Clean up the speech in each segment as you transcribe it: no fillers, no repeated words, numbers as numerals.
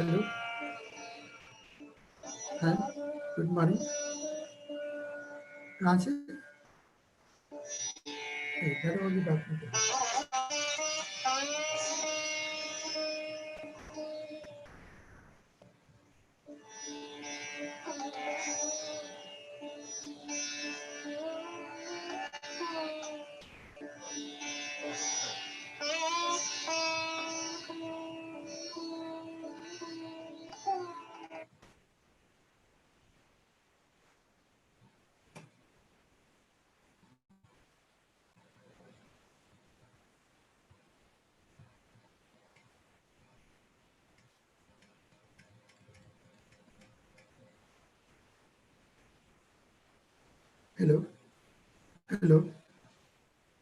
Hello. Hi. Good morning. Answer. Hey, that was the document. Hello. Hello.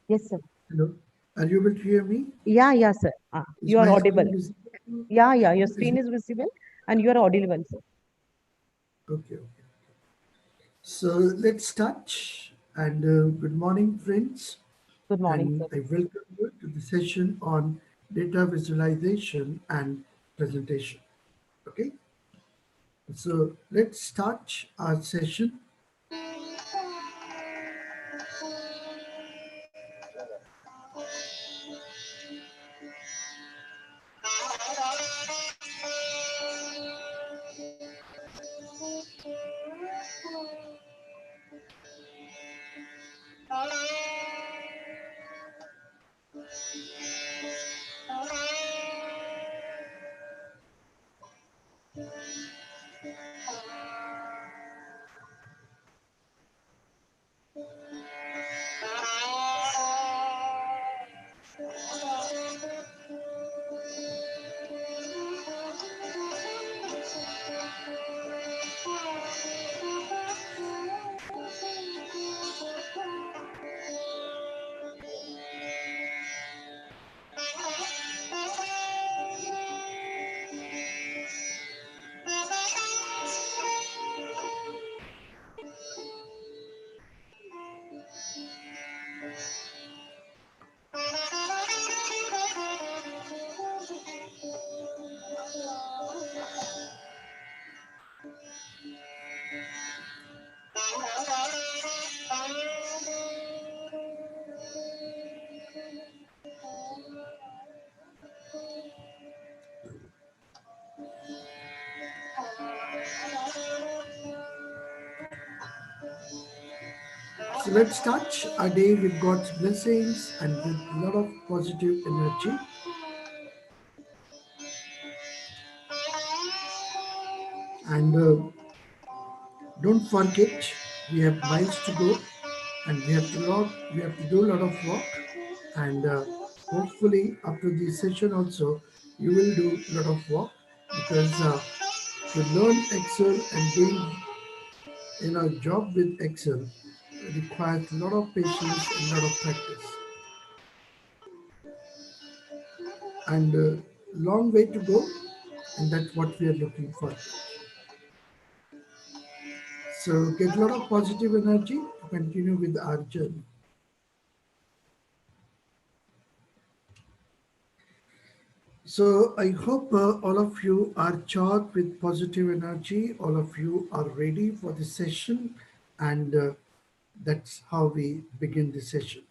Yes, sir. Hello. Are you able to hear me? Yeah, yeah, sir. Is You are my audible. screen visible? Yeah, yeah, your Is screen is visible and you are audible, sir. okay. Okay. So let's start. And good morning, friends. Good morning, And sir. I welcome you to the session on data visualization and presentation. Okay. So let's start our session. So let's start our day with God's blessings and with a lot of positive energy. And don't forget, we have miles to go, and we have to do a lot of work. And hopefully, after this session also, you will do a lot of work because to learn Excel and doing job with Excel requires a lot of patience and a lot of practice. And long way to go, and that's what we are looking for. So get a lot of positive energy to continue with our journey. So I hope all of you are charged with positive energy. All of you are ready for the session, and that's how we begin the session.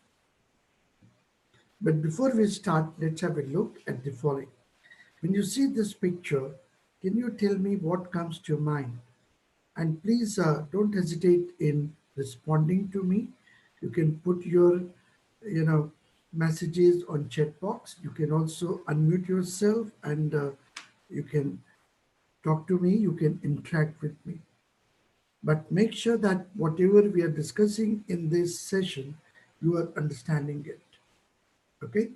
But before we start, let's have a look at the following. When you see this picture, can you tell me what comes to your mind? And please don't hesitate in responding to me. You can put your, messages on chat box. You can also unmute yourself and you can talk to me. You can interact with me. But make sure that whatever we are discussing in this session, you are understanding it. Okay.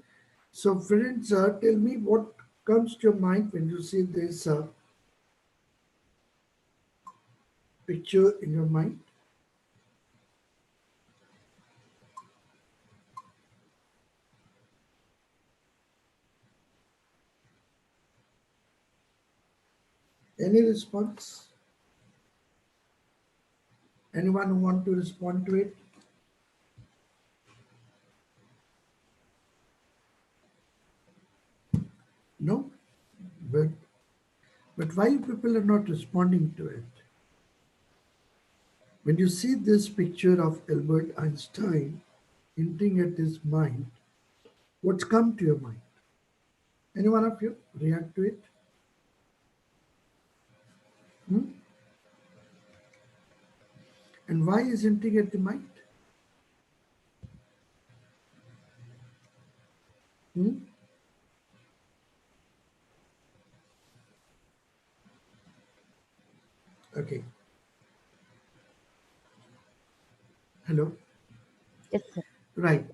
So friends, tell me what comes to your mind when you see this picture in your mind. Any response? Anyone who want to respond to it? No? Good. But why people are not responding to it? When you see this picture of Albert Einstein hinting at his mind, what's come to your mind? Any one of you react to it? Hmm? And why is hinting at the mind? Hmm? Okay. Hello. Yes, sir. Right.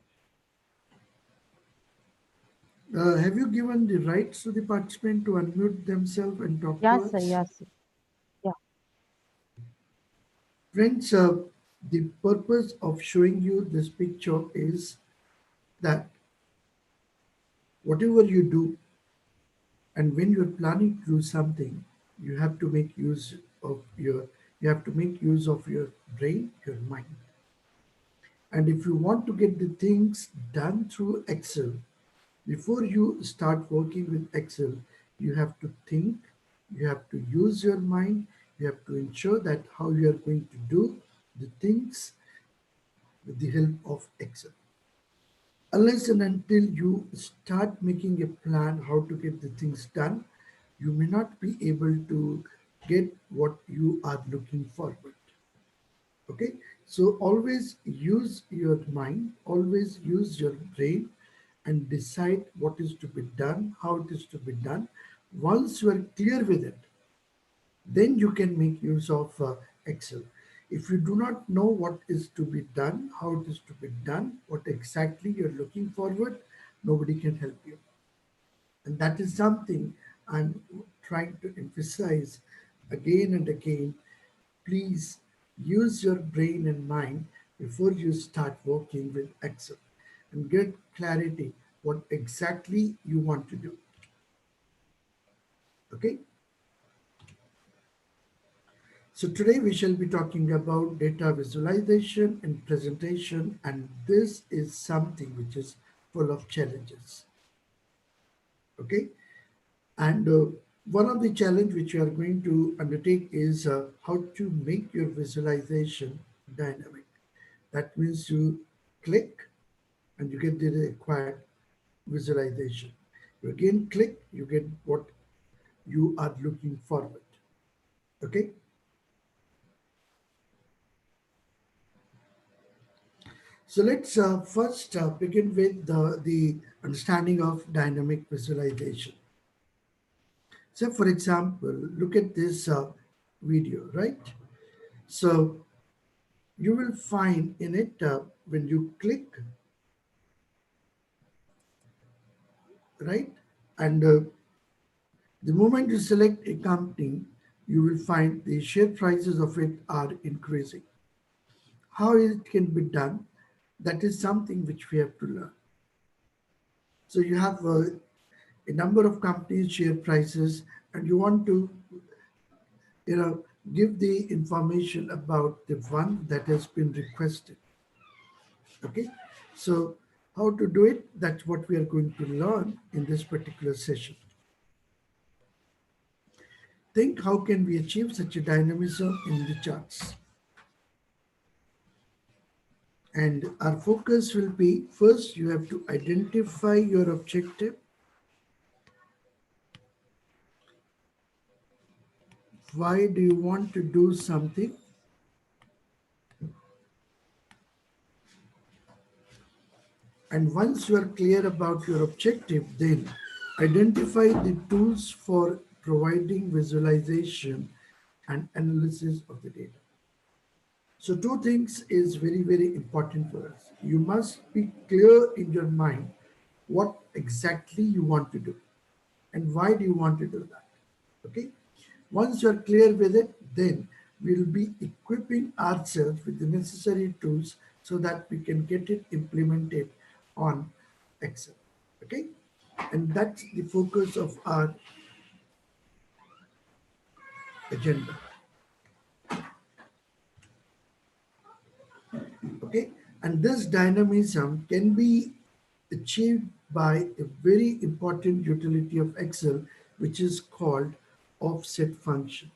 Have you given the rights to the participant to unmute themselves and talk to Yes, sir. us? Yes, sir. Yeah. Friends, the purpose of showing you this picture is that whatever you do, and when you're planning to do something, you have to make use of your brain, your mind. And if you want to get the things done through Excel, before you start working with Excel, you have to think, you have to use your mind, you have to ensure that how you are going to do the things with the help of Excel. Unless and until you start making a plan how to get the things done, you may not be able to get what you are looking forward. Okay, so always use your mind, always use your brain, and decide what is to be done, how it is to be done. Once you are clear with it, then you can make use of Excel. If you do not know what is to be done, how it is to be done, what exactly you're looking forward, nobody can help you. And that is something I'm trying to emphasize again and again. Please use your brain and mind before you start working with Excel and get clarity what exactly you want to do. Okay? So today we shall be talking about data visualization and presentation, and this is something which is full of challenges. Okay, and one of the challenge which you are going to undertake is how to make your visualization dynamic. That means you click and you get the required visualization. You again click, you get what you are looking forward. Okay, so let's first begin with the understanding of dynamic visualization. So, for example, look at this video, right? So, you will find in it when you click, right? And the moment you select a company, you will find the share prices of it are increasing. How it can be done, that is something which we have to learn. So, you have a number of companies share prices and you want to you know give the information about the one that has been requested. Okay, so how to do it, that's what we are going to learn in this particular session. Think how can we achieve such a dynamism in the charts, and our focus will be first you have to identify your objective. Why do you want to do something? And once you are clear about your objective, then identify the tools for providing visualization and analysis of the data. So two things is very, very important for us. You must be clear in your mind what exactly you want to do and why do you want to do that. Okay. Once you're clear with it, then we'll be equipping ourselves with the necessary tools so that we can get it implemented on Excel. Okay. And that's the focus of our agenda. Okay, and this dynamism can be achieved by a very important utility of Excel, which is called offset function.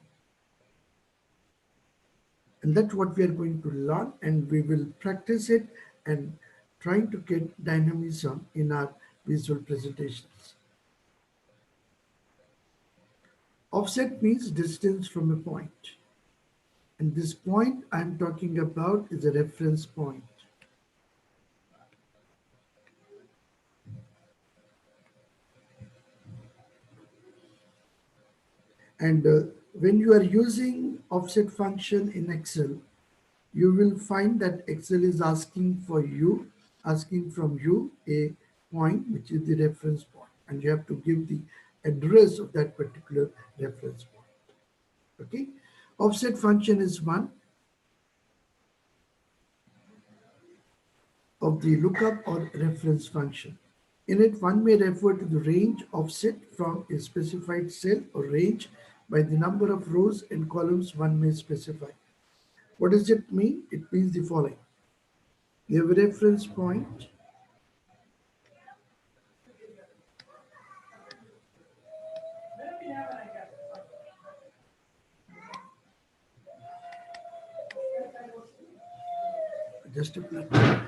And that's what we are going to learn, and we will practice it and trying to get dynamism in our visual presentations. Offset means distance from a point. And this point I'm talking about is a reference point. And when you are using offset function in Excel, you will find that Excel is asking from you a point, which is the reference point, and you have to give the address of that particular reference point. Okay, offset function is one of the lookup or reference function. In it, one may refer to the range offset from a specified cell or range by the number of rows and columns one may specify. What does it mean? It means the following. You have a reference point, just a minute.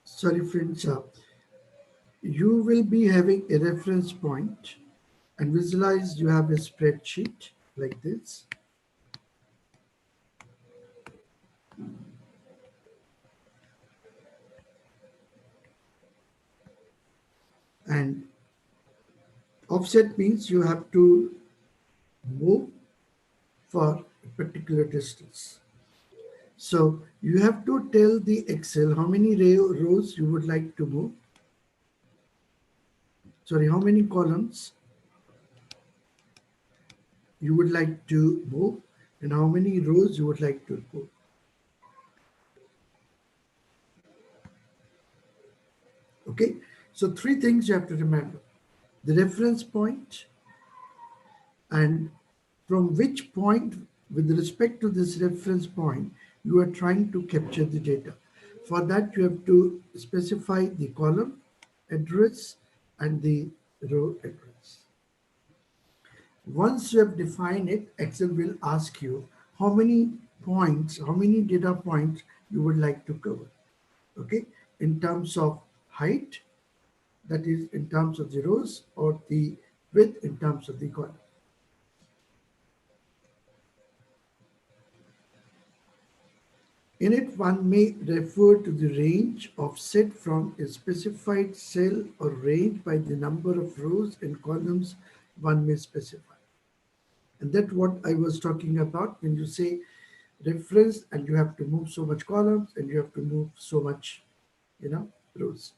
Sorry, friends. You will be having a reference point, and visualize you have a spreadsheet like this, and offset means you have to move for a particular distance. So you have to tell the Excel how many rows you would like to move. Sorry, how many columns you would like to move, and how many rows you would like to move. Okay, so three things you have to remember: the reference point, and from which point, with respect to this reference point, you are trying to capture the data. For that, you have to specify the column address and the row address. Once you have defined it, Excel will ask you how many points, how many data points you would like to cover. Okay, in terms of height, that is in terms of the rows, or the width in terms of the column. In it, one may refer to the range offset from a specified cell or range by the number of rows and columns one may specify. And that's what I was talking about when you say reference and you have to move so much columns and you have to move so much, rows.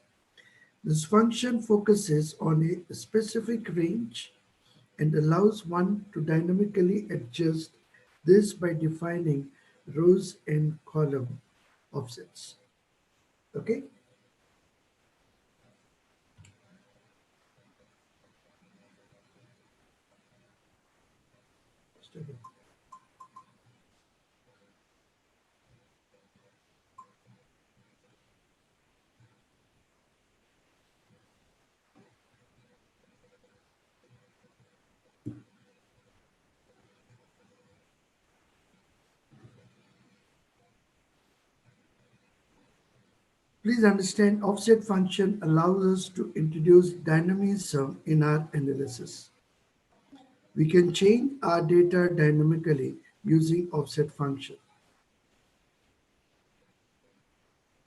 This function focuses on a specific range and allows one to dynamically adjust this by defining rows and column offsets. Okay? Please understand, offset function allows us to introduce dynamism in our analysis. We can change our data dynamically using offset function.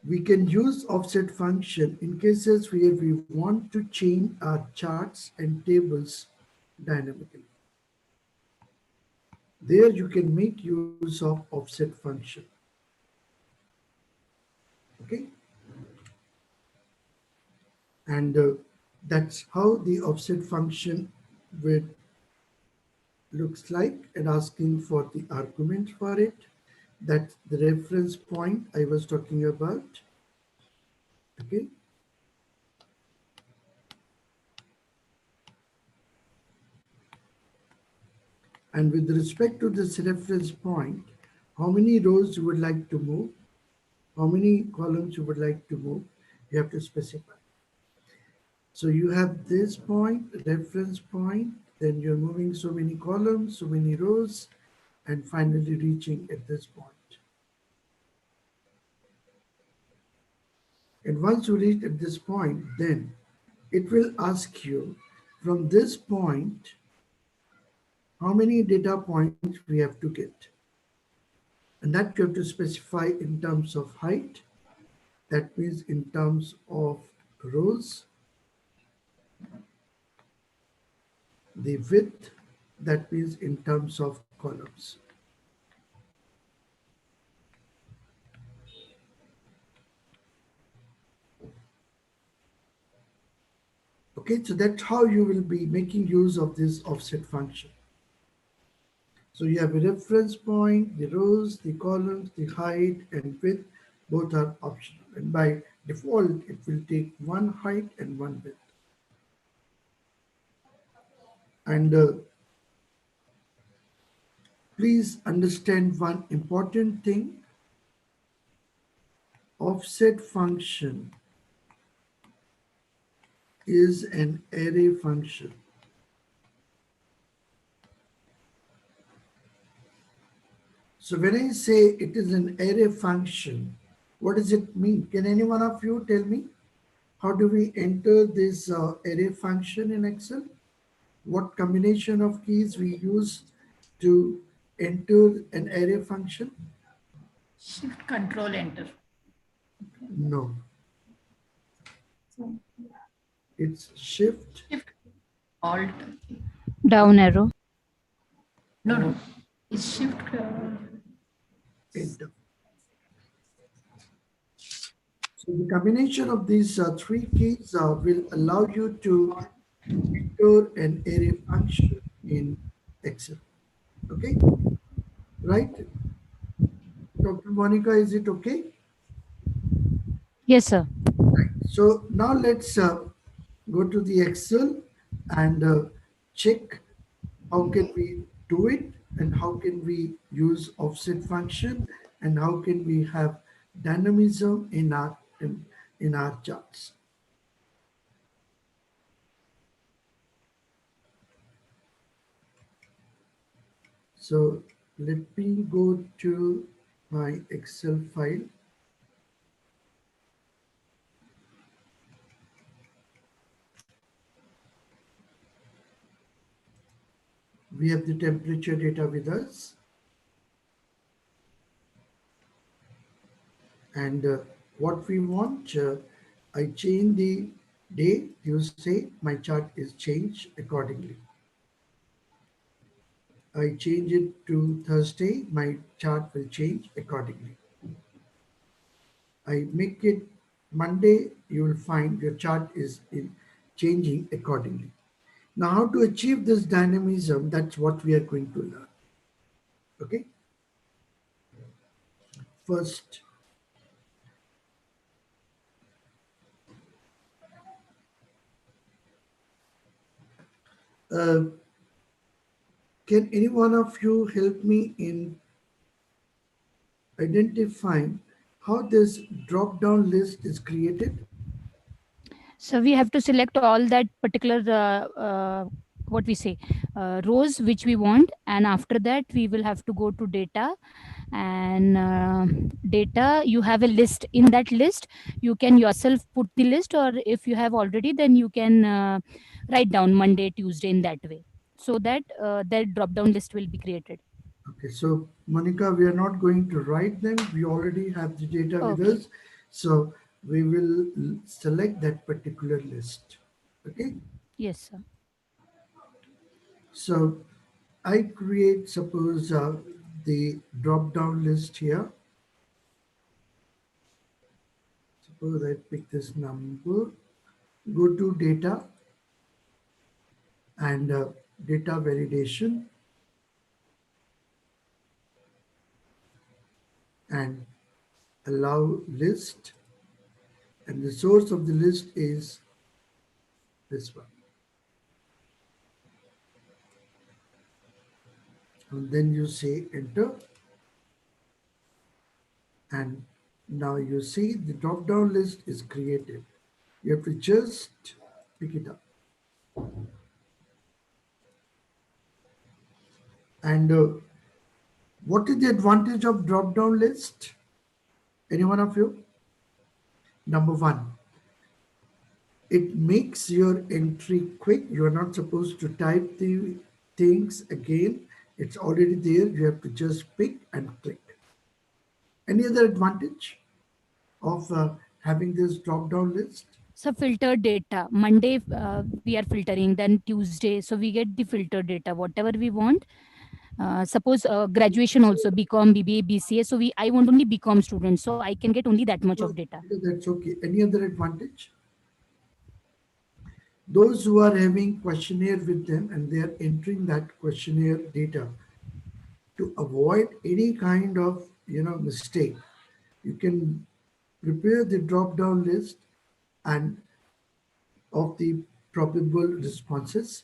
We can use offset function in cases where we want to change our charts and tables dynamically. There you can make use of offset function. Okay, and That's how the offset function would looks like, and asking for the argument for it. That's the reference point I was talking about. Okay. And with respect to this reference point, how many rows you would like to move, how many columns you would like to move, you have to specify. So you have this point, reference point, then you're moving so many columns, so many rows, and finally reaching at this point. And once you reach at this point, then it will ask you from this point how many data points we have to get. And that you have to specify in terms of height, that means in terms of rows, the width, that means in terms of columns. Okay, so that's how you will be making use of this offset function. So you have a reference point, the rows, the columns, the height and width, both are optional. And by default, it will take one height and one width. And please understand one important thing. Offset function is an array function. So when I say it is an array function, what does it mean? Can any one of you tell me? How do we enter this array function in Excel? What combination of keys we use to enter an array function? Shift Control Enter. No, it's Shift. Shift Alt. Down arrow. No. It's Shift. Enter. So the combination of these three keys will allow you to enter an array function in Excel. Okay, right? Dr. Monica, is it okay? Yes, sir. So now let's go to the Excel and check how can we do it and how can we use offset function and how can we have dynamism in our charts. So let me go to my Excel file. We have the temperature data with us. And what we want, I change the day, you say my chart is changed accordingly. I change it to Thursday, my chart will change accordingly. I make it Monday, you will find your chart is changing accordingly. Now, how to achieve this dynamism, that's what we are going to learn. Okay. First, uh, can any one of you help me in identifying how this drop-down list is created? So we have to select all that particular what we say rows which we want, and after that we will have to go to data, and data, you have a list. In that list you can yourself put the list, or if you have already, then you can write down Monday, Tuesday, in that way, so that that drop down list will be created. Okay, so Monica, we are not going to write them. We already have the data with Okay. us. So we will select that particular list. Okay, Yes, sir. so I create, suppose, the drop-down list here. Suppose I pick this number, go to data, and data validation, and allow list, and the source of the list is this one. And then you say enter, and now you see the drop down list is created. You have to just pick it up. And what is the advantage of drop down list? Any one of you? Number one, it makes your entry quick. You are not supposed to type the things again. It's already there. You have to just pick and click. Any other advantage of having this drop down list? So filtered data. Monday we are filtering, then Tuesday. So we get the filtered data, whatever we want. Suppose graduation also, BCom, BBA, BCA. So I want only BCom students. So I can get only that much of Well, data. that's okay. Any other advantage? Those who are having questionnaire with them and they are entering that questionnaire data, to avoid any kind of mistake, you can prepare the drop down list and of the probable responses,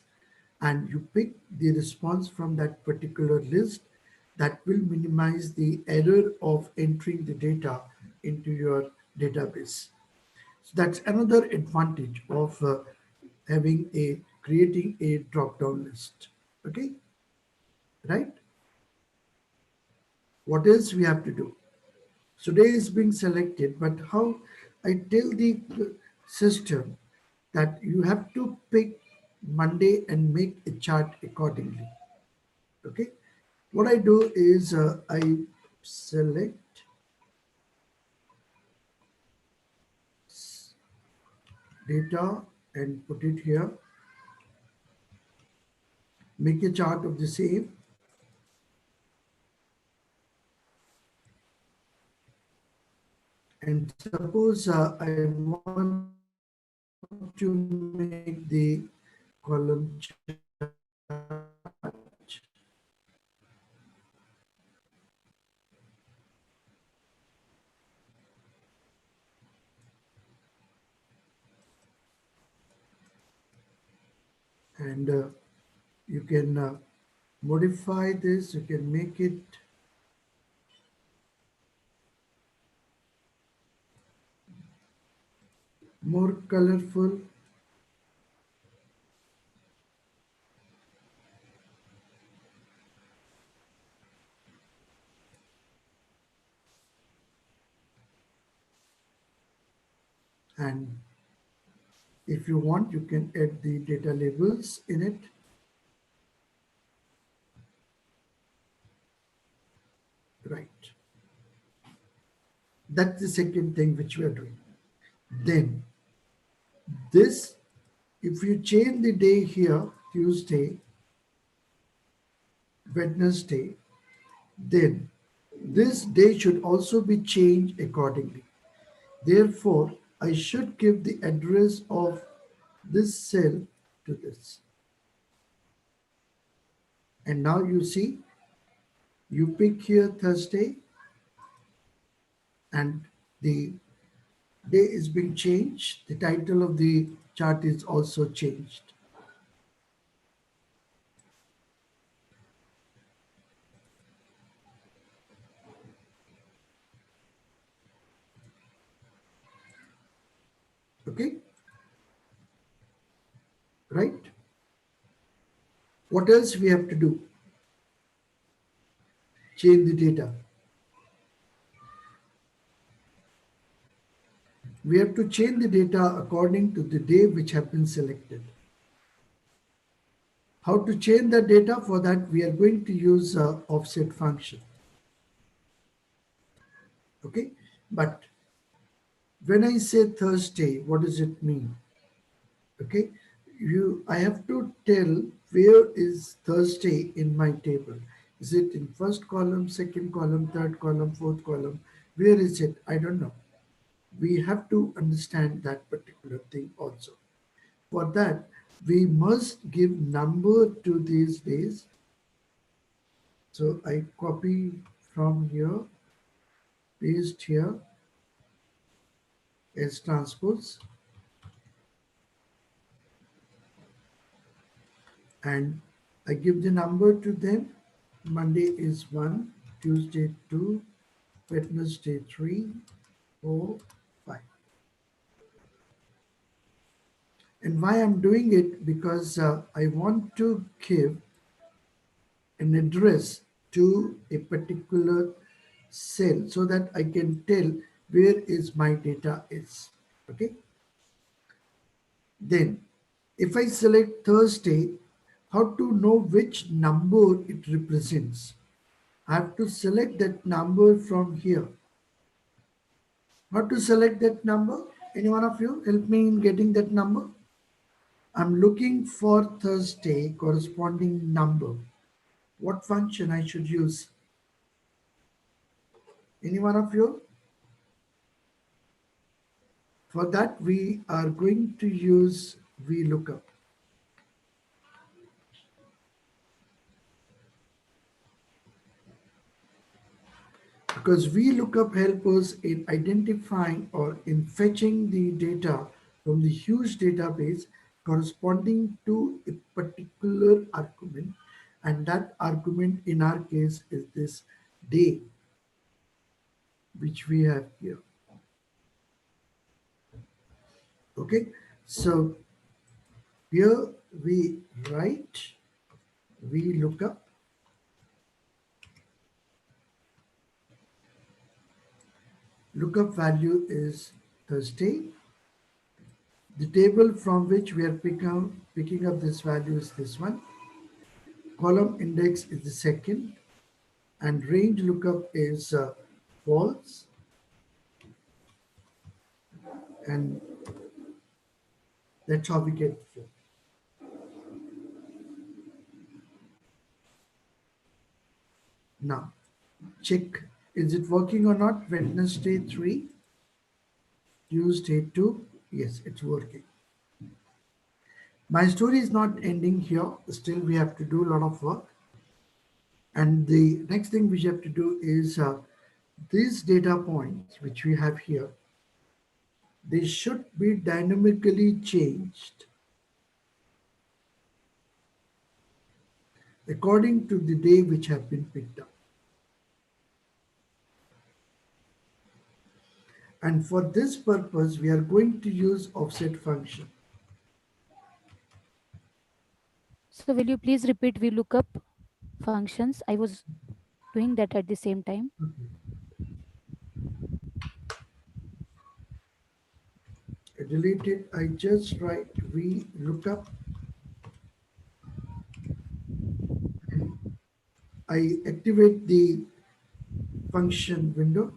and you pick the response from that particular list. That will minimize the error of entering the data into your database. So that's another advantage of having a creating a drop down list. Okay, right? What else we have to do? So today is being selected, but how I tell the system that you have to pick Monday and make a chart accordingly. Okay, what I do is I select data and put it here, make a chart of the same, and suppose I want to make the column chart, and you can modify this, you can make it more colorful, and if you want you can add the data labels in it. Right, that's the second thing which we are doing. Then this, if you change the day here, Tuesday, Wednesday, then this day should also be changed accordingly. Therefore, I should give the address of this cell to this. And now you see, you pick here Thursday and the day is being changed. The title of the chart is also changed. Okay, right? What else we have to do? Change the data. We have to change the data according to the day which have been selected. How to change the data? For that, we are going to use offset function. Okay, but when I say Thursday, what does it mean? Okay, I have to tell where is Thursday in my table. Is it in first column, second column, third column, fourth column? Where is it? I don't know. We have to understand that particular thing also. For that, we must give number to these days. So I copy from here, paste here as transpose, and I give the number to them. Monday is 1, Tuesday 2, Wednesday 3, 4, 5. And why I'm doing it? Because I want to give an address to a particular cell so that I can tell where is my data is. Okay. Then if I select Thursday, how to know which number it represents? I have to select that number from here. How to select that number? Any one of you help me in getting that number? I'm looking for Thursday corresponding number. What function I should use? Any one of you? For that, we are going to use Vlookup. Because Vlookup helps us in identifying or in fetching the data from the huge database corresponding to a particular argument, and that argument in our case is this day which we have here. Okay, so here we write Vlookup. Lookup value is Thursday. The table from which we are picking up this value is this one. Column index is the second, and range lookup is false, and that's how we get 4. Now, check, is it working or not? Wednesday 3, Tuesday 2, yes, it's working. My story is not ending here. Still, we have to do a lot of work. And the next thing we have to do is these data points, which we have here, they should be dynamically changed according to the day which have been picked up. And for this purpose, we are going to use offset function. So will you please repeat VLOOKUP functions? I was doing that at the same time. I delete it. I just write VLOOKUP. I activate the function window.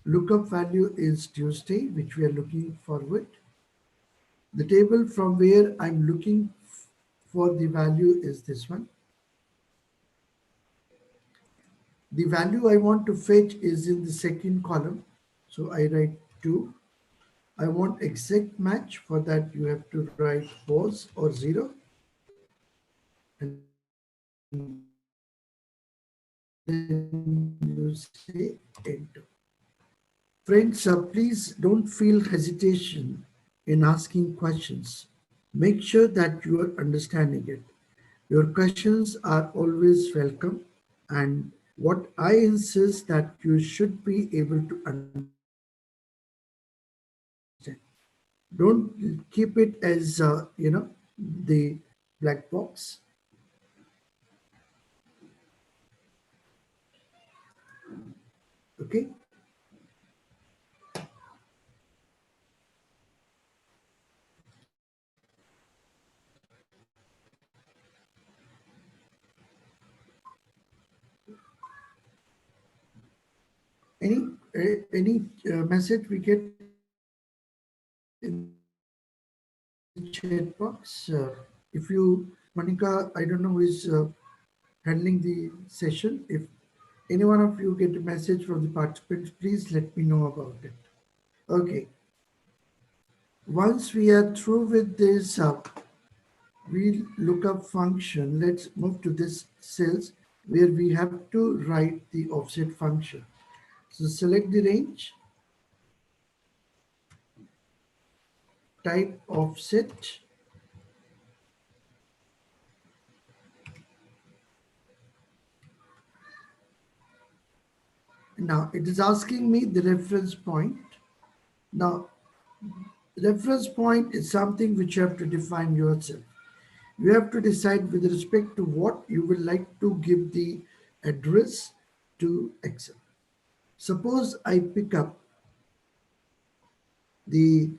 Lookup value is Tuesday, which we are looking forward. The table from where I'm looking for the value is this one. The value I want to fetch is in the second column. So I write 2. I want exact match. For that, you have to write false or 0. And then you say enter. Friends, please don't feel hesitation in asking questions. Make sure that you are understanding it. Your questions are always welcome, and what I insist that you should be able to understand. Don't keep it as the black box. Okay. Any message we get in the chat box? If you, Monica, I don't know who is handling the session. If any one of you get a message from the participants, please let me know about it. Okay. Once we are through with this VLOOKUP function, let's move to this cells where we have to write the offset function. So select the range, type offset, now it is asking me the reference point. Now reference point is something which you have to define yourself. You have to decide with respect to what you would like to give the address to Excel. Suppose I pick up the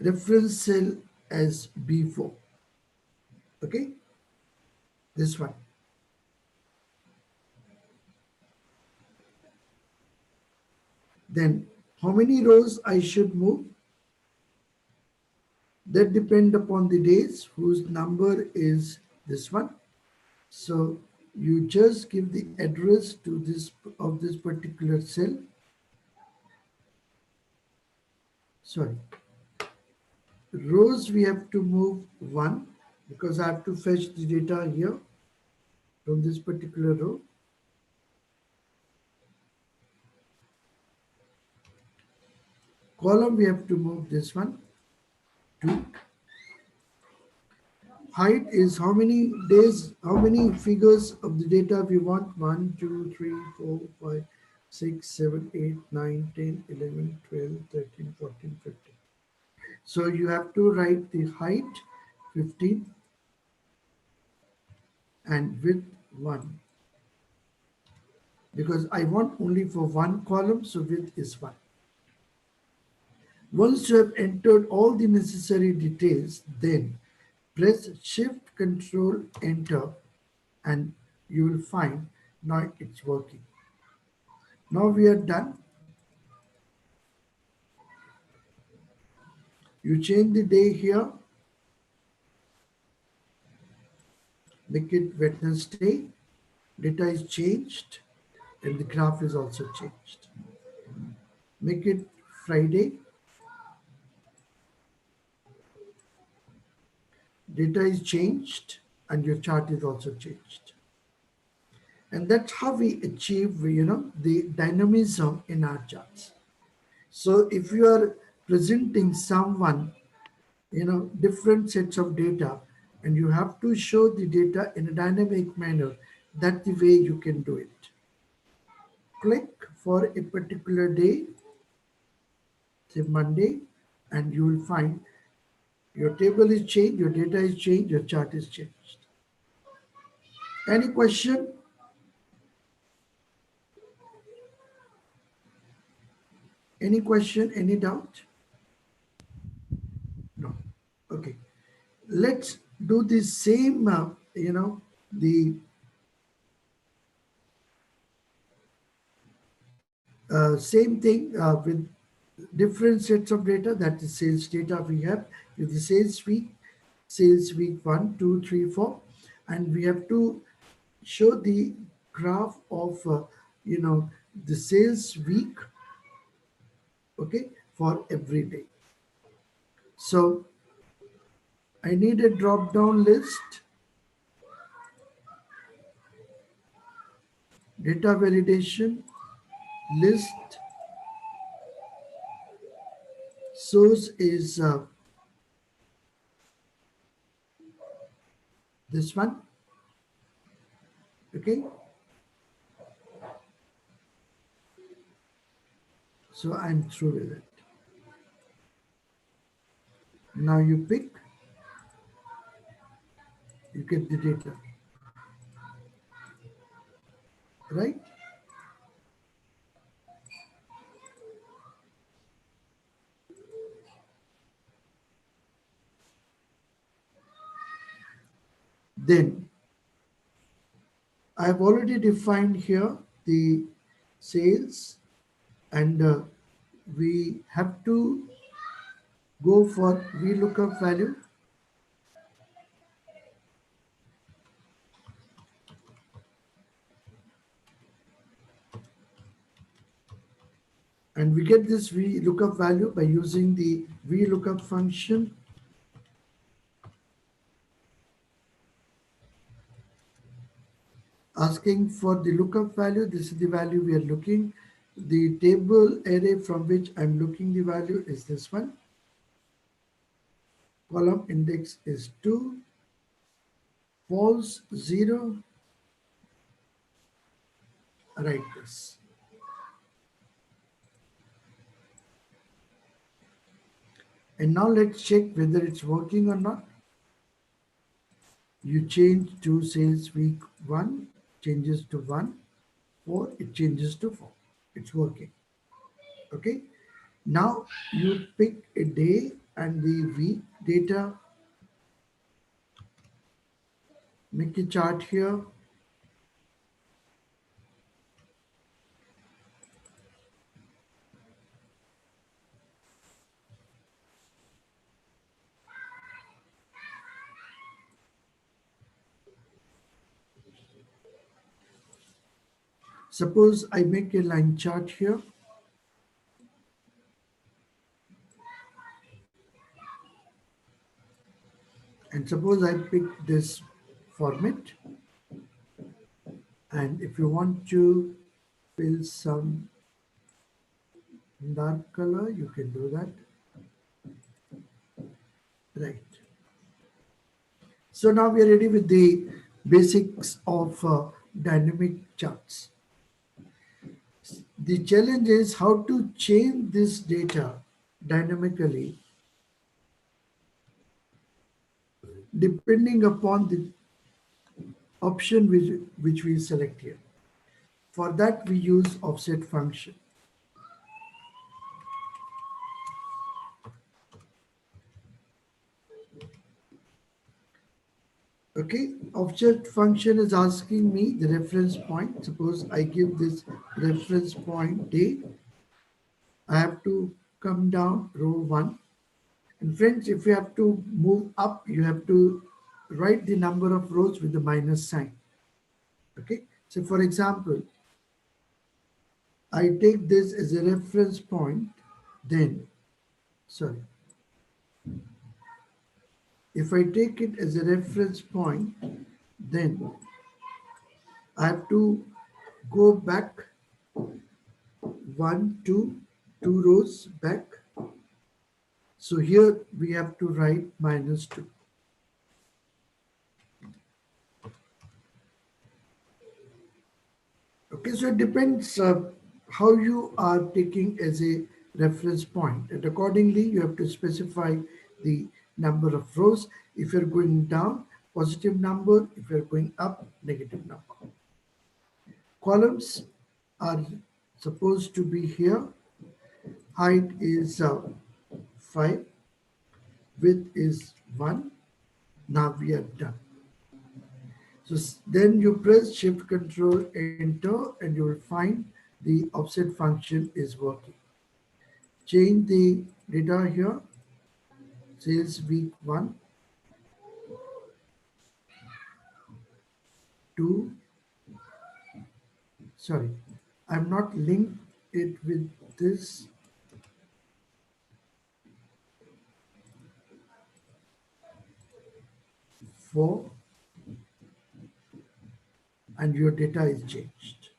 reference cell as B4, okay, this one. Then how many rows I should move? That depend upon the days whose number is this one. So you just give the address to this of this particular cell. Sorry, rows we have to move one because I have to fetch the data here from this particular row. Column we have to move this one, two. Height is how many days, how many figures of the data we want. 1, 2, 3, 4, 5, 6, 7, 8, 9, 10, 11, 12, 13, 14, 15. So you have to write the height 15 and width 1. Because I want only for one column, so width is 1. Once you have entered all the necessary details, then press Shift Control Enter and you will find now it's working. Now we are done. You change the day here, make it Wednesday, data is changed and the graph is also changed. Make it Friday, data is changed and your chart is also changed. And that's how we achieve, the dynamism in our charts. So if you are presenting someone, different sets of data, and you have to show the data in a dynamic manner, that's the way you can do it. Click for a particular day, say Monday, and you will find your table is changed, your data is changed, your chart is changed. Any question? Any question? Any doubt? No. Okay. Let's do the same, the same thing with different sets of data. That is sales data we have with the sales week 1, 2, 3, 4, and we have to show the graph of the sales week, okay, for every day. So I need a drop down list, data validation list. Source is this one, okay. So I'm through with it. Now you pick, you get the data, right? Then I've already defined here the sales, and we have to go for VLOOKUP value. And we get this VLOOKUP value by using the VLOOKUP function. asking for the lookup value. This is the value we are looking. The table array from which I'm looking the value is this one. Column index is 2, false 0, write this. And now let's check whether it's working or not. You change to sales week 1, changes to 1, 4, it changes to 4. It's working. Okay. Now you pick a day and the week data, make a chart here. Suppose I make a line chart here, and suppose I pick this format, and if you want to fill some dark color, you can do that. Right. So now we are ready with the basics of dynamic charts. The challenge is how to change this data dynamically depending upon the option which we select here. For that we use offset function. Okay, offset function is asking me the reference point. Suppose I give this reference point day. I have to come down row 1. And friends, if you have to move up, you have to write the number of rows with the minus sign. Okay, so for example, I take this as a reference point, then, sorry, if I take it as a reference point, then I have to go back 1, 2, 2 rows back. So here we have to write -2. Okay, so it depends how you are taking as a reference point, and accordingly you have to specify the number of rows. If you're going down, positive number. If you're going up, negative number. Columns are supposed to be here. Height is 5, width is 1. Now we are done. So then you press Shift Control Enter and you will find the offset function is working. Change the data here, sales week 1, 2, sorry, I'm not linked it with this. 4, and your data is changed.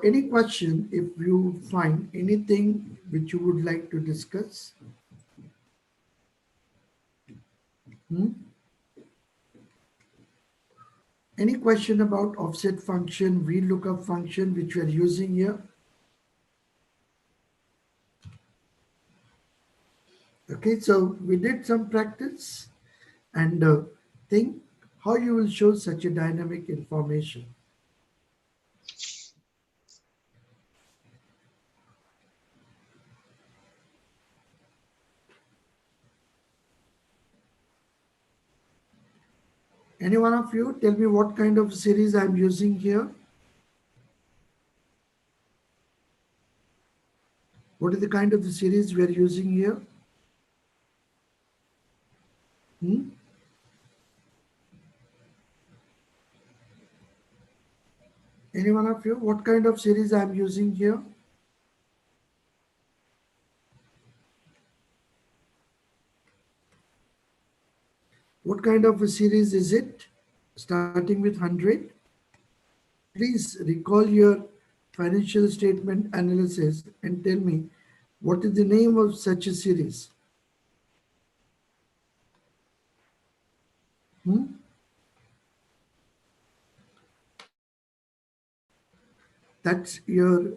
Any question if you find anything which you would like to discuss? Hmm? Any question about offset function, VLOOKUP function which we are using here? Okay, so we did some practice and think how you will show such a dynamic information. Any one of you tell me what kind of series I'm using here? What is the kind of the series we are using here? Hmm? Any one of you, what kind of series I'm using here? What kind of a series is it? starting with 100. Please recall your financial statement analysis and tell me what is the name of such a series. Hmm? That's your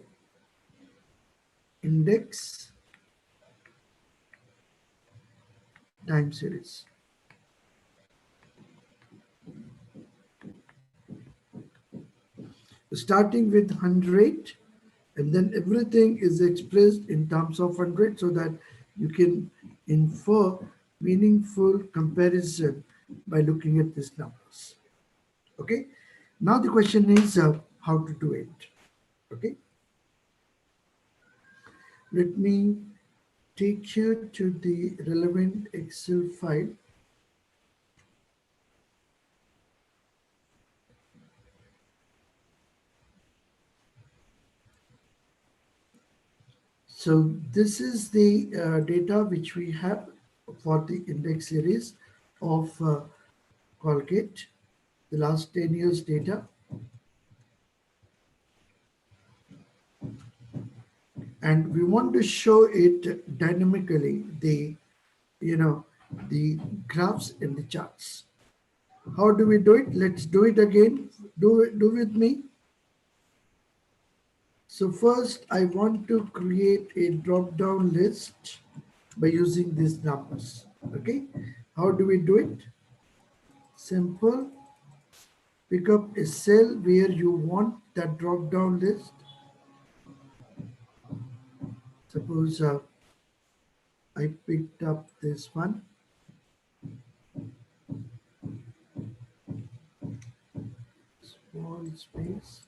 index time series. Starting with 100, and then everything is expressed in terms of 100 so that you can infer meaningful comparison by looking at these numbers. Okay, now the question is how to do it. Okay, let me take you to the relevant Excel file. So this is the data which we have for the index series of Colgate, the last 10 years data. And we want to show it dynamically, you know, the graphs and the charts. How do we do it? Let's do it again. Do with me. So first, I want to create a drop-down list by using these numbers. Okay, how do we do it? Simple. Pick up a cell where you want that drop-down list. Suppose I picked up this one. Small space.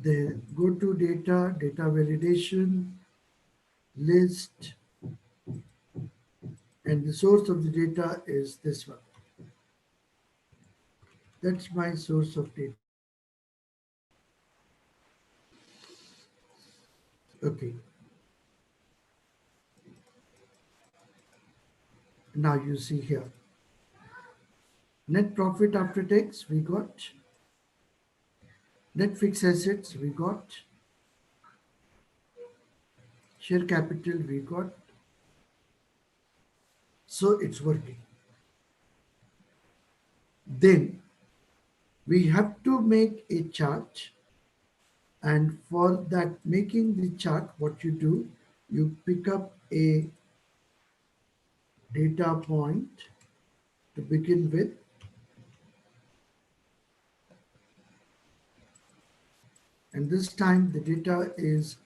Then go to data, data validation, list, and the source of the data is this one. That's my source of data. Okay, now you see here. Net profit after tax, we got. Net fixed assets, we got. Share capital, we got. So it's working. Then we have to make a chart, and for that making the chart, what you do, you pick up a data point to begin with, and this time the data is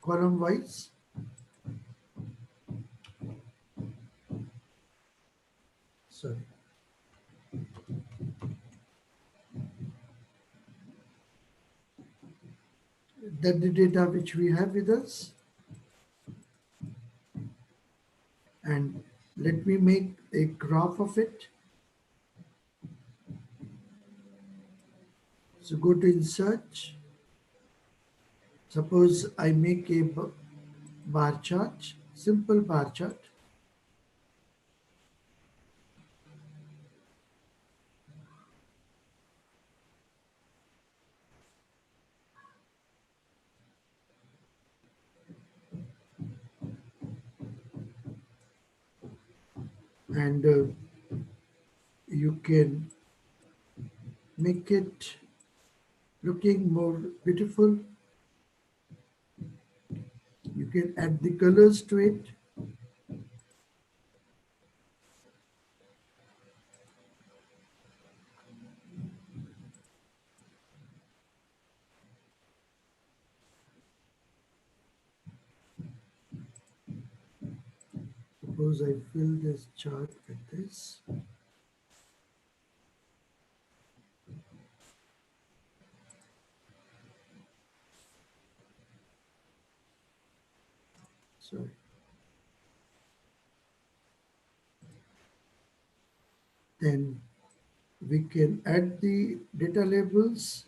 column wise. Sorry. That the data which we have with us, and let me make a graph of it. So go to insert. Suppose I make a bar chart, simple bar chart. And you can make it looking more beautiful. You can add the colors to it. Suppose I fill this chart with this. Sorry. Then we can add the data labels.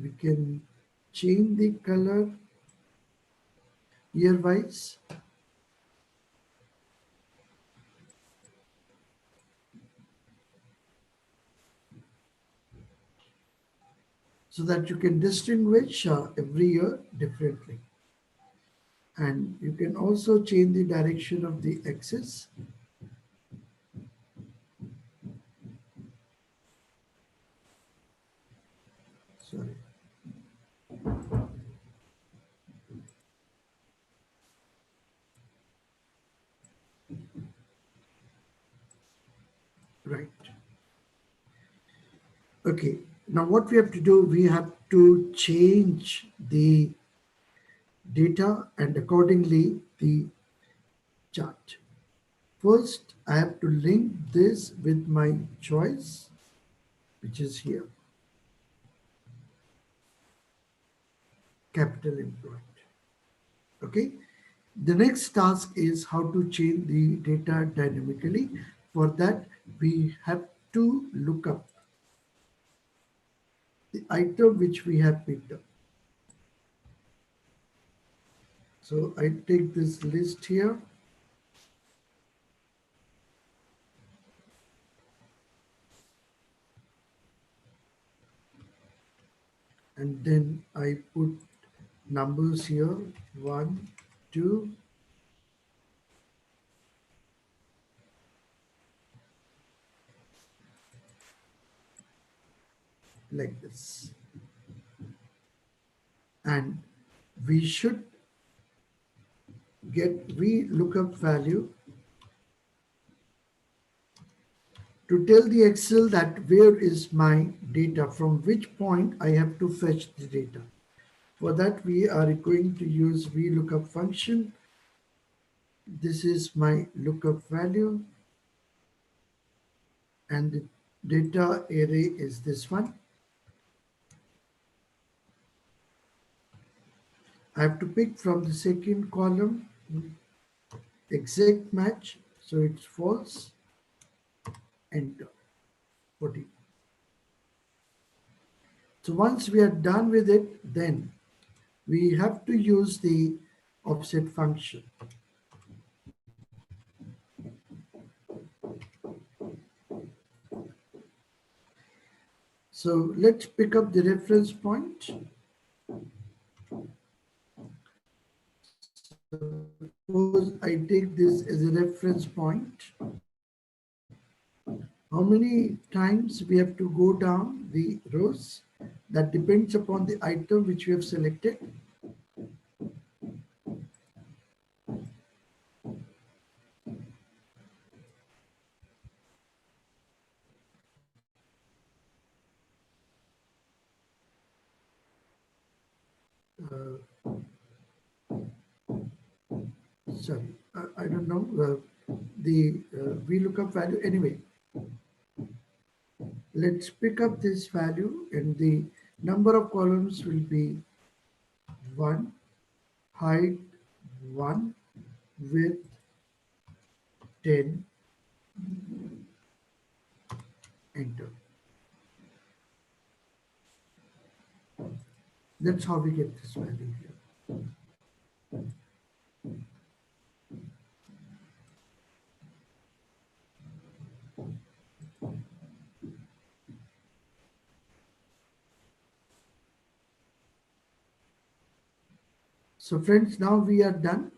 We can change the color. year wise. So that you can distinguish every year differently. And you can also change the direction of the axis. Sorry. Right. Okay. Now what we have to do, we have to change the data and accordingly the chart. First, I have to link this with my choice, which is here, capital employed. Okay. The next task is how to change the data dynamically. For that, we have to look up the item which we have picked up. So I take this list here and then I put numbers here, 1, 2, like this. And we should get VLOOKUP value to tell the Excel that where is my data, from which point I have to fetch the data. For that, we are going to use VLOOKUP function. This is my lookup value and the data array is this one. I have to pick from the second column exact match, so it's false, enter 40. So once we are done with it, then we have to use the offset function. So let's pick up the reference point. Suppose I take this as a reference point. How many times we have to go down the rows? That depends upon the item which we have selected. Uh, Sorry, I don't know the VLOOKUP value. Anyway, let's pick up this value and the number of columns will be 1, height 1, width 10, enter. That's how we get this value here. So friends, now we are done.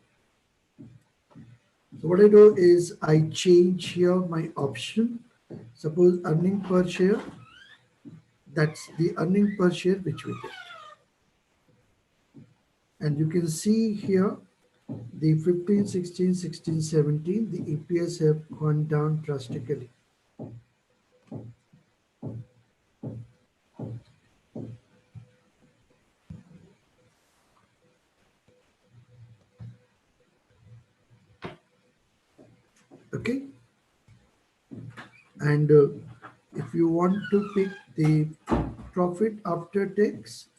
So what I do is I change here my option. Suppose earning per share. That's the earning per share which we get. And you can see here the 15, 16, 16, 17, the EPS have gone down drastically. Okay. And if you want to pick the profit after tax,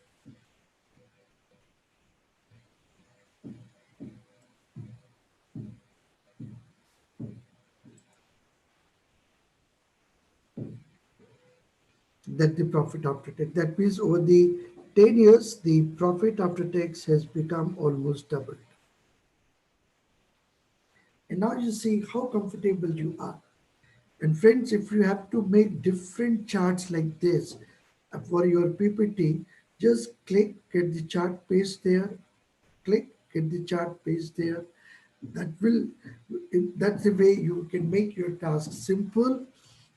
that the profit after tax, that means over the 10 years, the profit after tax has become almost doubled. And now you see how comfortable you are. And friends, if you have to make different charts like this for your PPT, just click, get the chart, paste there, click, get the chart, paste there. That will, that's the way you can make your task simple,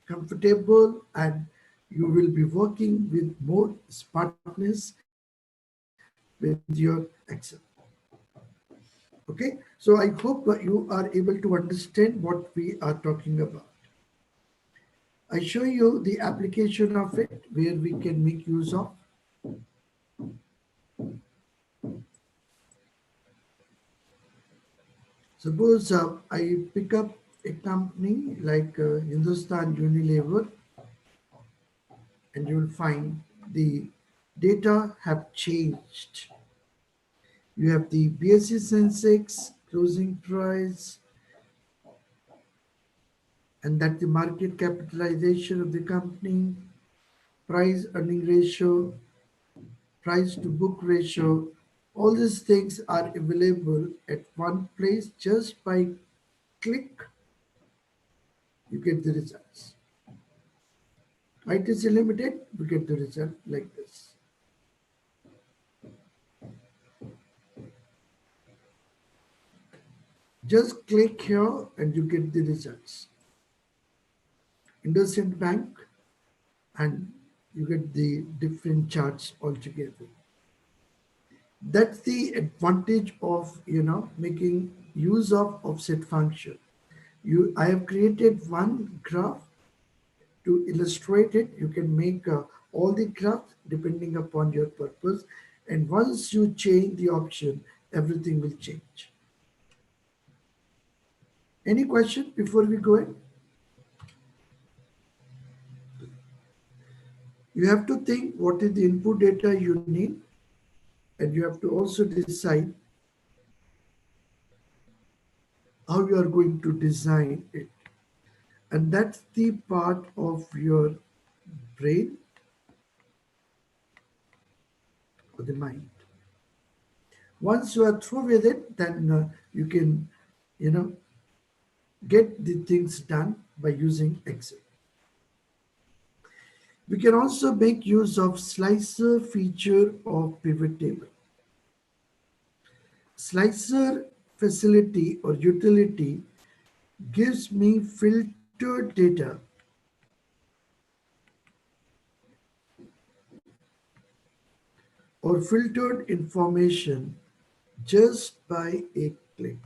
comfortable, and you will be working with more smartness with your Excel. Okay, so I hope that you are able to understand what we are talking about. I show you the application of it where we can make use of. Suppose I pick up a company like Hindustan Unilever, and you will find the data have changed. You have the BSE Sensex closing price, and that the market capitalization of the company, price earning ratio, price to book ratio. All these things are available at one place. Just by click, you get the results. ITC Limited, you get the result like this. Just click here and you get the results. IndusInd Bank, and you get the different charts altogether. That's the advantage of making use of offset function. I have created one graph to illustrate it. You can make all the graphs depending upon your purpose, and once you change the option, everything will change. Any question before we go in? You have to think what is the input data you need, and you have to also decide how you are going to design it. And that's the part of your brain or the mind. Once you are through with it, then you can, you know, get the things done by using Excel. We can also make use of slicer feature of pivot table. Slicer facility or utility gives me filtered data or filtered information just by a click.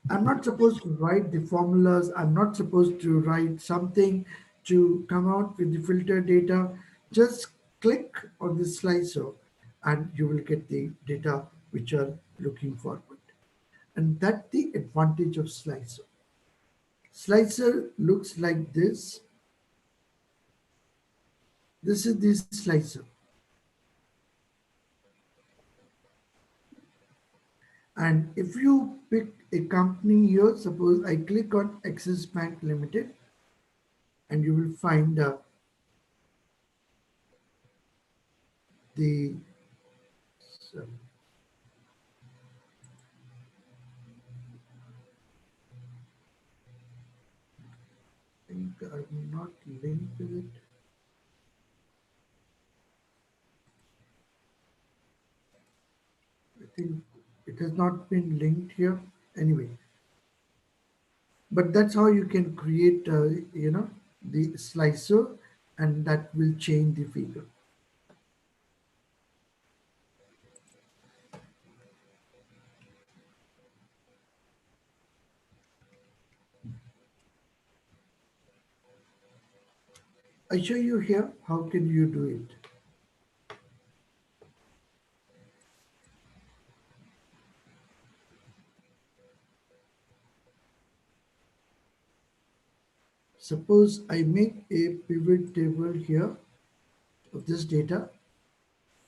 I'm not supposed to write the formulas. I'm not supposed to write something to come out with the filtered data. Just click on the slicer and you will get the data which are looking forward. And that's the advantage of slicer. Slicer looks like this. This is the slicer. And if you pick a company here, suppose I click on Axis Bank Limited, and you will find the sorry, I think I'm not linked with it. I think it has not been linked here. Anyway, but that's how you can create, the slicer, and that will change the figure. I show you here how can you do it. Suppose I make a pivot table here of this data,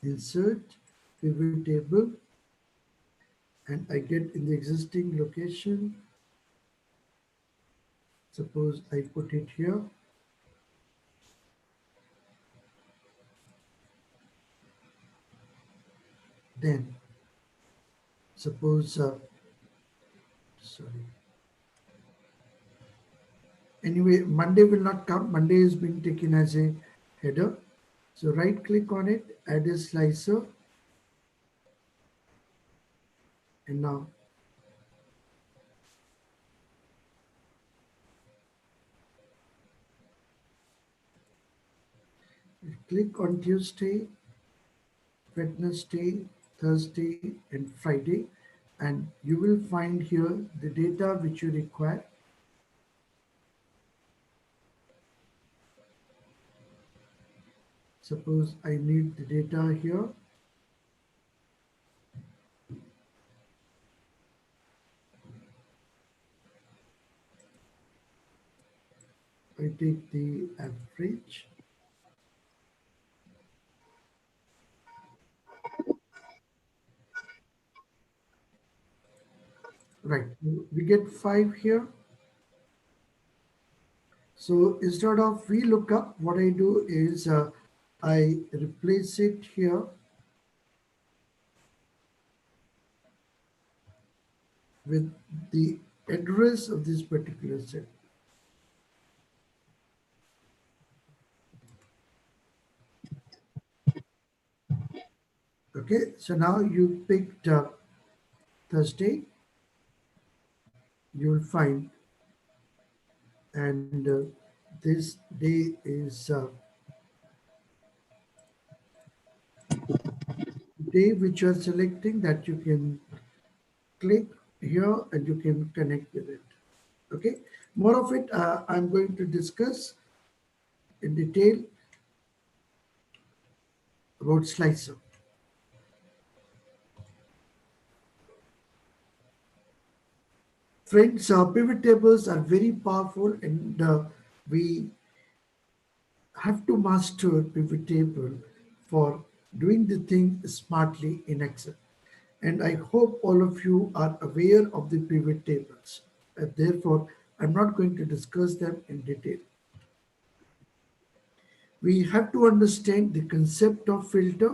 insert pivot table, and I get in the existing location. Suppose I put it here. then suppose, sorry, anyway, Monday will not come. Monday is being taken as a header. So right click on it, add a slicer, and now click on Tuesday, Wednesday, Thursday, and Friday, and you will find here the data which you require. Suppose I need the data here. I take the average. Right, we get 5 here. So instead of VLOOKUP, what I do is I replace it here with the address of this particular set. Okay, so now you picked Thursday, you will find, and this day is day which you are selecting, that you can click here and you can connect with it. Okay, more of it I'm going to discuss in detail about slicer. Friends, pivot tables are very powerful, and we have to master pivot table for doing the thing smartly in Excel. And I hope all of you are aware of the pivot tables. Therefore, I'm not going to discuss them in detail. We have to understand the concept of filter,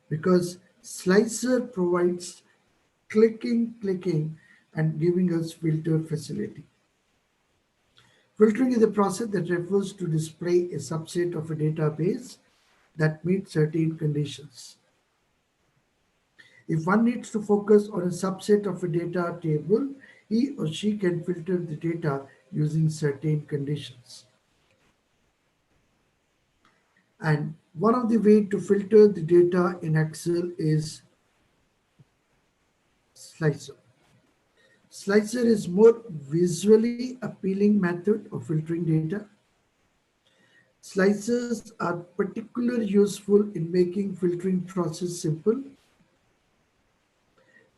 because slicer provides clicking, and giving us filter facility. Filtering is a process that refers to display a subset of a database that meets certain conditions. If one needs to focus on a subset of a data table, he or she can filter the data using certain conditions. And one of the way to filter the data in Excel is slicer. Slicer is more visually appealing method of filtering data. Slicers are particularly useful in making filtering process simple.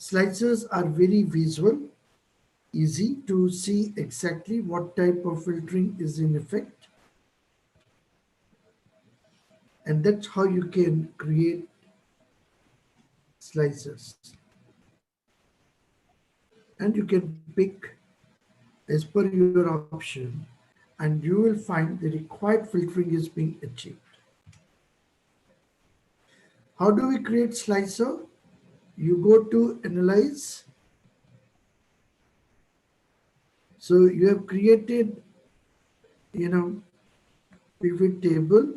Slicers are very visual, easy to see exactly what type of filtering is in effect. And that's how you can create slicers. And you can pick as per your option, and you will find the required filtering is being achieved. How do we create slicer? You go to Analyze. So you have created, pivot table.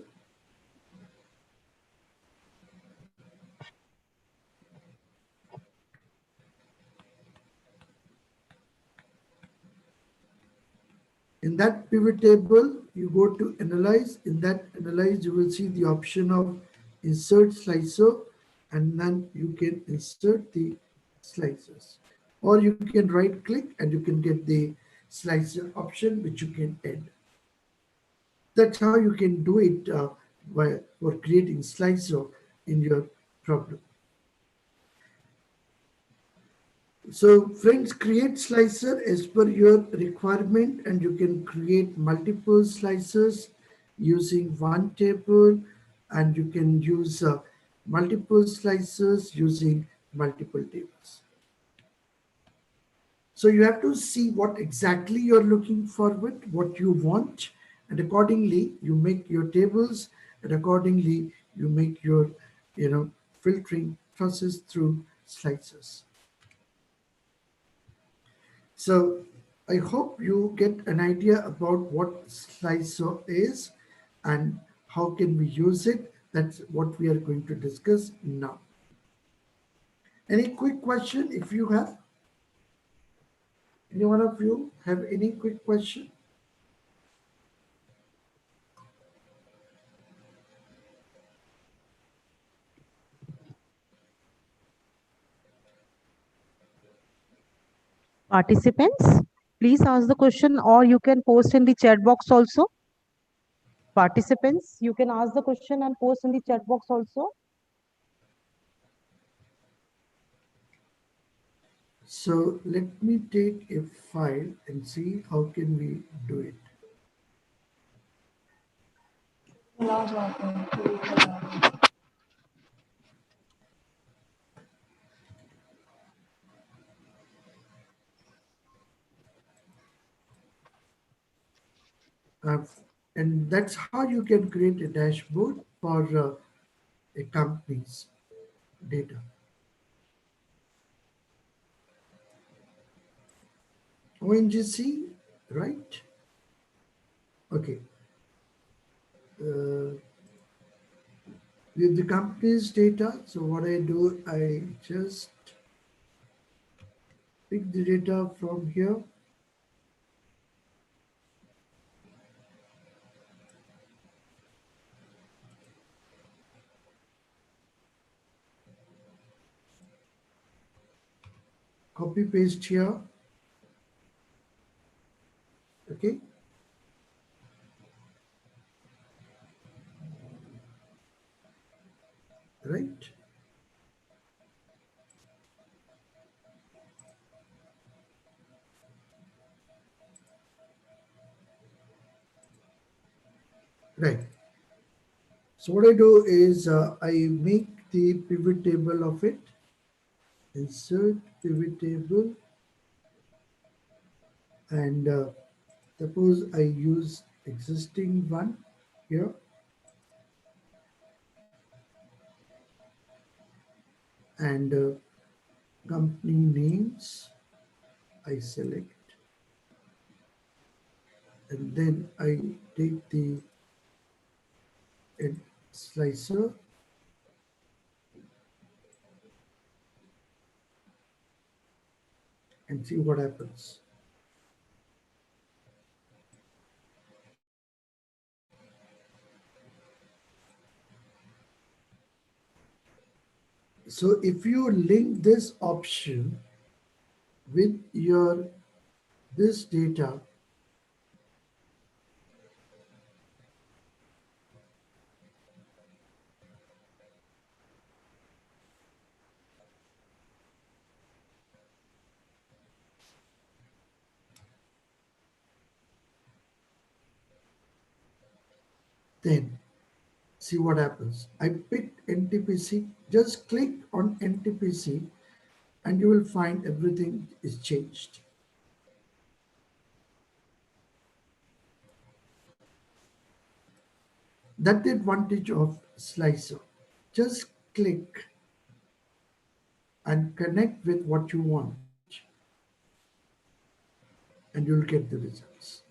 In that pivot table, you go to Analyze. In that Analyze, you will see the option of Insert Slicer, and then you can insert the slicers. Or you can right click and you can get the slicer option, which you can add. That's how you can do it for creating slicer in your problem. So friends, create slicer as per your requirement, and you can create multiple slicers using one table, and you can use multiple slicers using multiple tables. So you have to see what exactly you're looking forward, what you want, and accordingly you make your tables, and accordingly you make your filtering process through slices. So I hope you get an idea about what slicer is and how can we use it. That's what we are going to discuss now. Any quick question if you have? Any one of you have any quick question? Participants, please ask the question or you can post in the chat box also. Participants, you can ask the question and post in the chat box also. So let me take a file and see how can we do it. Uh, and that's how you can create a dashboard for a company's data. ONGC, right? Okay. Uh, with the company's data, so what I do, I just pick the data from here, copy paste here, okay? Right? Right. So what I do is I make the pivot table of it, insert pivot table, and suppose I use existing one here, and company names I select, and then I take the slicer and see what happens. So if you link this option with your this data, then see what happens. I picked NTPC, just click on NTPC and you will find everything is changed. That's the advantage of slicer. Just click and connect with what you want and you'll get the results.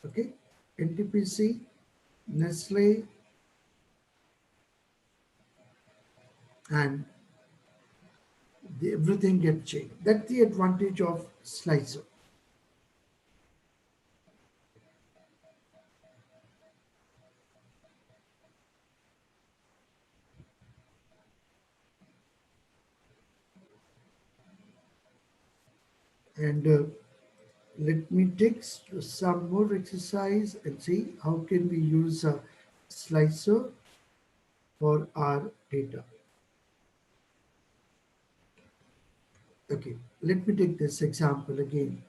Okay, NTPC, Nestle, and everything gets changed. That's the advantage of slicer. And let me take some more exercise and see how can we use a slicer for our data. Okay, let me take this example again.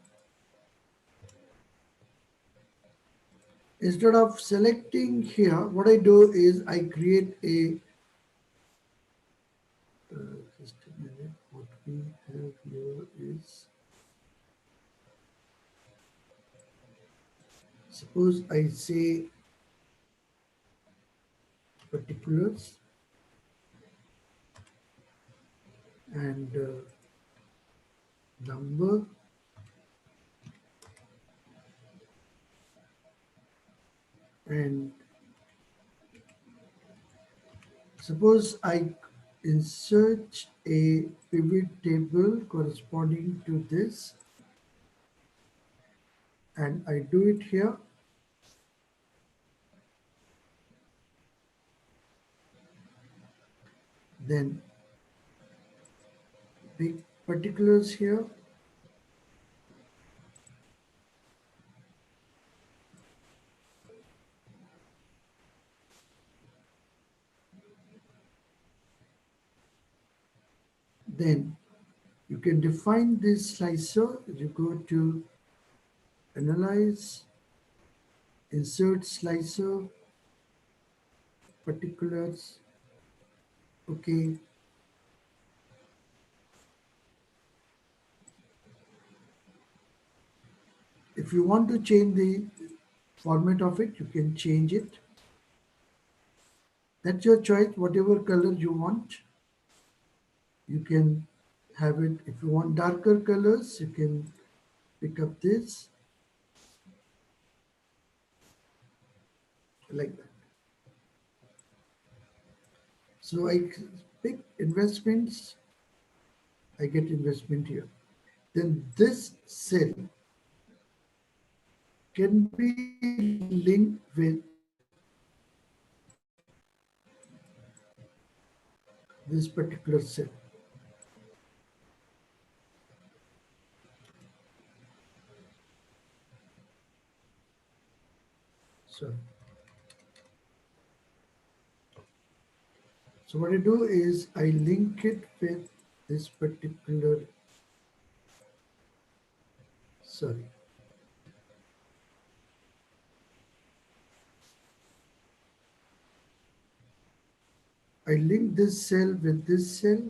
Instead of selecting here, what I do is I create a, just a minute, what we have here is, suppose I say particulars, and number, and suppose I insert a pivot table corresponding to this, and I do it here. Then big particulars here. Then you can define this slicer. You go to Analyze, Insert Slicer, Particulars. Okay. If you want to change the format of it, you can change it. That's your choice, whatever color you want. You can have it. If you want darker colors, you can pick up this like that. So I pick investments, I get investment here. Then this cell can be linked with this particular cell. So, so what I do is I link it with this particular, sorry, I link this cell with this cell.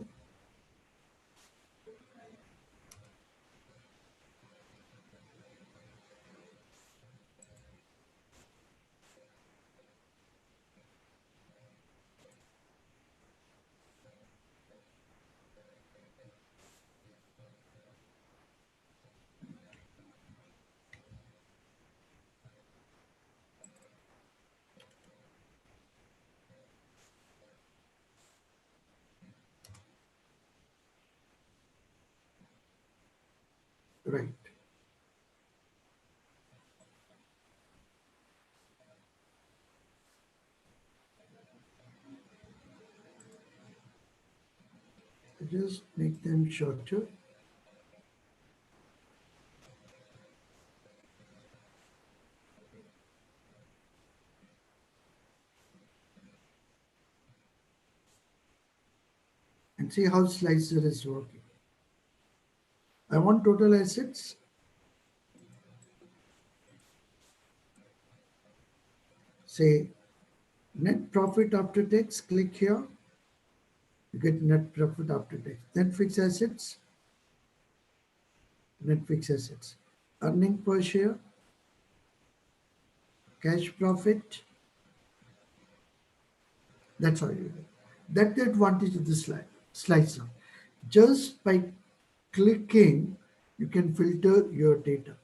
Right. I just make them shorter. And see how slicer is working. I want total assets. Say net profit after tax, click here. You get net profit after tax. Net fixed assets, net fixed assets. Earning per share, cash profit. That's how you do. That's the advantage of the slicer. Just by clicking, you can filter your data.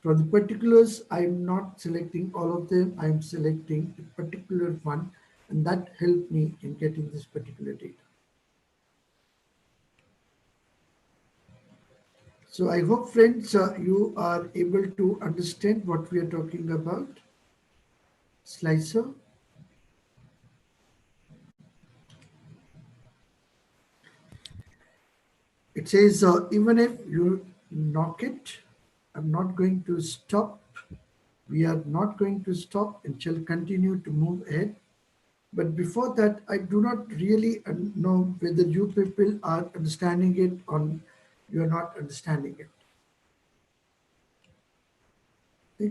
From the particulars, I'm not selecting all of them. I'm selecting a particular one, and that helped me in getting this particular data. So I hope, friends, you are able to understand what we are talking about. Slicer. It says, even if you knock it, I'm not going to stop. We are not going to stop and shall continue to move ahead. But before that, I do not really know whether you people are understanding it or you are not understanding it.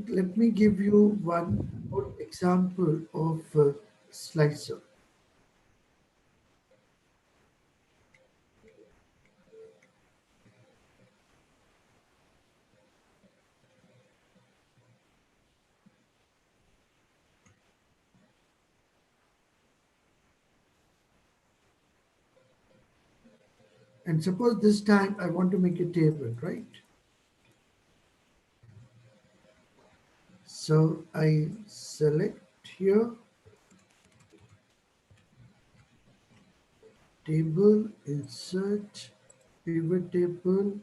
Let me give you one more example of slicer. And suppose this time I want to make a table, right? So I select here table, insert, pivot table,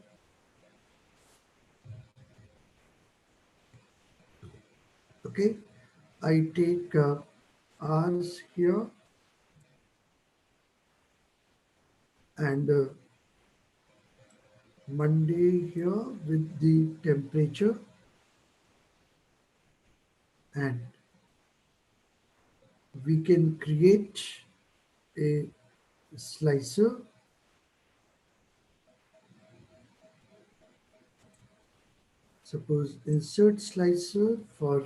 okay. I take hours here and Monday here with the temperature, and we can create a slicer. Suppose insert slicer for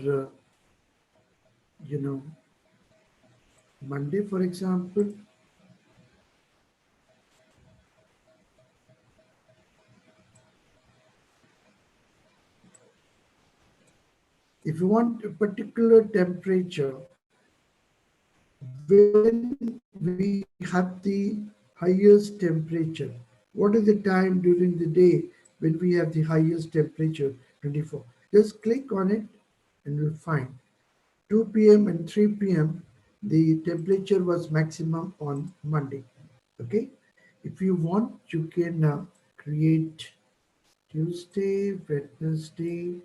you know Monday, for example. If you want a particular temperature, when we have the highest temperature, what is the time during the day when we have the highest temperature? 24. Just click on it and you'll find 2 p.m. and 3 p.m. the temperature was maximum on Monday. Okay. If you want, you can create Tuesday, Wednesday,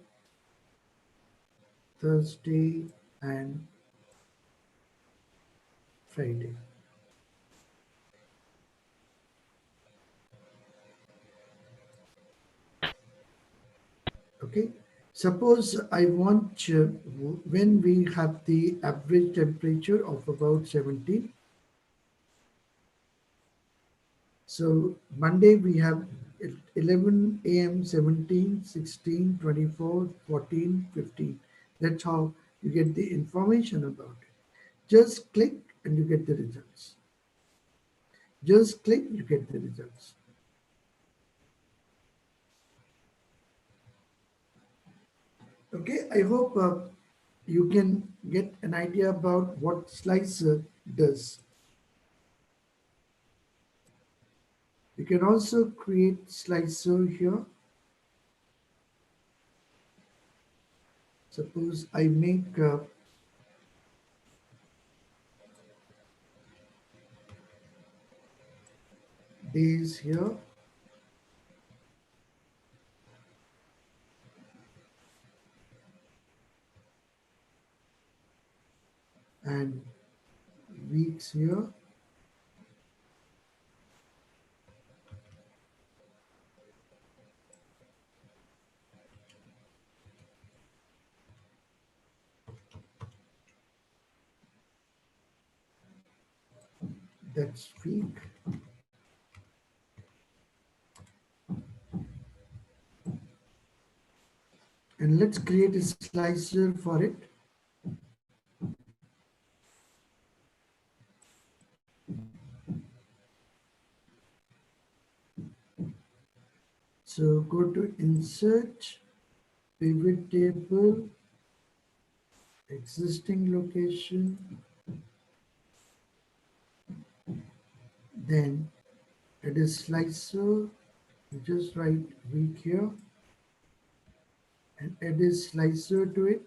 Thursday, and Friday. Okay. Suppose I want when we have the average temperature of about 17. So Monday we have 11 a.m., 17, 16, 24, 14, 15. That's how you get the information about it. Just click and you get the results. Just click, you get the results. Okay, I hope you can get an idea about what Slicer does. You can also create Slicer here. Suppose I make days here and weeks here. That's week. And let's create a slicer for it. So go to insert, pivot table, existing location, then add a slicer. You just write week here and add a slicer to it.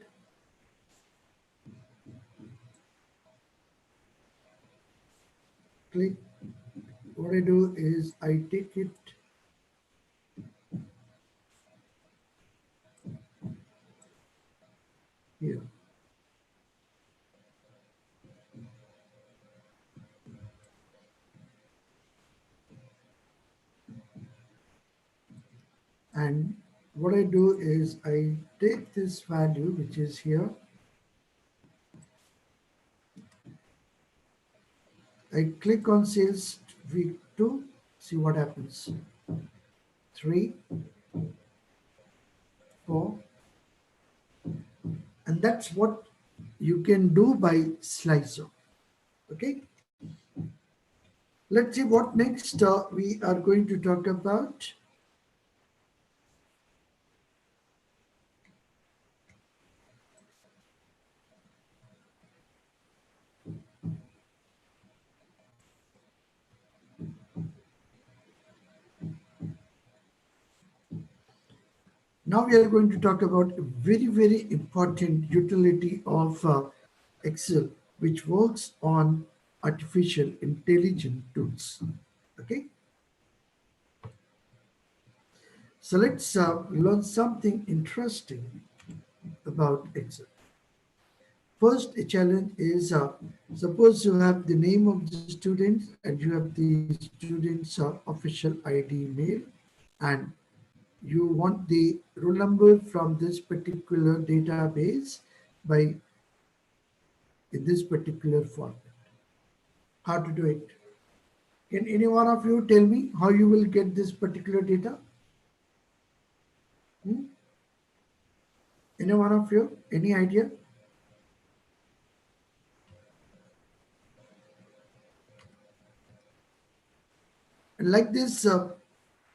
Click. What I do is I take it here. And what I do is I take this value, which is here. I click on sales week 2, see what happens. 3, 4, and that's what you can do by slicer. Okay, let's see what next we are going to talk about. Now we are going to talk about a very, very important utility of Excel, which works on artificial intelligence tools. Okay, so let's learn something interesting about Excel. First, a challenge is suppose you have the name of the students and you have the student's official ID mail, and you want the roll number from this particular database by in this particular format. How to do it? Can any one of you tell me how you will get this particular data? Hmm? Any one of you? Any idea? And like this,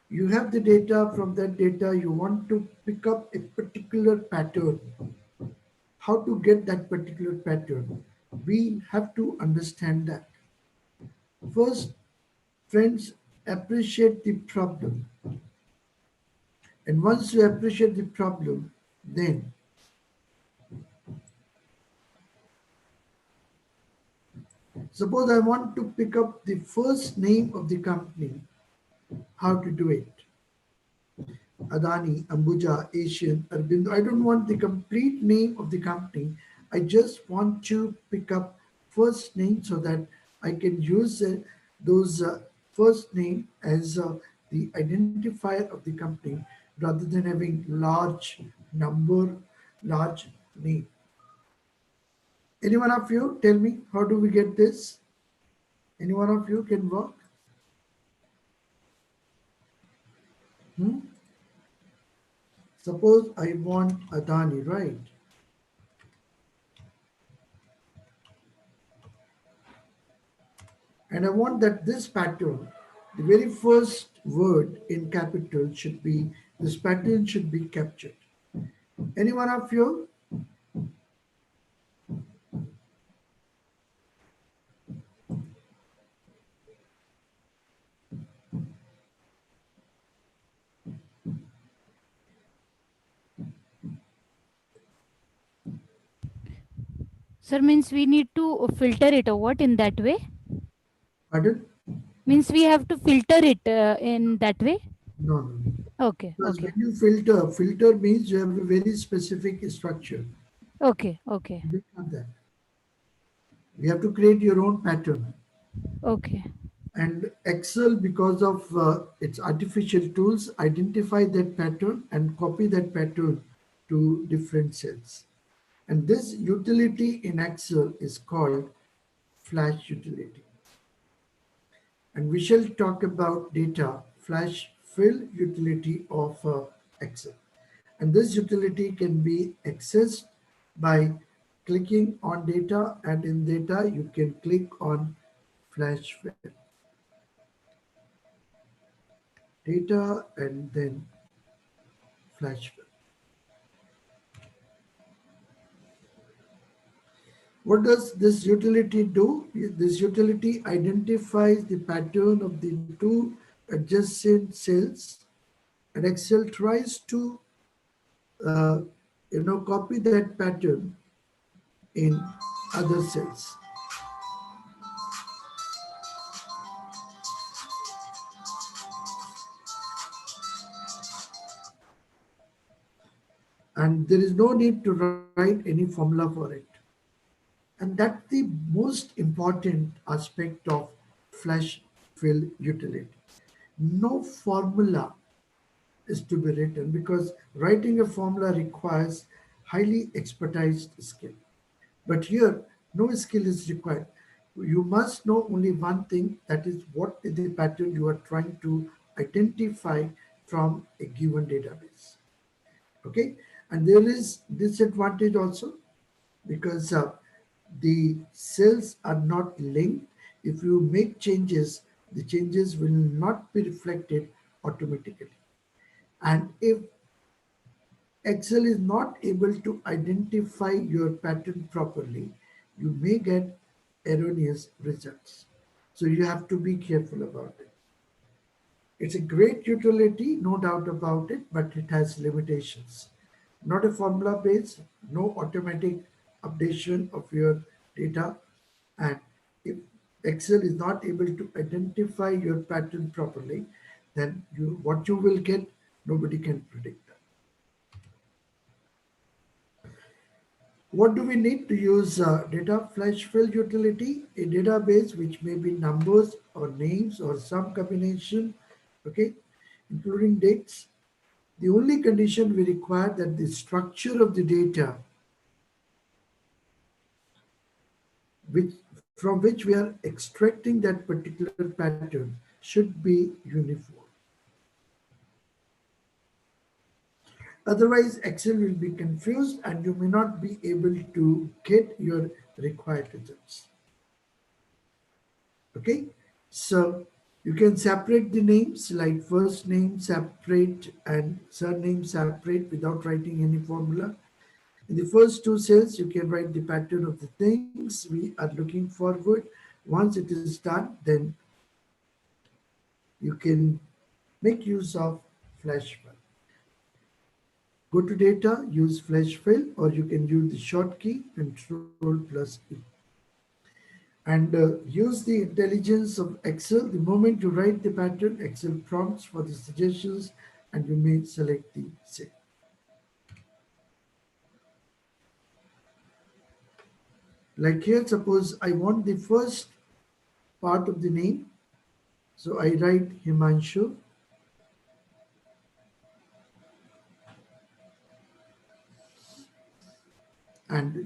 you have the data. From that data, you want to pick up a particular pattern. How to get that particular pattern? We have to understand that. First, friends, appreciate the problem. And once you appreciate the problem, then suppose I want to pick up the first name of the company. How to do it? Adani, Ambuja, Asian, Arbindo. I don't want the complete name of the company. I just want to pick up first name so that I can use those first name as the identifier of the company rather than having large number, large name. Any one of you tell me how do we get this? Any one of you can work? Hmm? Suppose I want Adani, right? And I want that this pattern, the very first word in capital should be, this pattern should be captured. Any one of you? Sir, means we need to filter it or what in that way? Pardon? Means we have to filter it in that way? No, no, no. Okay, Because okay, when you filter means you have a very specific structure. okay, okay, You don't have that. You have to create your own pattern. okay. And Excel, because of its artificial tools, identify that pattern and copy that pattern to different cells. And this utility in Excel is called Flash utility. And we shall talk about data flash fill utility of Excel. And this utility can be accessed by clicking on data, and in data you can click on flash fill data and then flash fill. What does this utility do? This utility identifies the pattern of the two adjacent cells, and Excel tries to uh, copy that pattern in other cells. And there is no need to write any formula for it. And that's the most important aspect of flash fill utility. No formula is to be written because writing a formula requires highly expertized skill. But here, no skill is required. You must know only one thing, that is what is the pattern you are trying to identify from a given database. Okay, and there is disadvantage also because the cells are not linked. If you make changes, the changes will not be reflected automatically. And if Excel is not able to identify your pattern properly, you may get erroneous results. So you have to be careful about it. It's a great utility, no doubt about it, but it has limitations. Not a formula base, no automatic updation of your data, and if Excel is not able to identify your pattern properly, then what you will get, nobody can predict that. What do we need to use data flash fill utility? A database which may be numbers or names or some combination, okay, including dates. The only condition we require that the structure of the data which from which we are extracting that particular pattern should be uniform. Otherwise, Excel will be confused and you may not be able to get your required results. Okay, so you can separate the names like first name separate and surname separate without writing any formula. In the first two cells, you can write the pattern of the things we are looking forward. Once it is done, then you can make use of flash fill. Go to data, use flash fill, or you can use the short key Control plus E. And use the intelligence of Excel. The moment you write the pattern, Excel prompts for the suggestions and you may select the same. Like here, suppose I want the first part of the name. So I write Himanshu. And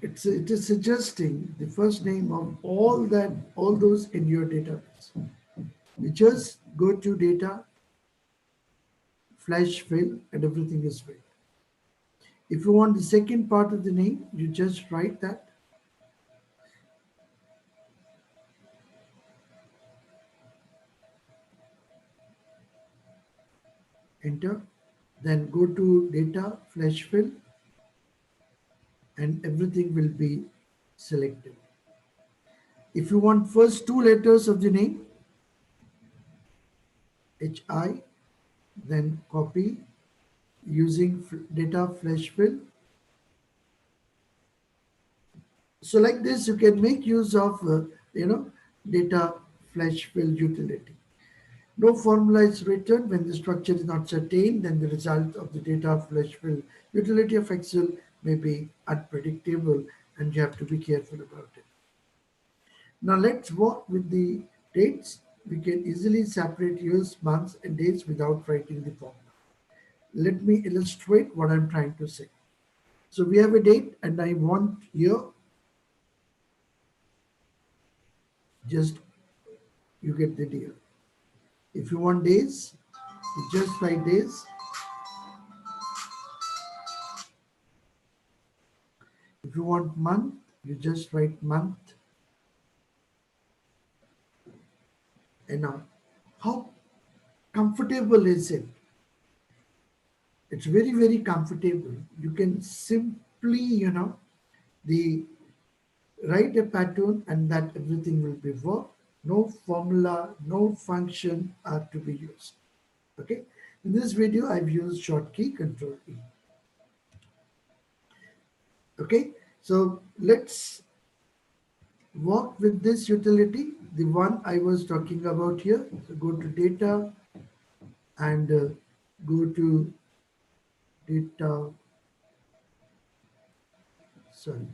it is suggesting the first name of all those in your database. You just go to data, flash fill, and everything is filled. If you want the second part of the name, you just write that. Enter. Then go to data, flash fill, and everything will be selected. If you want first two letters of the name, HI, then copy using data flash fill. So like this, you can make use of, data flash fill utility. No formula is written when the structure is not certain, then the result of the data flash fill utility of Excel may be unpredictable and you have to be careful about it. Now let's work with the dates. We can easily separate years, months, and days without writing the formula. Let me illustrate what I'm trying to say. So we have a date and I want year. Just you get the deal. If you want days, you just write days. If you want month, you just write month. And now, how comfortable is it? It's very, very comfortable. You can simply, the write a pattern and that everything will be work. No formula, no function are to be used. Okay. In this video, I've used short key Control E. Okay. So let's work with this utility, the one I was talking about here. So go to data and go to data, sorry,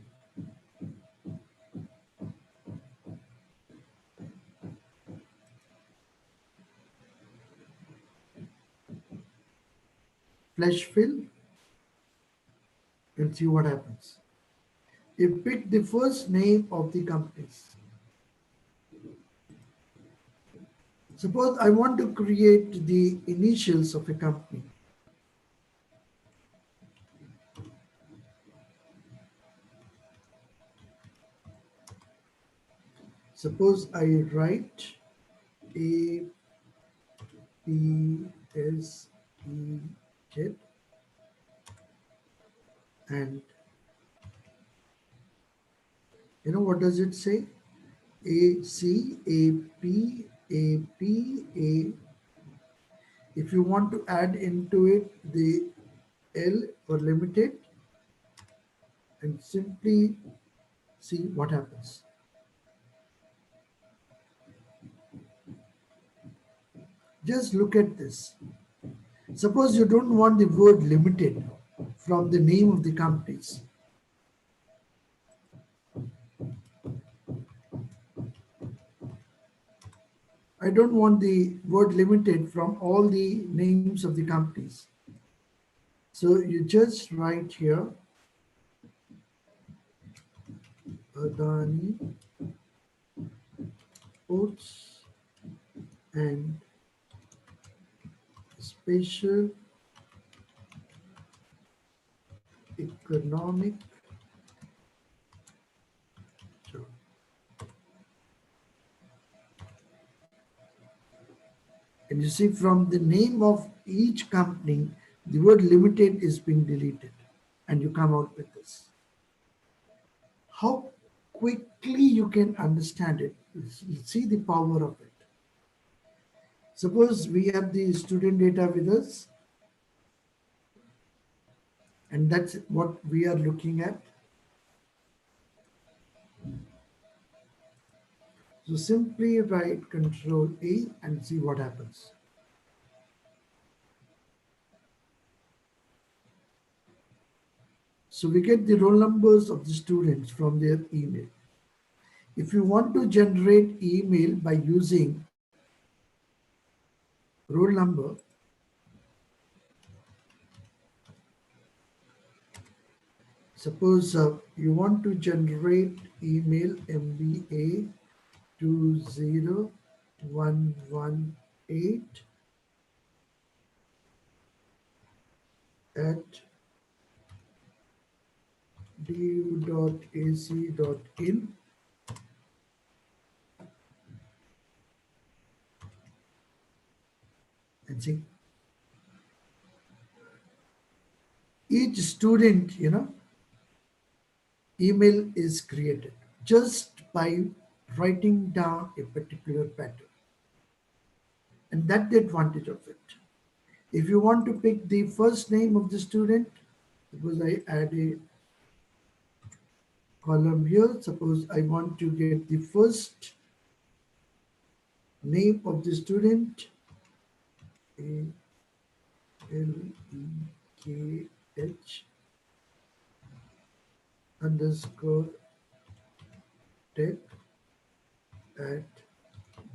flash fill and see what happens. You pick the first name of the companies. Suppose I want to create the initials of a company. Suppose I write A P S E Z and what does it say? A C A P A P A If you want to add into it the L for limited, and simply see what happens. Just look at this. Suppose you don't want the word limited from the name of the companies. I don't want the word limited from all the names of the companies. So you just write here Adani Ports and Special Economic Zone. And you see from the name of each company, the word limited is being deleted. And you come out with this. How quickly you can understand it. See the power of it. Suppose we have the student data with us, and that's what we are looking at. So simply write Control A and see what happens. So we get the roll numbers of the students from their email. If you want to generate email by using roll number, suppose you want to generate email MBA 20118 at du.ac.in, and see each student, email is created just by writing down a particular pattern. And that's the advantage of it. If you want to pick the first name of the student, suppose I add a column here, suppose I want to get the first name of the student, ALEKH underscore tech at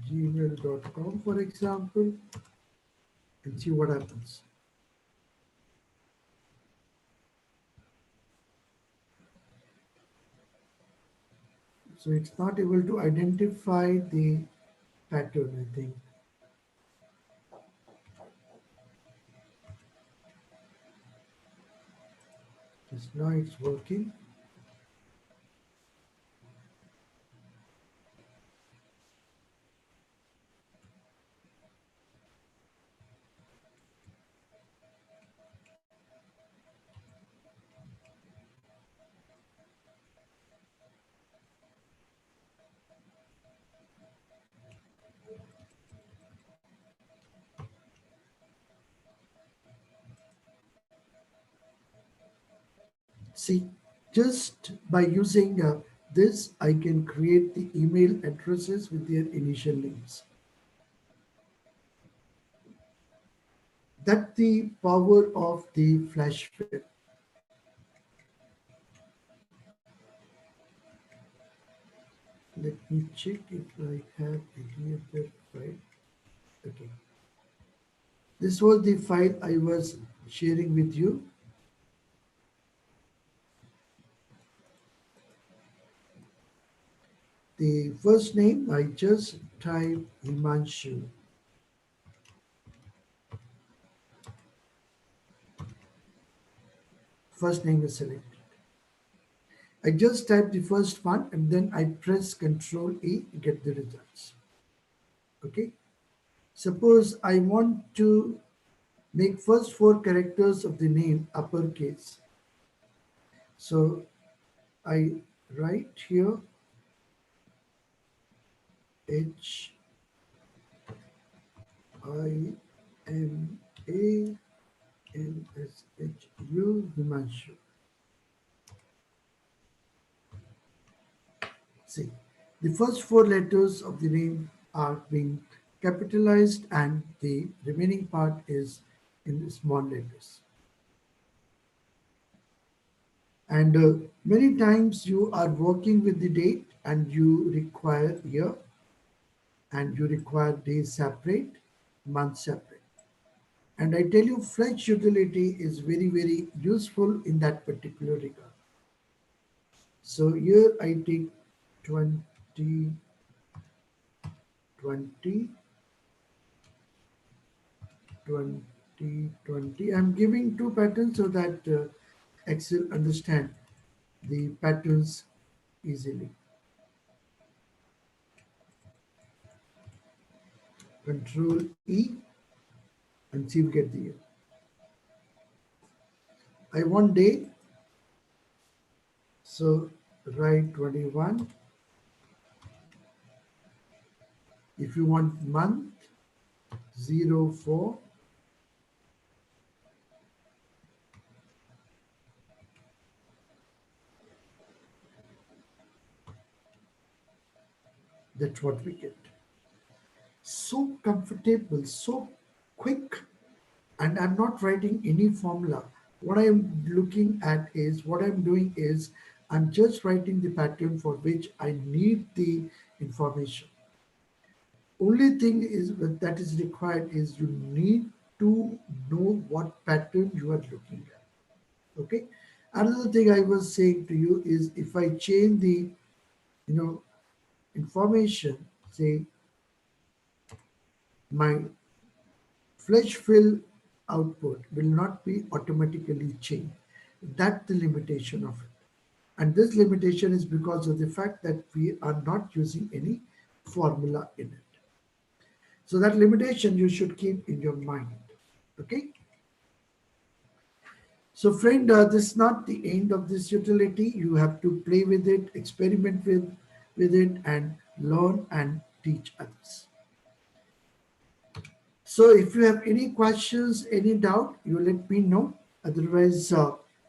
gmail.com, for example, and see what happens. So it's not able to identify the pattern, I think. Just now it's working. See, just by using this, I can create the email addresses with their initial names. That's the power of the flash fill. Let me check if I have any other file. Okay. This was the file I was sharing with you. The first name, I just type Himanshu. First name is selected. I just type the first one and then I press Control A to get the results. Okay. Suppose I want to make first four characters of the name uppercase. So I write here H I Manshur. See, the first four letters of the name are being capitalized and the remaining part is in the small letters. And many times you are working with the date and you require year and you require days separate, months separate. And I tell you, Fletch utility is very, very useful in that particular regard. So here I take 20, 20, 2020. I'm giving two patterns so that Excel understand the patterns easily. Control E and see if we get the year. I want day, so write 21. If you want month, 04. That's what we get. So comfortable, so quick, and I'm not writing any formula. What I'm looking at is what I'm doing is I'm just writing the pattern for which I need the information. Only thing is that is required is you need to know what pattern you are looking at. Okay. Another thing I was saying to you is if I change the you know information, say my flash fill output will not be automatically changed. That's the limitation of it. And this limitation is because of the fact that we are not using any formula in it. So that limitation you should keep in your mind. Okay. So friend, this is not the end of this utility. You have to play with it, experiment with it and learn and teach others. So if you have any questions, any doubt, you let me know. Otherwise,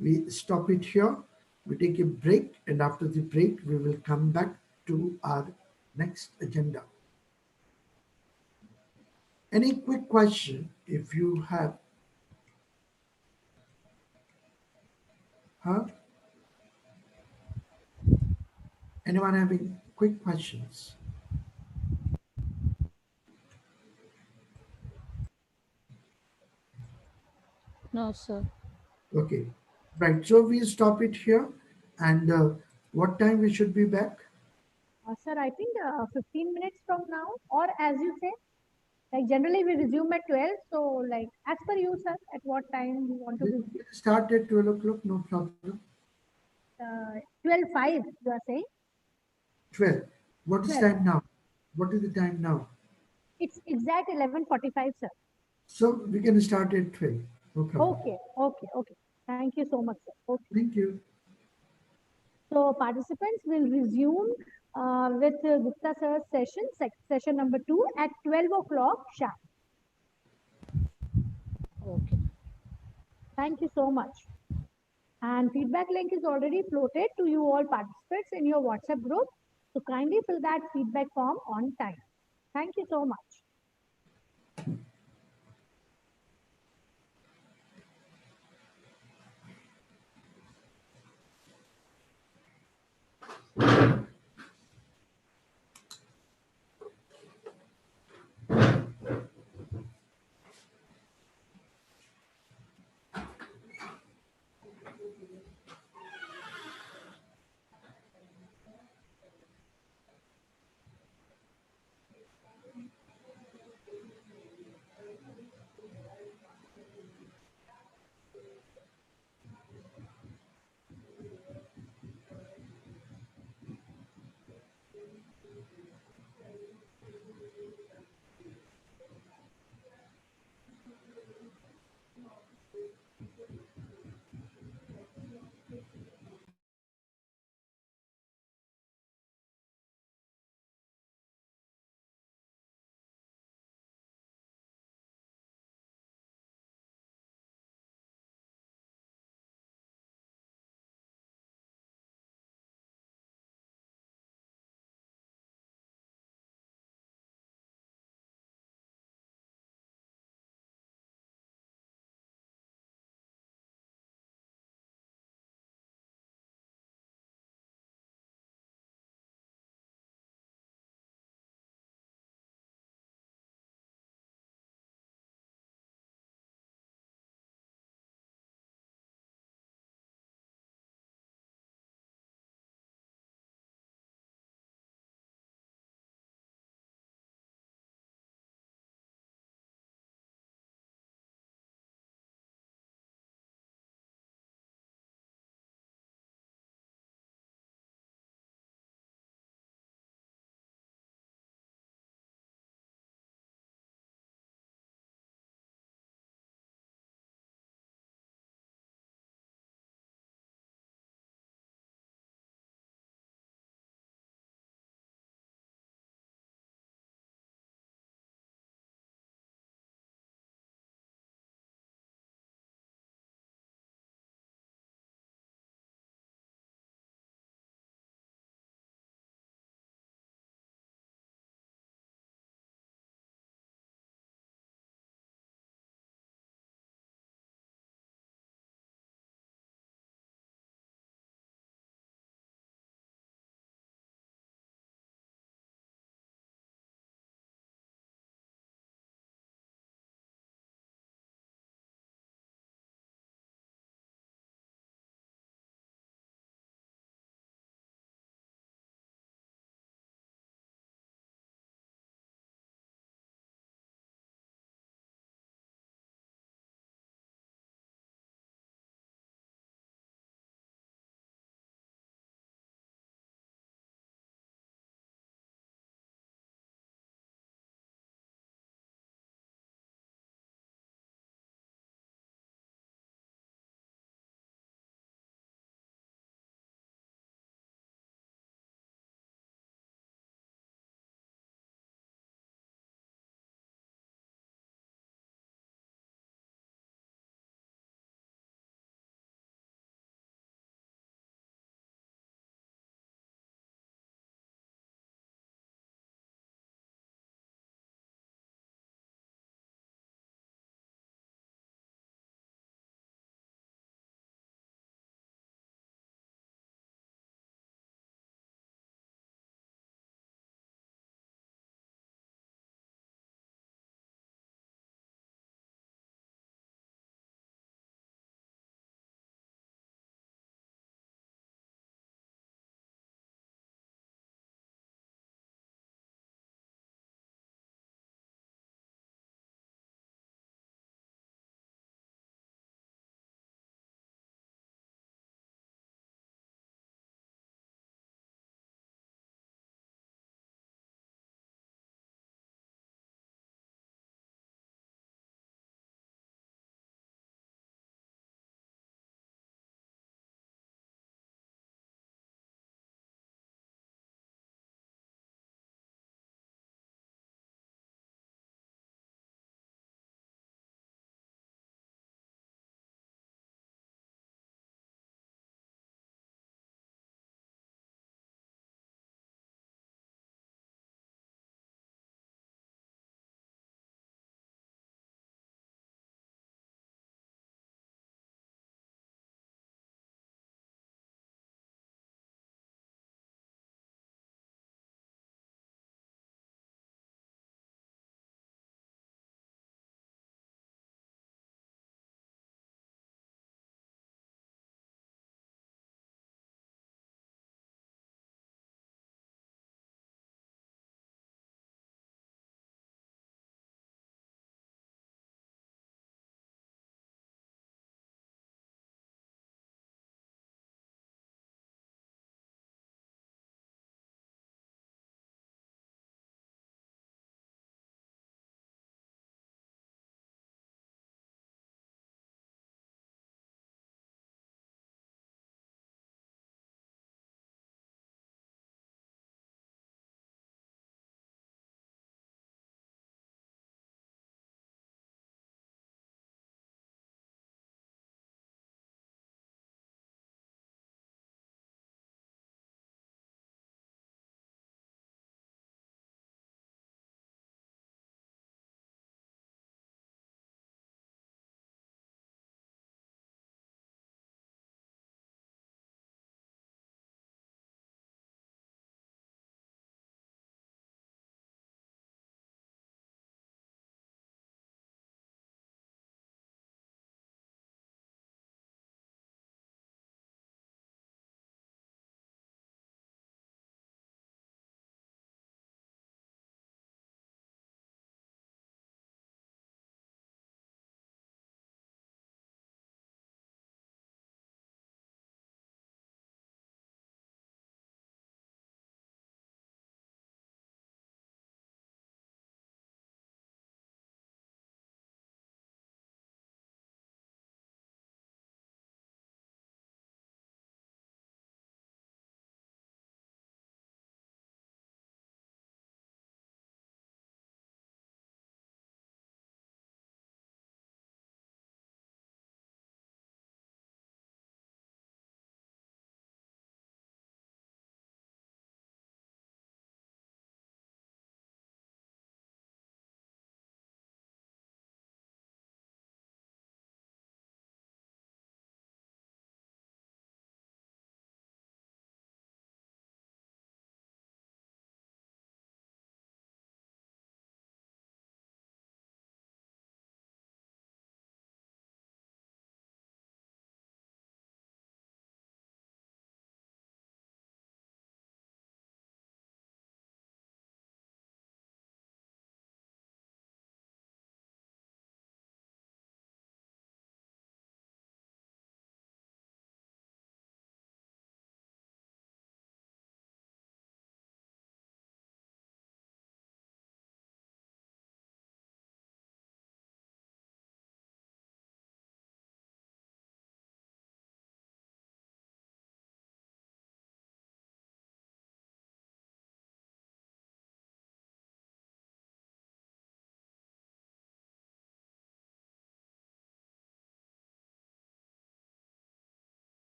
we stop it here. We take a break, and after the break, we will come back to our next agenda. Any quick question if you have, huh? Anyone having quick questions? No, sir. Okay, right. So we stop it here, and what time we should be back? Sir, I think 15 minutes from now, or as you say, like generally we resume at 12. So, like as per you, sir, at what time you want to resume? We'll start at 12 o'clock. No problem. 12:05, you are saying? 12. What is 12. time now? What is the time now? It's exact 11:45, sir. So we can start at 12. No problem. Okay, okay, okay. Thank you so much, sir. Okay. Thank you. So participants will resume with Gupta sir's session, session number 2 at 12 o'clock sharp. Okay. Thank you so much. And feedback link is already floated to you all participants in your WhatsApp group. So kindly fill that feedback form on time. Thank you so much.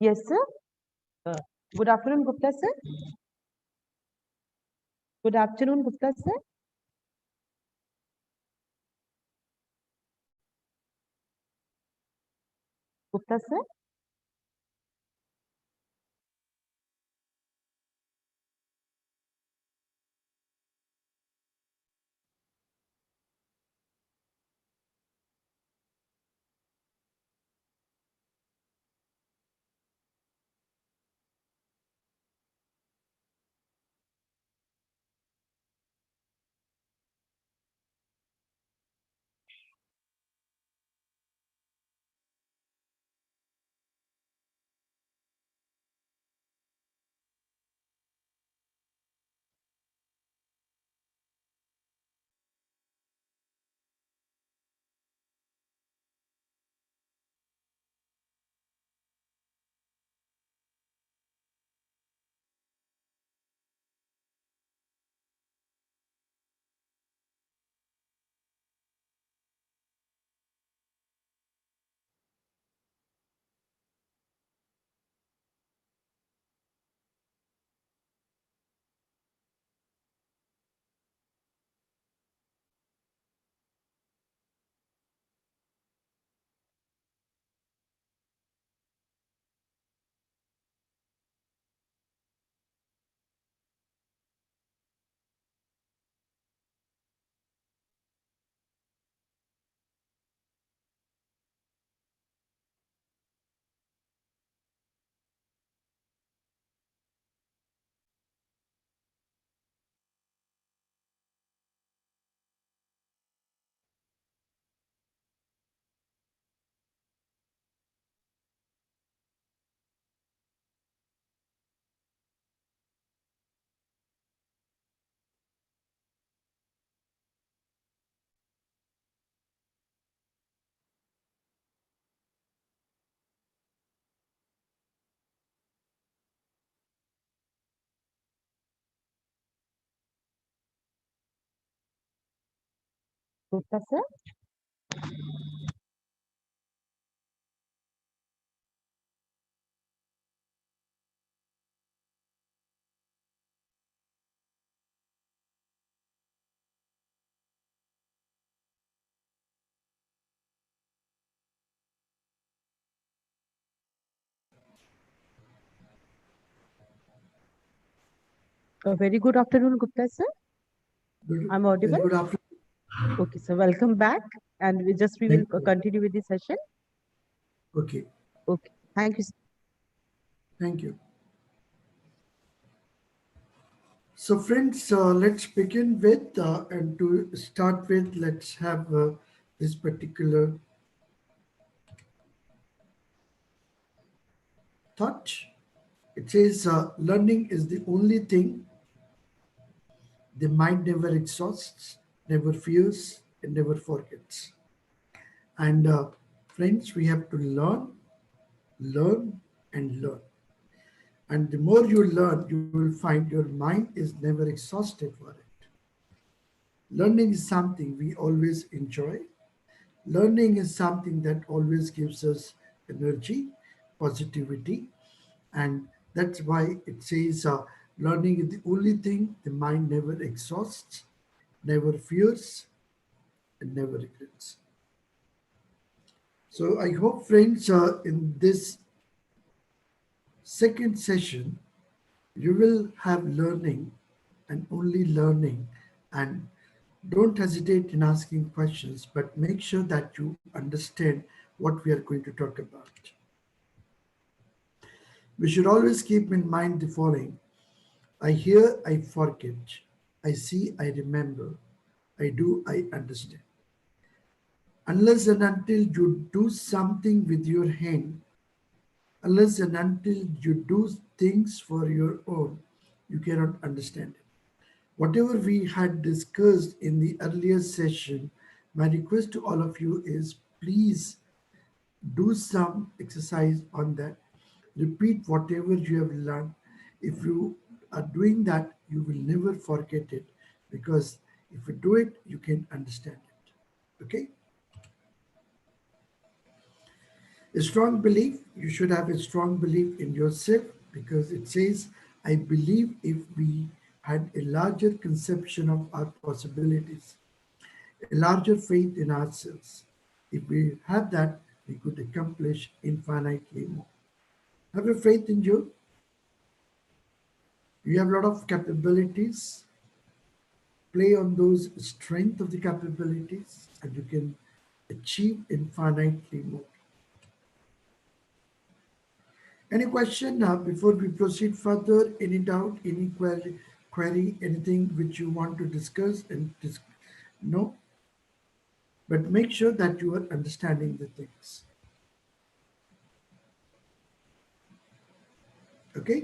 Yes, sir. Uh, Good afternoon, Gupta sir. Good afternoon, Gupta sir. Gupta sir. Gupta sir. A very good afternoon, Gupta sir. I'm Very audible. good afternoon. Okay, so welcome back, and we will Thank you. continue with the session. Okay, Okay, thank you. thank you. So friends, let's begin with, and to start with, let's have this particular thought. It says, learning is the only thing the mind never exhausts, never fears, and never forgets. And friends, we have to learn, learn, and learn. And the more you learn, you will find your mind is never exhausted for it. Learning is something we always enjoy. Learning is something that always gives us energy, positivity, and that's why it says learning is the only thing the mind never exhausts, never fears, and never regrets. So I hope, friends, in this second session, you will have learning and only learning, and don't hesitate in asking questions, but make sure that you understand what we are going to talk about. We should always keep in mind the following: I hear, I forget. I see, I remember. I do, I understand. Unless and until you do something with your hand, unless and until you do things for your own, you cannot understand it. Whatever we had discussed in the earlier session, my request to all of you is please do some exercise on that. Repeat whatever you have learned. If you are doing that, you will never forget it, because if you do it, you can understand it. Okay? A strong belief, you should have a strong belief in yourself because it says, I believe if we had a larger conception of our possibilities, a larger faith in ourselves. If we had that, we could accomplish infinitely more. Have a faith in you. You have a lot of capabilities. Play on those strength of the capabilities and you can achieve infinitely more. Any question before we proceed further? Any doubt, any query, anything which you want to discuss and no? But make sure that you are understanding the things. Okay?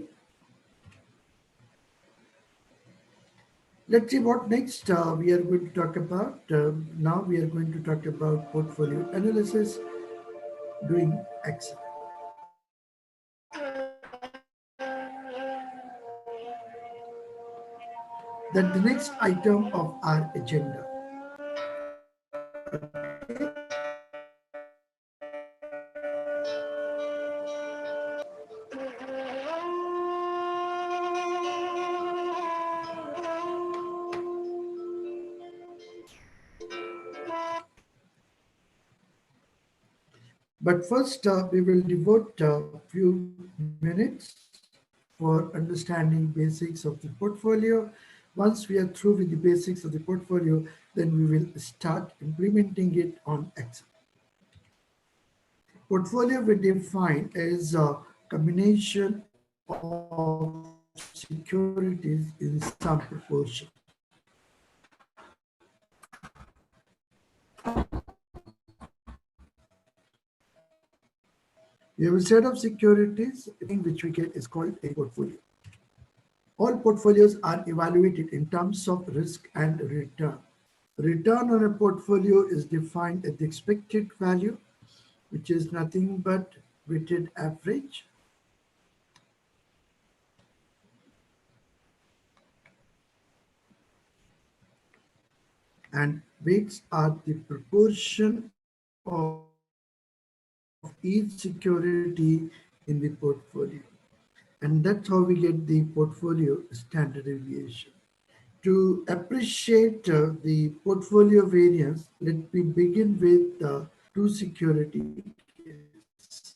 Let's see what next we are going to talk about. Now we are going to talk about portfolio analysis doing Excel. That's the next item of our agenda. But first, we will devote a few minutes for understanding basics of the portfolio. Once we are through with the basics of the portfolio, then we will start implementing it on Excel. Portfolio we define is a combination of securities in some proportion. We have a set of securities, which we get is called a portfolio. All portfolios are evaluated in terms of risk and return. Return on a portfolio is defined at the expected value, which is nothing but weighted average. And weights are the proportion of each security in the portfolio. And that's how we get the portfolio standard deviation. To appreciate the portfolio variance, let me begin with two security cases.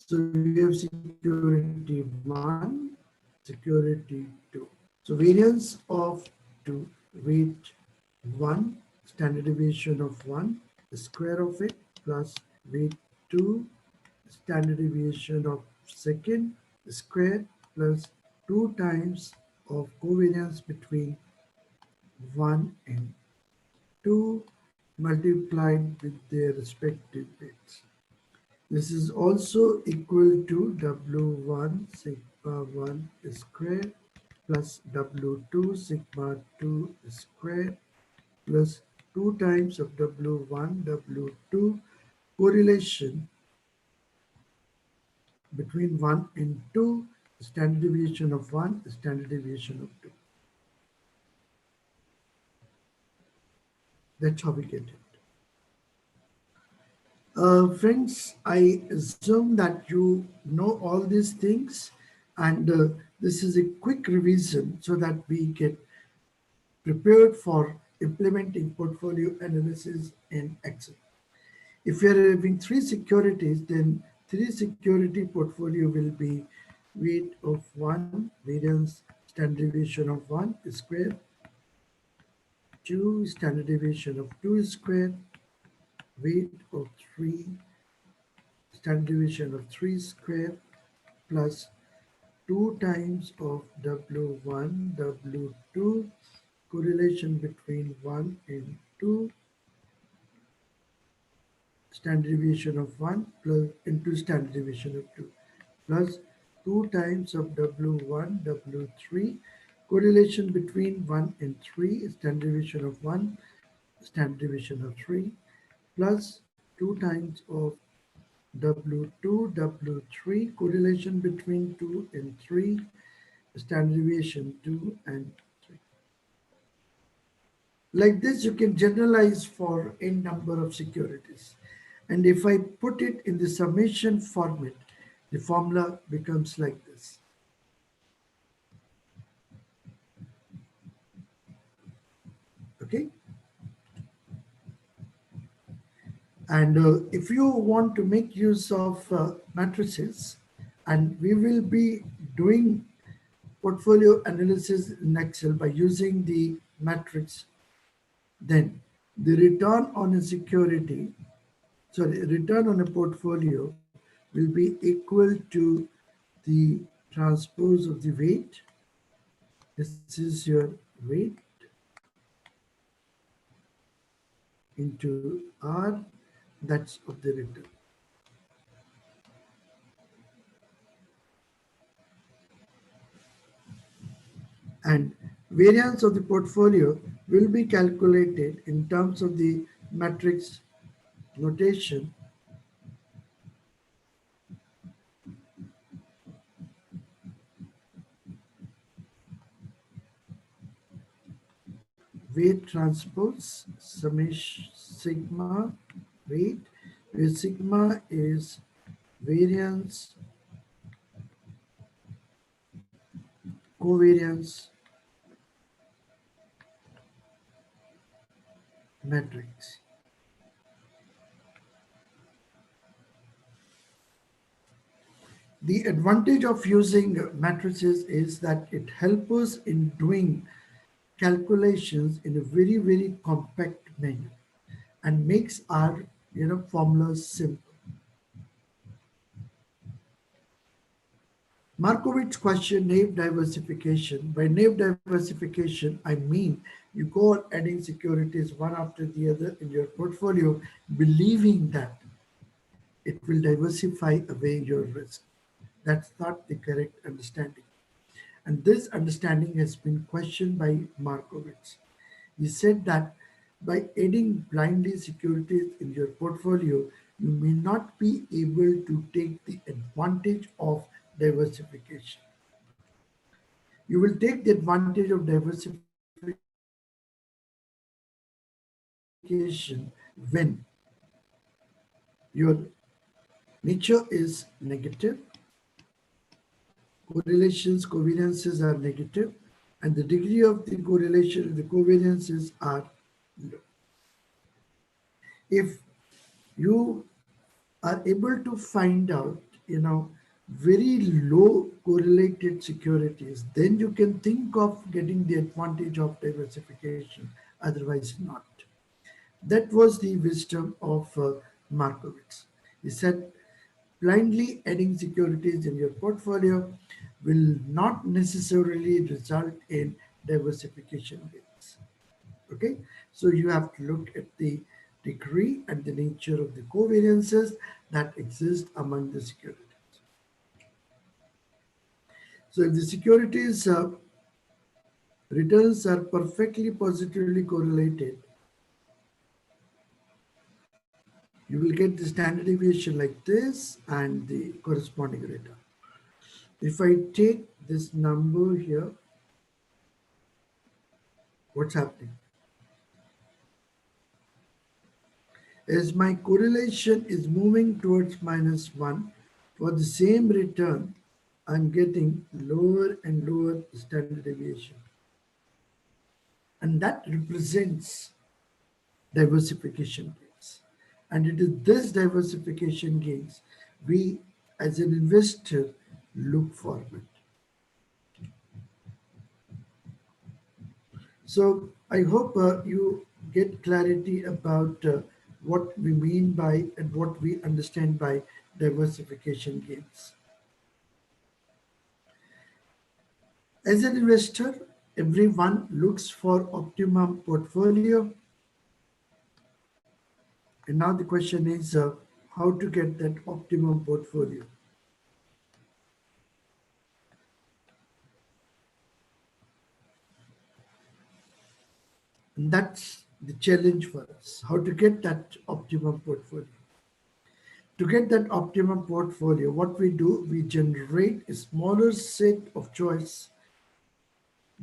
So we have security 1, security 2. So variance of 2, weight 1, standard deviation of 1, the square of it, plus weight 2, standard deviation of second, the square, plus 2 times of covariance between 1 and 2 multiplied with their respective weights. This is also equal to W1 sigma 1 square plus W2 sigma 2 square plus 2 times of W1 W2 correlation between 1 and 2, standard deviation of 1, standard deviation of 2. That's how we get it. Friends, I assume that you know all these things, and this is a quick revision so that we get prepared for implementing portfolio analysis in Excel. If you are having 3 securities, then 3 security portfolio will be weight of 1, variance standard deviation of 1 square, 2 standard deviation of 2 square, weight of 3, standard deviation of 3 square, plus 2 times of W1, W2, correlation between 1 and 2, standard deviation of 1 plus into standard deviation of 2, plus 2 times of W1, W3, correlation between 1 and 3, standard deviation of 1, standard deviation of 3, plus 2 times of W2, W3, correlation between 2 and 3, standard deviation 2 and 3. Like this, you can generalize for n number of securities. And if I put it in the summation format, the formula becomes like this. Okay. And if you want to make use of matrices, and we will be doing portfolio analysis in Excel by using the matrix, then the return on a security, sorry, return on a portfolio will be equal to the transpose of the weight. This is your weight into R, that's of the return. And variance of the portfolio will be calculated in terms of the matrix notation, weight transpose summation sigma weight, where sigma is variance covariance matrix. The advantage of using matrices is that it helps us in doing calculations in a very, very compact manner and makes our formulas simple. Markowitz question naive diversification. By naive diversification, I mean you go on adding securities one after the other in your portfolio, believing that it will diversify away your risk. That's not the correct understanding. And this understanding has been questioned by Markowitz. He said that by adding blindly securities in your portfolio, you may not be able to take the advantage of diversification. You will take the advantage of diversification when your nature is negative, correlations, covariances are negative, and the degree of the correlation, the covariances are low. If you are able to find out, very low correlated securities, then you can think of getting the advantage of diversification, otherwise not. That was the wisdom of Markowitz. He said, blindly adding securities in your portfolio will not necessarily result in diversification gains. Okay, so you have to look at the degree and the nature of the covariances that exist among the securities. So if the securities returns are perfectly positively correlated, you will get the standard deviation like this and the corresponding return. If I take this number here, what's happening? As my correlation is moving towards -1, for the same return, I'm getting lower and lower standard deviation. And that represents diversification gains. And it is this diversification gains we as an investor look forward. So I hope you get clarity about what we mean by and what we understand by diversification gains. As an investor, everyone looks for optimum portfolio. And now the question is how to get that optimum portfolio. And that's the challenge for us, how to get that optimum portfolio. To get that optimum portfolio, what we do, we generate a smaller set of choice,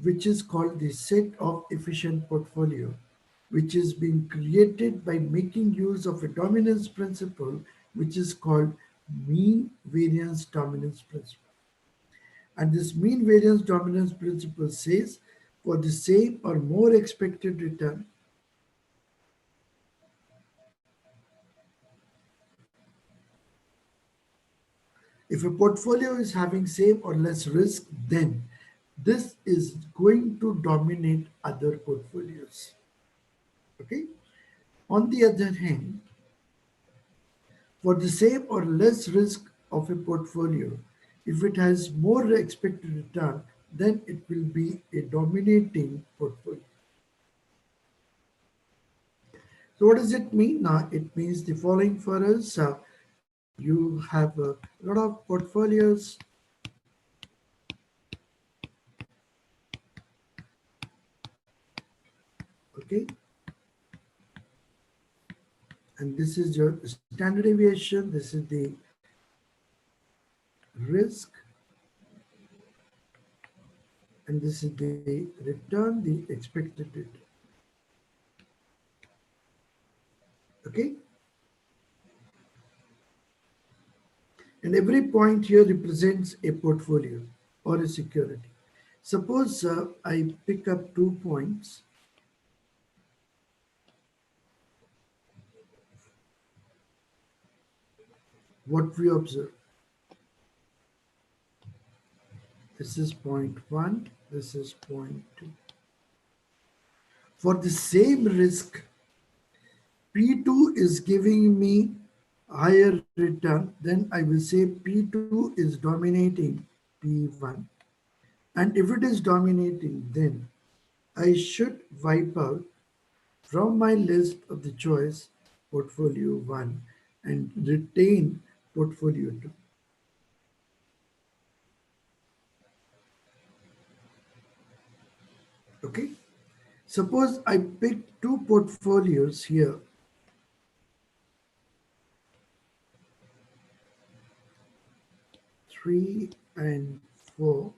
which is called the set of efficient portfolio. which is being created by making use of a dominance principle, which is called mean variance dominance principle. And this mean variance dominance principle says for the same or more expected return, if a portfolio is having same or less risk, then this is going to dominate other portfolios. Okay. On the other hand, for the same or less risk of a portfolio, if it has more expected return, then it will be a dominating portfolio. So what does it mean? Now it means the following for us. You have a lot of portfolios. Okay. And this is your standard deviation. This is the risk. And this is the return, the expected return. Okay. And every point here represents a portfolio or a security. Suppose I pick up 2 points. What we observe. This is point 1, this is point 2. For the same risk, P2 is giving me higher return, then I will say P2 is dominating P1. And if it is dominating, then I should wipe out from my list of the choice portfolio 1 and retain portfolio 2. Okay. Suppose I pick 2 portfolios here. 3 and 4.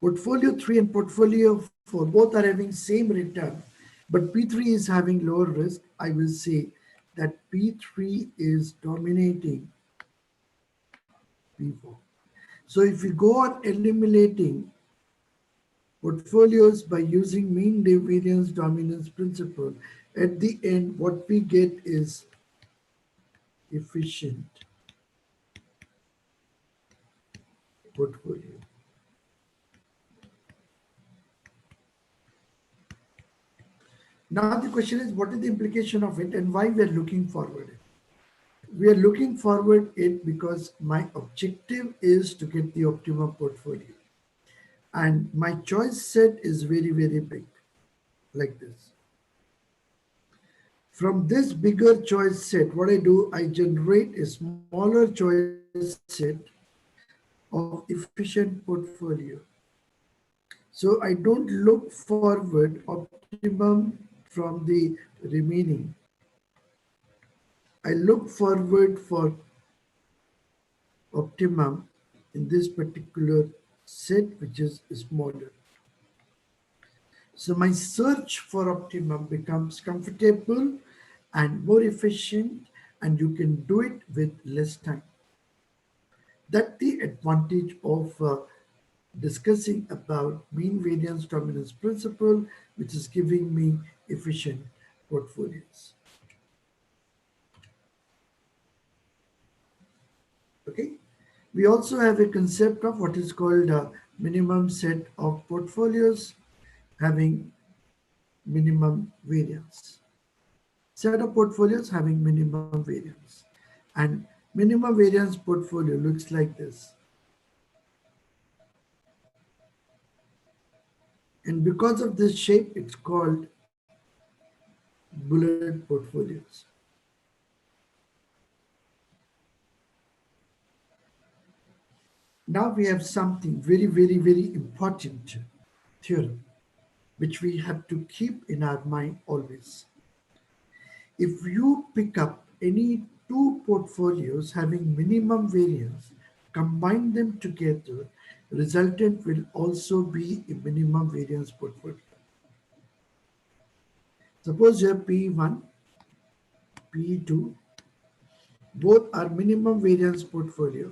Portfolio 3 and portfolio 4 both are having same return, but P3 is having lower risk. I will say that P3 is dominating P4. So if we go on eliminating portfolios by using mean variance dominance principle, at the end what we get is efficient portfolio. Now the question is, what is the implication of it and why we are looking forward? We are looking forward it because my objective is to get the optimum portfolio. And my choice set is very, very big, like this. From this bigger choice set, what I do, I generate a smaller choice set of efficient portfolio. So I don't look forward optimum from the remaining. I look forward for optimum in this particular set, which is smaller. So my search for optimum becomes comfortable and more efficient, and you can do it with less time. That's the advantage of discussing about mean variance dominance principle, which is giving me efficient portfolios. Okay. We also have a concept of what is called a minimum set of portfolios having minimum variance. Set of portfolios having minimum variance. And minimum variance portfolio looks like this. And because of this shape, it's called bullet portfolios. Now we have something very, very, very important theorem, which we have to keep in our mind always. If you pick up any 2 portfolios having minimum variance, combine them together, resultant will also be a minimum variance portfolio. Suppose you have P1, P2, both are minimum variance portfolio.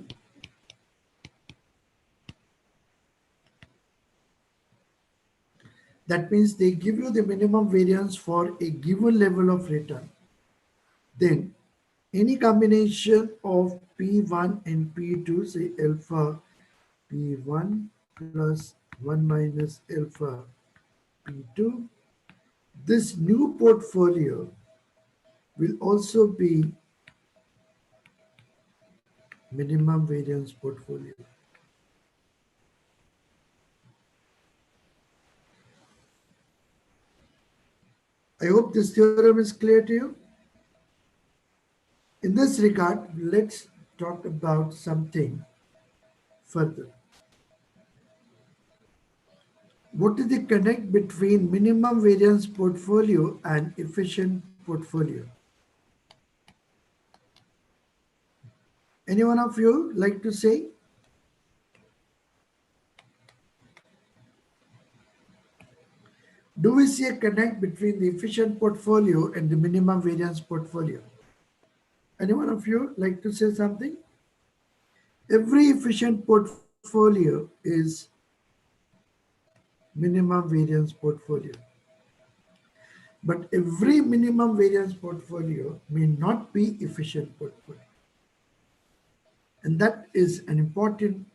That means they give you the minimum variance for a given level of return. Then any combination of P1 and P2, say alpha P1 plus 1 minus alpha P2, this new portfolio will also be minimum variance portfolio. I hope this theorem is clear to you. In this regard, let's talk about something further. What is the connect between minimum variance portfolio and efficient portfolio? Any one of you like to say? Do we see a connect between the efficient portfolio and the minimum variance portfolio? Any one of you like to say something? Every efficient portfolio is minimum variance portfolio. But every minimum variance portfolio may not be efficient portfolio. And that is an important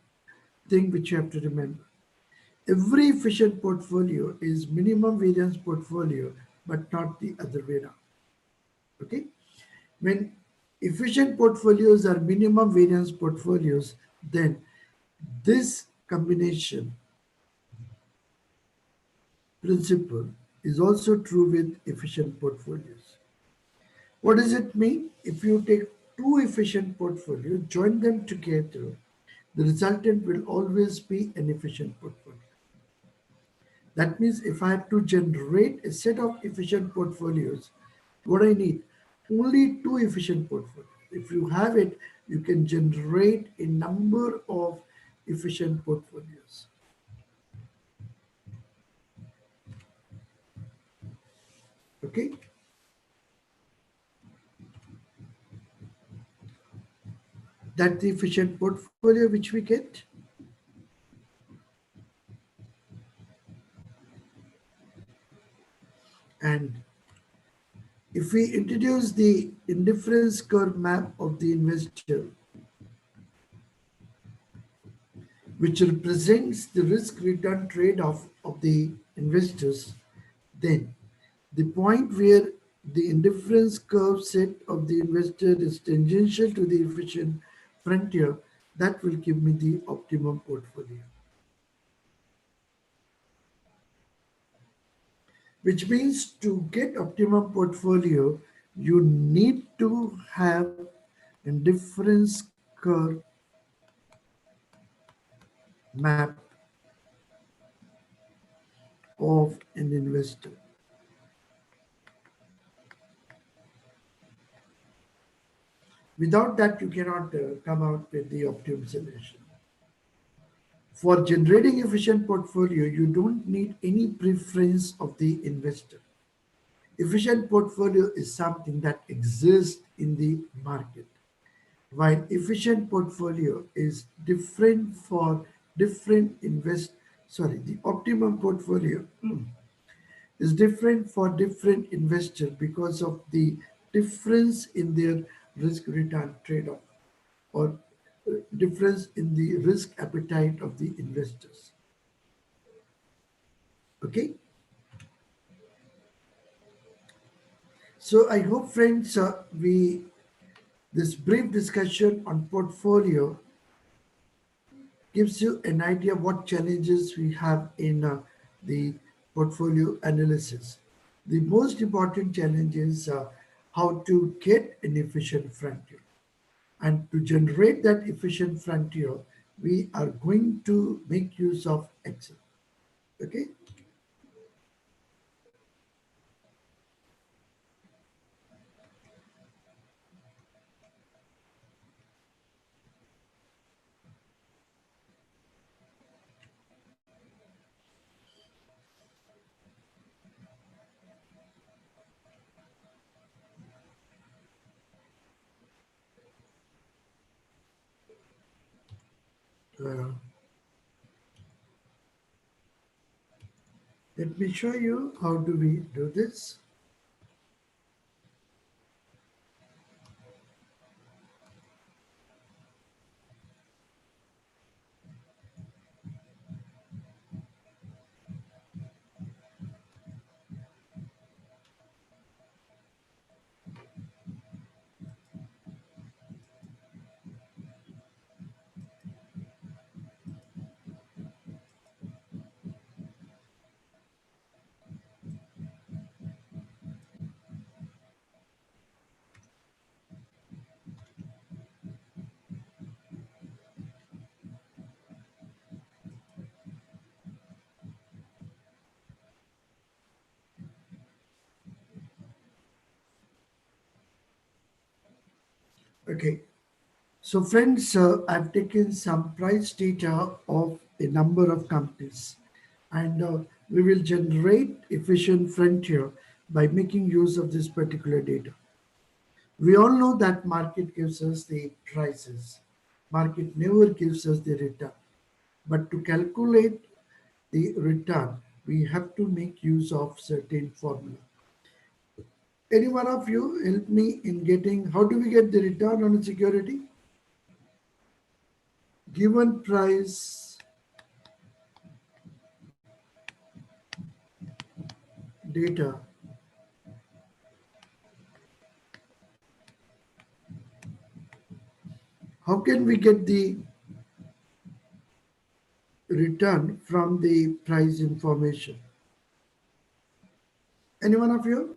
thing which you have to remember. Every efficient portfolio is minimum variance portfolio, but not the other way around. Okay? When efficient portfolios are minimum variance portfolios, then this combination principle is also true with efficient portfolios. What does it mean? If you take two efficient portfolios, join them together, the resultant will always be an efficient portfolio. That means if I have to generate a set of efficient portfolios, what I need? Only two efficient portfolios. If you have it, you can generate a number of efficient portfolios. Okay? That's the efficient portfolio which we get. And if we introduce the indifference curve map of the investor, which represents the risk return trade-off of the investors, then the point where the indifference curve set of the investor is tangential to the efficient frontier, that will give me the optimum portfolio. Which means to get optimum portfolio, you need to have indifference curve map of an investor. Without that, you cannot come out with the optimum solution. For generating efficient portfolio, you don't need any preference of the investor. Efficient portfolio is something that exists in the market, while efficient portfolio is different for different the optimum portfolio is different for different investors because of the difference in their risk return trade-off or difference in the risk appetite of the investors. Okay. So I hope friends, this brief discussion on portfolio gives you an idea what challenges we have in the portfolio analysis. The most important challenge is how to get an efficient frontier. And to generate that efficient frontier, we are going to make use of Excel. Okay? Uh, Let me show you how do we do this. Okay, so friends, I've taken some price data of a number of companies, and we will generate efficient frontier by making use of this particular data. We all know that market gives us the prices. Market never gives us the return. But to calculate the return, we have to make use of certain formula. Any one of you help me in getting, how do we get the return on a security? Given price data, how can we get the return from the price information? Any one of you?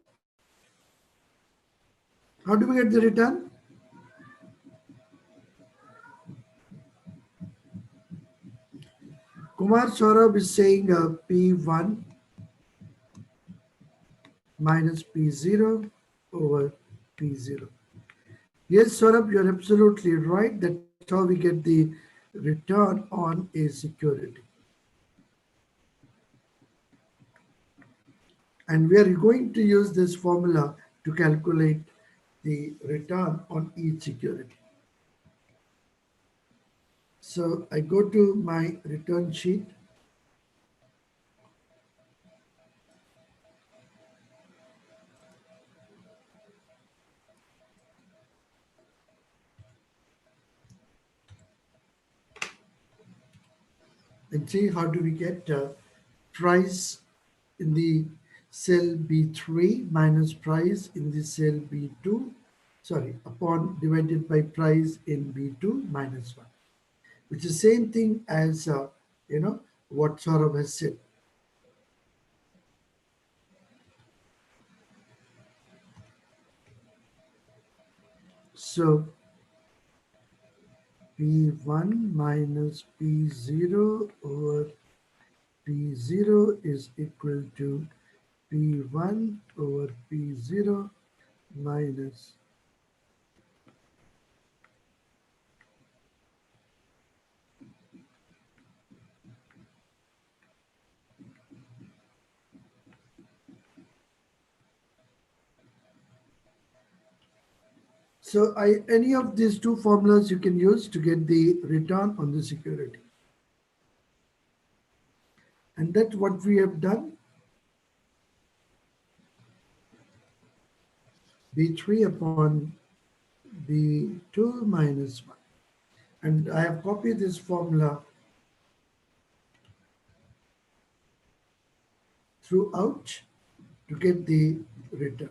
How do we get the return? Kumar Saurabh is saying P1 minus P0 over P0. Yes, Saurabh, you're absolutely right. That's how we get the return on a security. And we are going to use this formula to calculate the return on each security. So I go to my return sheet. And see how do we get price in the cell B3 minus price in the cell B2, sorry, upon divided by price in B2 minus 1, which is same thing as, what Saurabh has said. So P1 minus P0 over P0 is equal to P1 over P0 minus. So any of these two formulas you can use to get the return on the security. And that's what we have done. B3 upon B2 minus 1. And I have copied this formula throughout to get the return.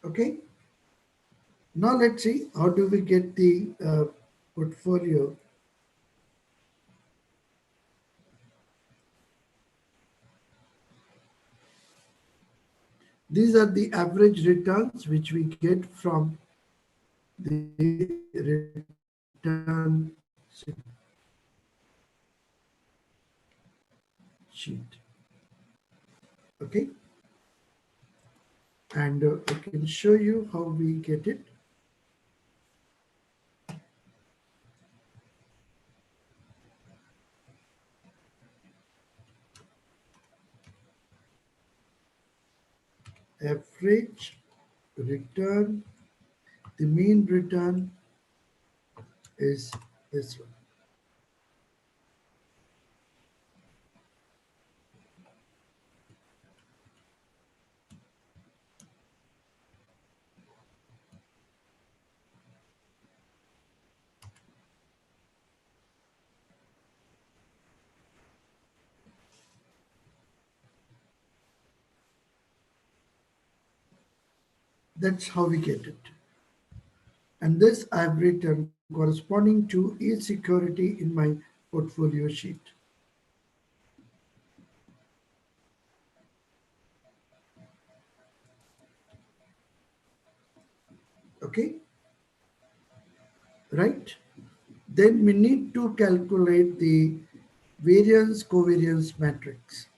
Okay. Now let's see how do we get the portfolio. These are the average returns which we get from the return sheet. Okay. And I can show you how we get it. Average return the mean return is this one. That's how we get it. And this I've written corresponding to each security in my portfolio sheet. Okay, right? Then we need to calculate the variance covariance matrix.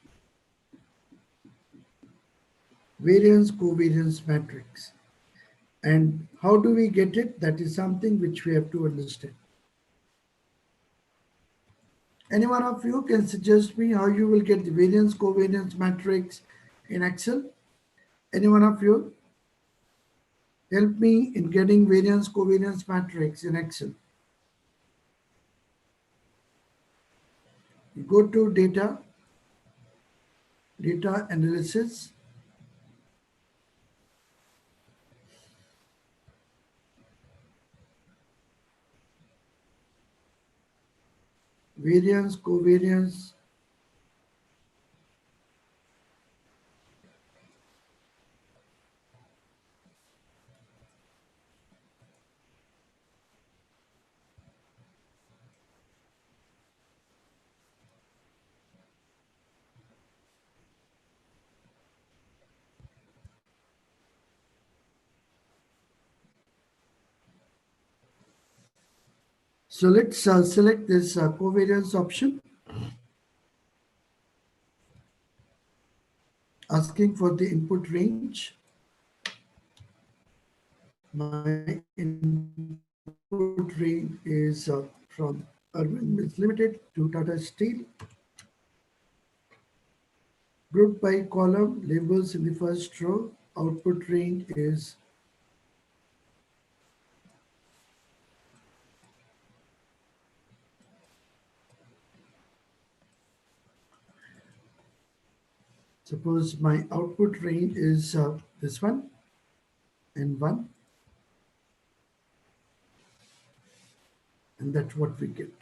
Variance covariance matrix. And how do we get it? That is something which we have to understand. Any one of you can suggest me how you will get the variance covariance matrix in Excel? Any one of you? Help me in getting variance covariance matrix in Excel. You go to data, data analysis, variance covariance. So let's select this covariance option, asking for the input range. My input range is from Urban Mills Limited to Tata Steel. Grouped by column, labels in the first row. Output range is suppose my output range is this one and one, and that's what we get.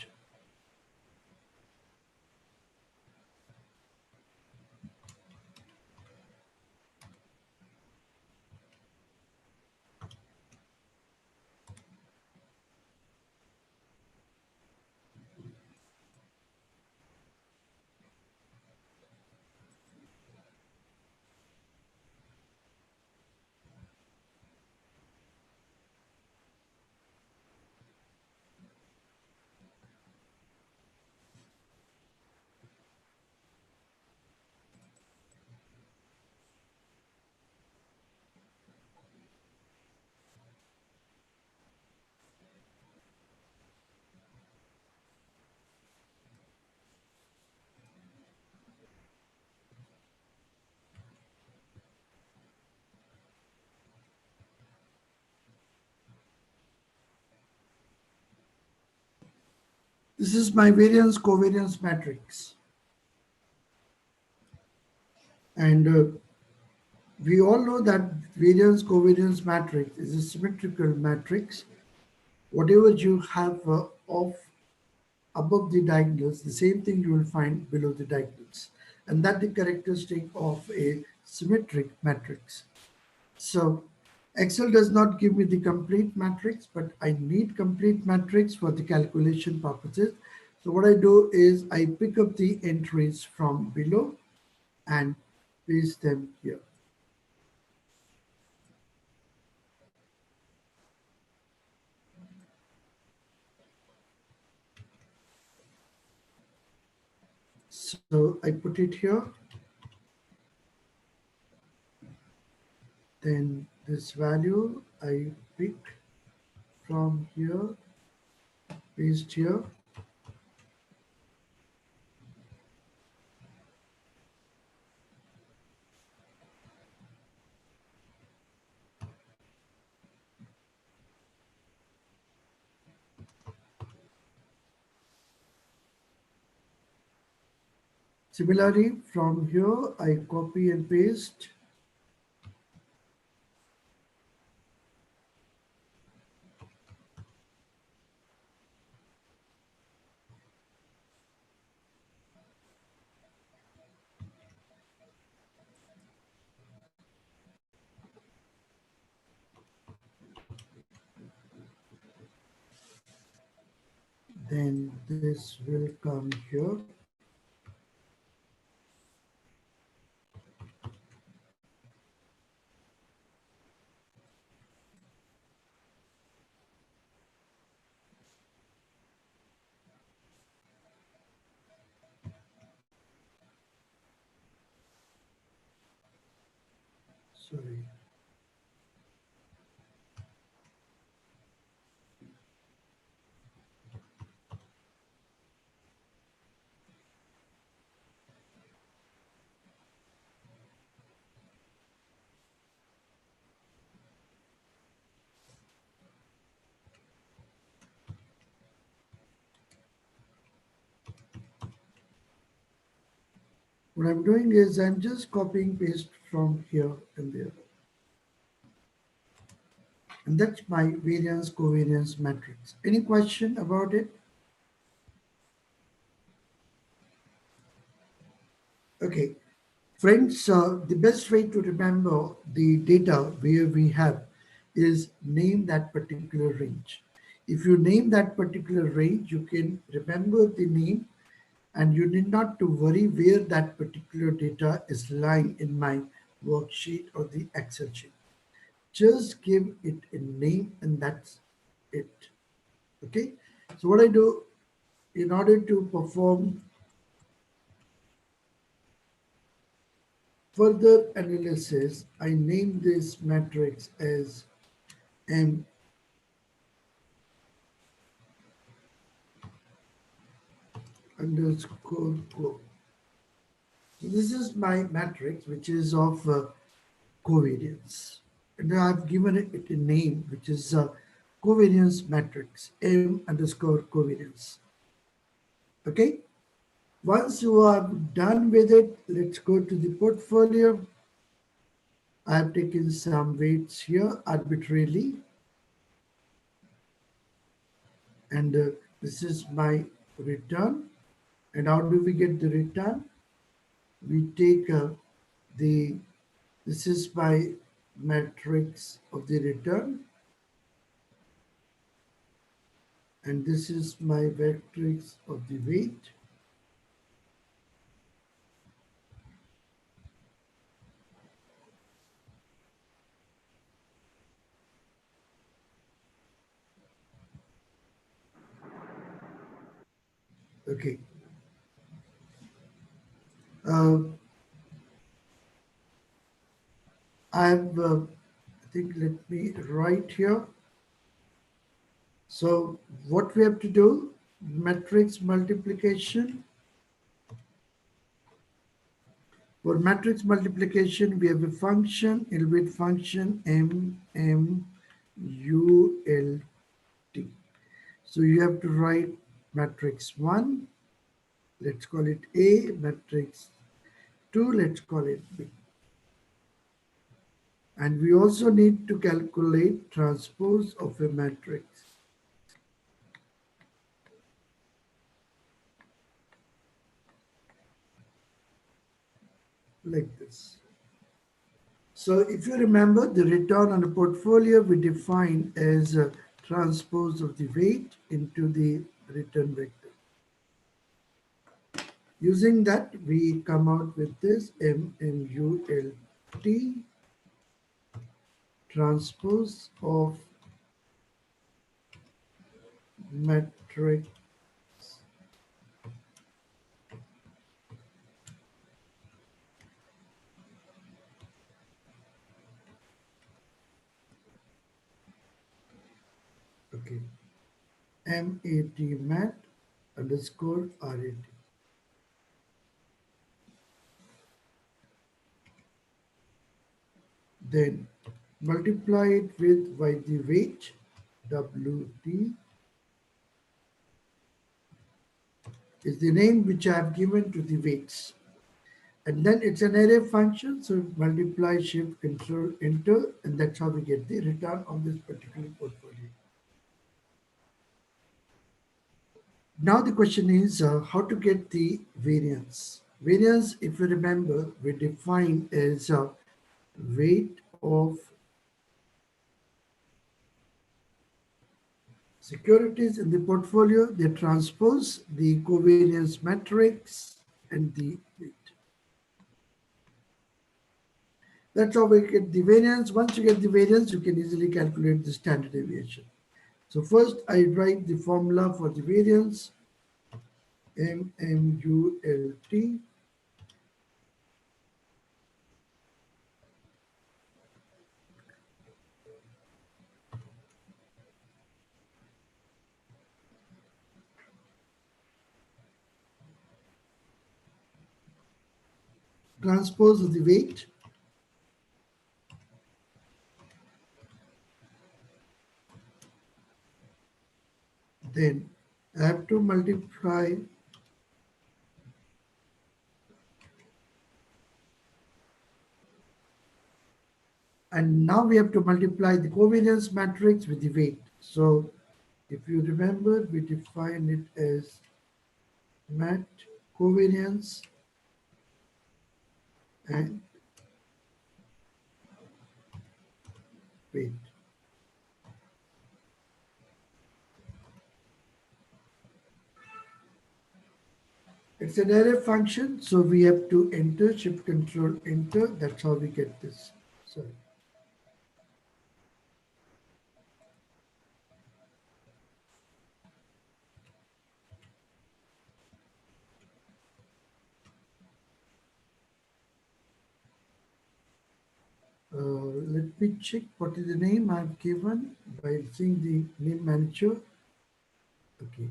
This is my variance covariance matrix. And we all know that variance covariance matrix is a symmetrical matrix. Whatever you have of above the diagonals, the same thing you will find below the diagonals. And that's the characteristic of a symmetric matrix. So Excel does not give me the complete matrix, but I need complete matrix for the calculation purposes. So what I do is I pick up the entries from below and paste them here. So I put it here. Then this value I pick from here, paste here. Similarly, from here, I copy and paste. Then this will come here. Sorry. What I'm doing is I'm just copying paste from here and there. And that's my variance covariance matrix. Any question about it? Okay, friends, the best way to remember the data where we have is name that particular range. If you name that particular range, you can remember the name and you need not to worry where that particular data is lying in my worksheet or the Excel sheet. Just give it a name and that's it. Okay, so what I do in order to perform further analysis, I name this matrix as M underscore co. So this is my matrix, which is of covariance. And I've given it a name, which is covariance matrix, M underscore covariance. Okay. Once you are done with it, let's go to the portfolio. I've taken some weights here arbitrarily. And this is my return. And how do we get the return? We take this is my matrix of the return. And this is my matrix of the weight. Okay. Uh, I think, let me write here. So what we have to do, matrix multiplication. For matrix multiplication, we have a function, elevate function, M U L T. So you have to write matrix 1, let's call it A, matrix 2, let's call it B. And we also need to calculate transpose of a matrix. Like this. So if you remember, the return on a portfolio we define as a transpose of the weight into the return vector. Using that, we come out with this MMULT transpose of matrix. Okay, MAT mat underscore RAT. Then multiply it with by the weight WT is the name which I have given to the weights. And then it's an array function, so multiply, shift, control, enter, and that's how we get the return on this particular portfolio. Now the question is how to get the variance. Variance, if you remember, we define as weight of securities in the portfolio, they transpose the covariance matrix and the weight. That's how we get the variance. Once you get the variance, you can easily calculate the standard deviation. So first I write the formula for the variance, MMULT. Transpose of the weight, then I have to multiply and now we have to multiply the covariance matrix with the weight. So if you remember, we define it as mat covariance and weight. It's an array function, so we have to enter, shift control enter. That's how we get this. Sorry. Let me check what is the name I've given by seeing the name manager. Okay.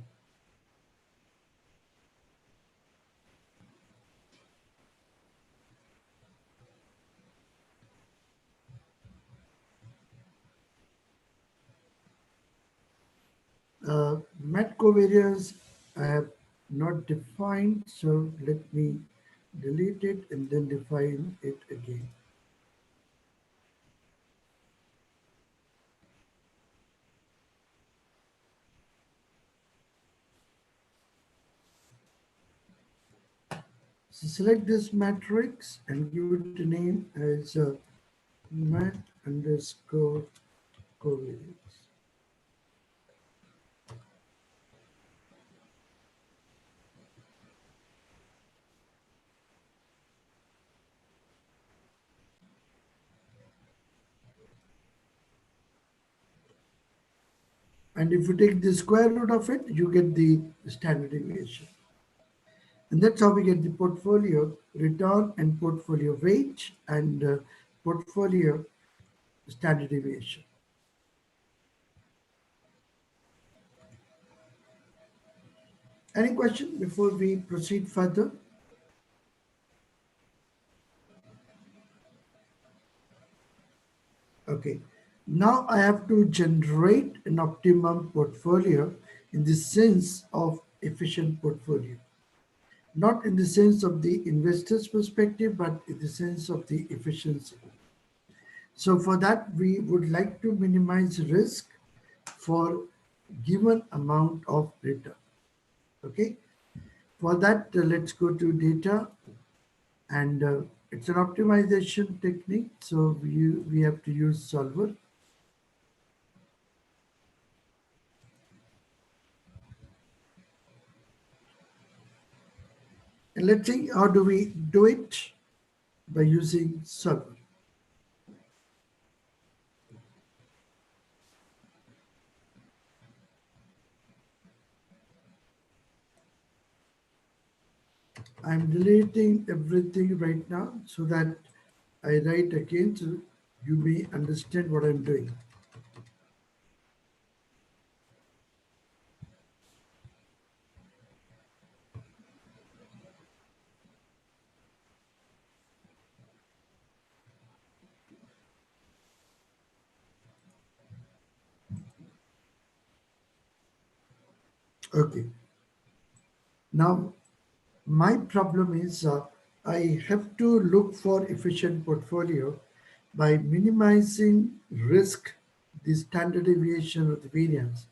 Mat covariance I have not defined, so let me delete it and then define it again. So select this matrix and give it a name as mat underscore covariance. And if you take the square root of it, you get the standard deviation. And that's how we get the portfolio return and portfolio weight and portfolio standard deviation. Any question before we proceed further? Okay. Now I have to generate an optimum portfolio in the sense of efficient portfolio. Not in the sense of the investor's perspective, but in the sense of the efficiency. So for that, we would like to minimize risk for given amount of return. Okay. For that, let's go to data and it's an optimization technique. So we have to use solver. And let's see how do we do it by using solver. I'm deleting everything right now so that I write again so you may understand what I'm doing. Okay. Now, my problem is I have to look for efficient portfolio by minimizing risk, the standard deviation of the variance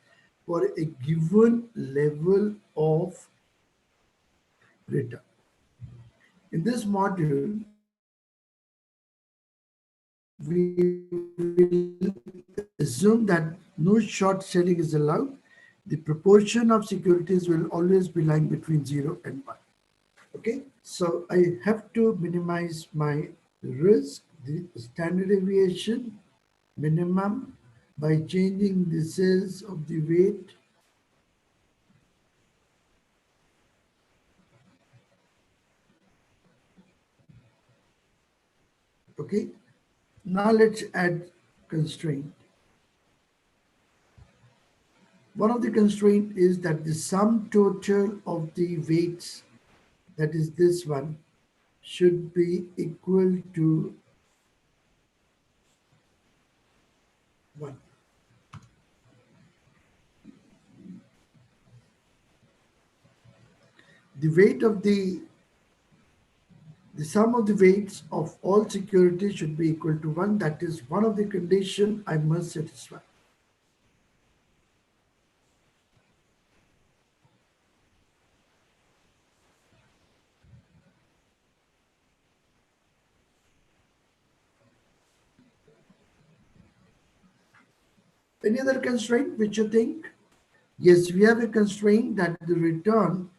for a given level of return. In this module, we will assume that no short selling is allowed. The proportion of securities will always be lying between 0 and 1. Okay, so I have to minimize my risk, the standard deviation minimum, by changing the cells of the weight. Okay, now let's add constraint. One of the constraint is that the sum total of the weights, that is this one, should be equal to 1. The weight of the sum of the weights of all securities should be equal to 1. That is one of the conditions I must satisfy. Any other constraint which you think? Yes, we have a constraint that the return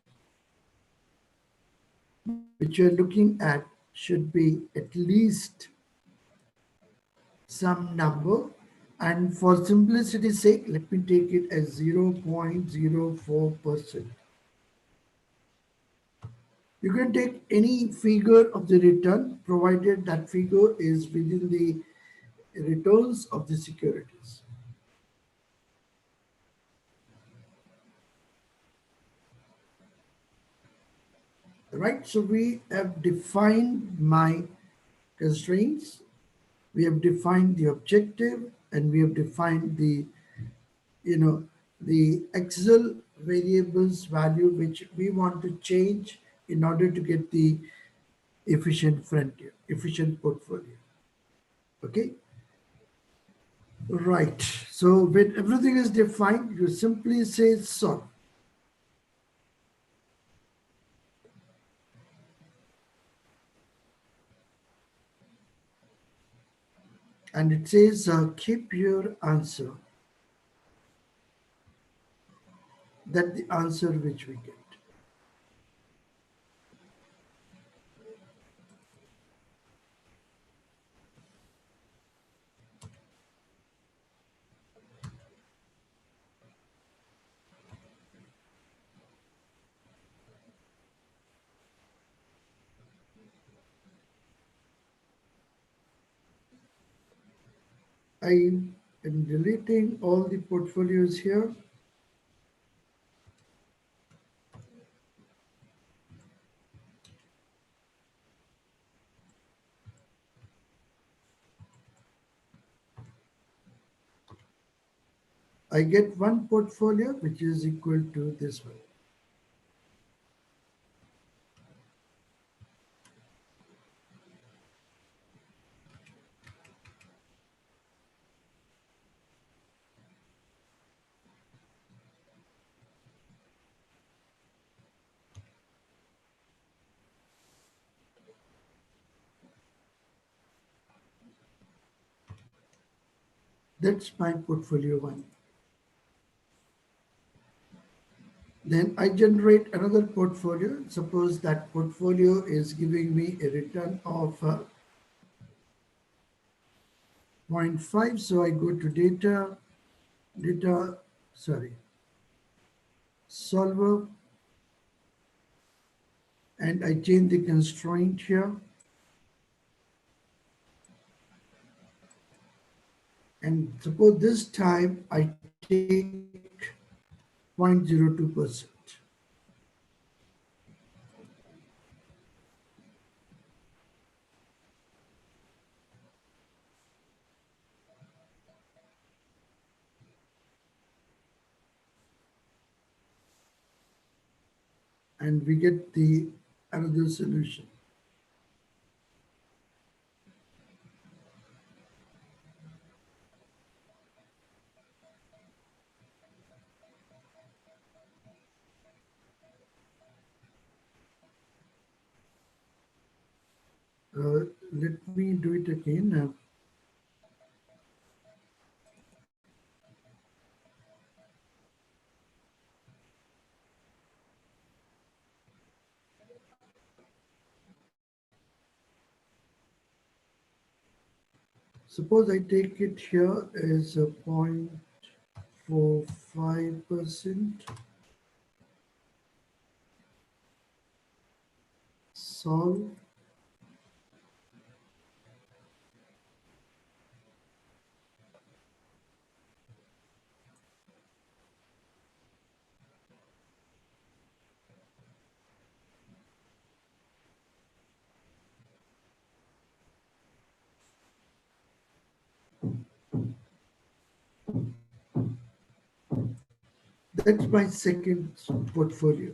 which you're looking at should be at least some number. And for simplicity's sake, let me take it as 0.04%. You can take any figure of the return provided that figure is within the returns of the securities. Right, so we have defined my constraints, we have defined the objective, and we have defined the, the Excel variables value which we want to change in order to get the efficient frontier, efficient portfolio. Okay, right, so when everything is defined, you simply say solve. And it says keep your answer, that the answer which we get. I am deleting all the portfolios here. I get one portfolio which is equal to this one. That's my portfolio one. Then I generate another portfolio. Suppose that portfolio is giving me a return of 0.5. So I go to solver, and I change the constraint here. And suppose this time I take 0.02%. And we get the another solution. Let me do it again. Suppose I take it here as a 0.45% solve. That's my second portfolio.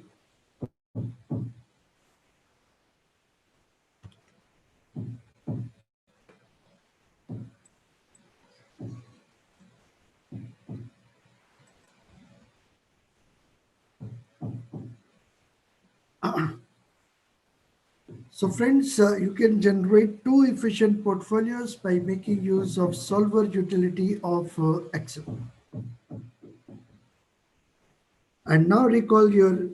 So friends, you can generate two efficient portfolios by making use of solver utility of Excel. And now recall your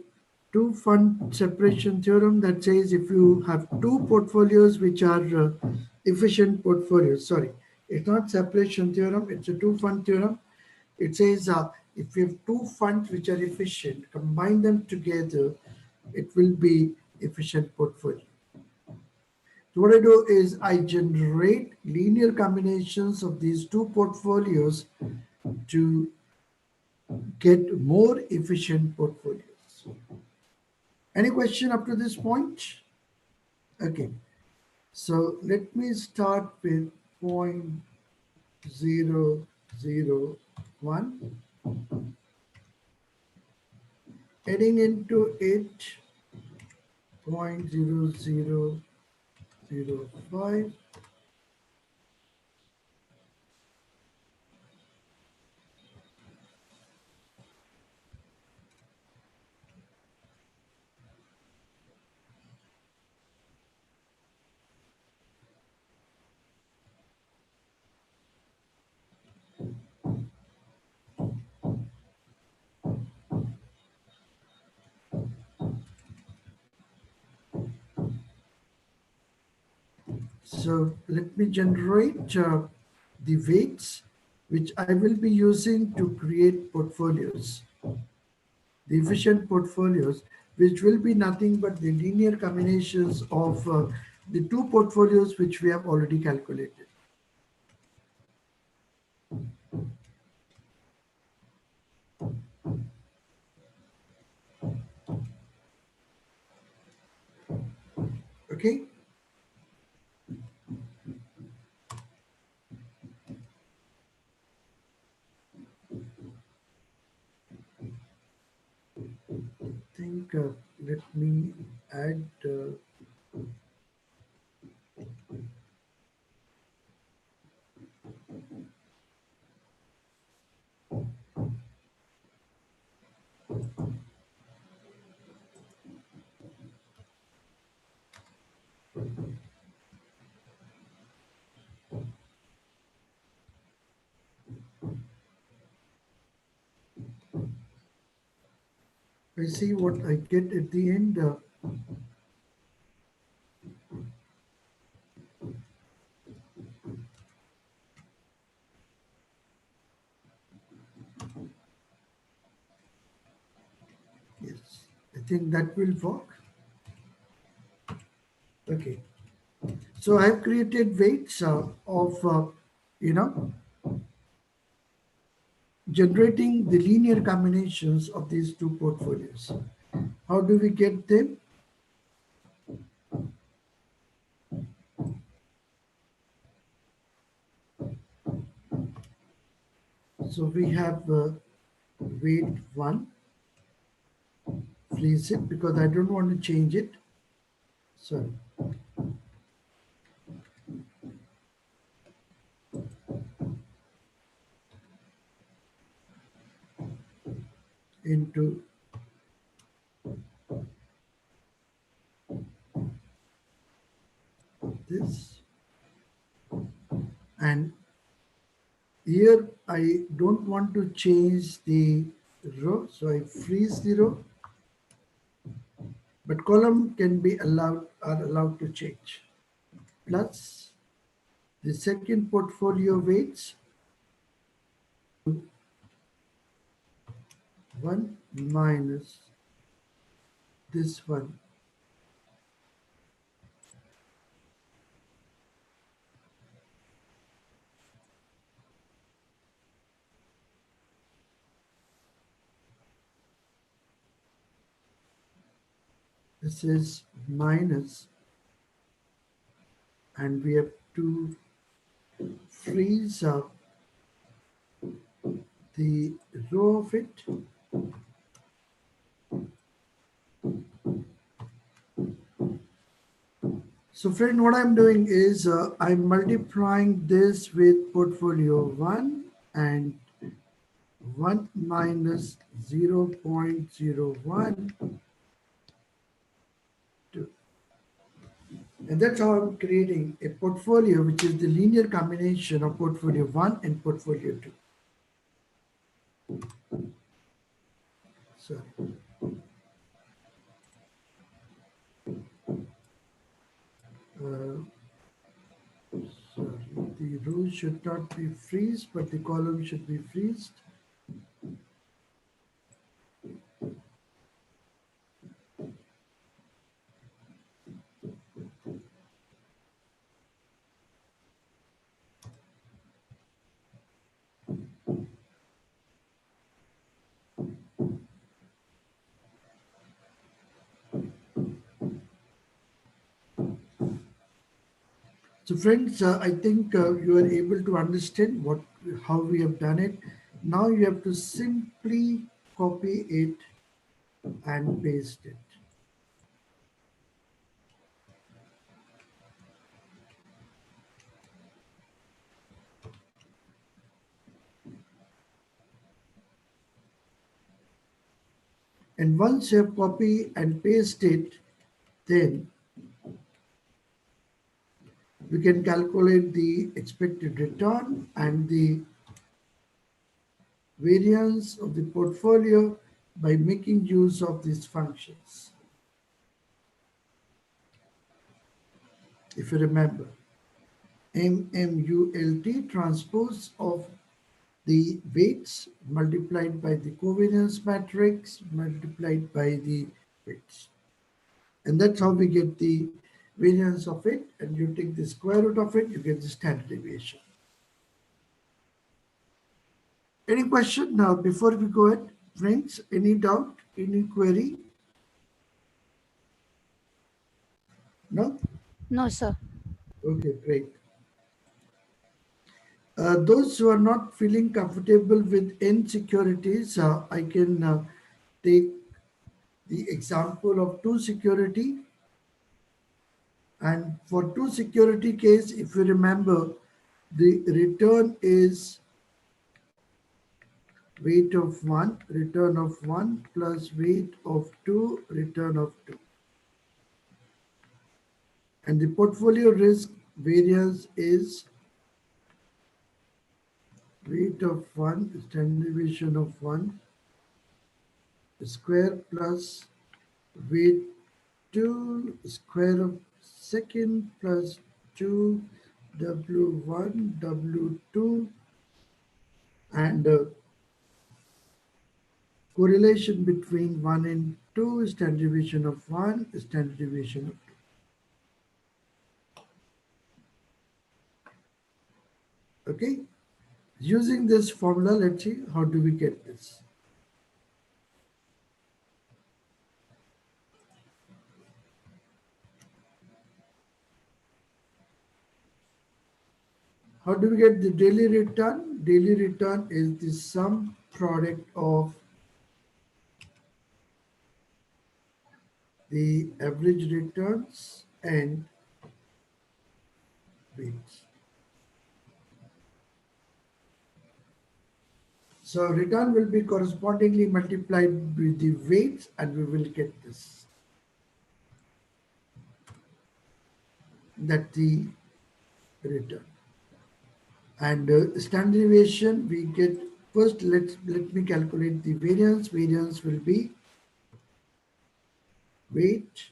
two fund separation theorem that says if you have two portfolios which are efficient portfolios, sorry, it's not separation theorem, it's a two fund theorem. It says if you have two funds which are efficient, combine them together, it will be efficient portfolio. So what I do is I generate linear combinations of these two portfolios to get more efficient portfolios. Any question up to this point? Okay, so let me start with 0.001, adding into it 0.0005, so let me generate the weights which I will be using to create portfolios, the efficient portfolios, which will be nothing but the linear combinations of the two portfolios which we have already calculated. Okay. I think let me add I see what I get at the end. Yes, I think that will work. Okay, so I have created weights of, you know, generating the linear combinations of these two portfolios. How do we get them? So we have weight 1, freeze it because I don't want to change it. So into this. don't want to change the row, so I freeze the row. But column can be allowed to change. Plus the second portfolio weights 1 minus this one. This is minus, and we have to freeze up the row of it. So friend, what I'm doing is I'm multiplying this with portfolio 1 and 1 minus 0.01. And that's how I'm creating a portfolio, which is the linear combination of portfolio 1 and portfolio 2. Sorry. Sorry, the row should not be freezed, but the column should be freezed. So friends, I think you are able to understand how we have done it. Now you have to simply copy it and paste it. And once you have copy and paste it, then we can calculate the expected return and the variance of the portfolio by making use of these functions. If you remember, MMULT transpose of the weights multiplied by the covariance matrix multiplied by the weights. And that's how we get the variance of it, and you take the square root of it, you get the standard deviation. Any question now before we go ahead, friends? Any doubt, any query? No? No, sir. Okay, great. Those who are not feeling comfortable with insecurities, I can take the example of two security. And for two security case, if you remember, the return is weight of 1, return of 1 plus weight of 2, return of 2. And the portfolio risk variance is weight of 1, standard deviation of 1, square plus weight 2, square of second plus 2, W1, W2, and correlation between 1 and 2, standard deviation of 1, standard deviation of 2. Okay? Using this formula, let's see how do we get this. How do we get the daily return? Daily return is the sum product of the average returns and weights. So return will be correspondingly multiplied with the weights, and we will get this. That the return. And standard deviation, we get First, let me calculate the variance. Variance will be weight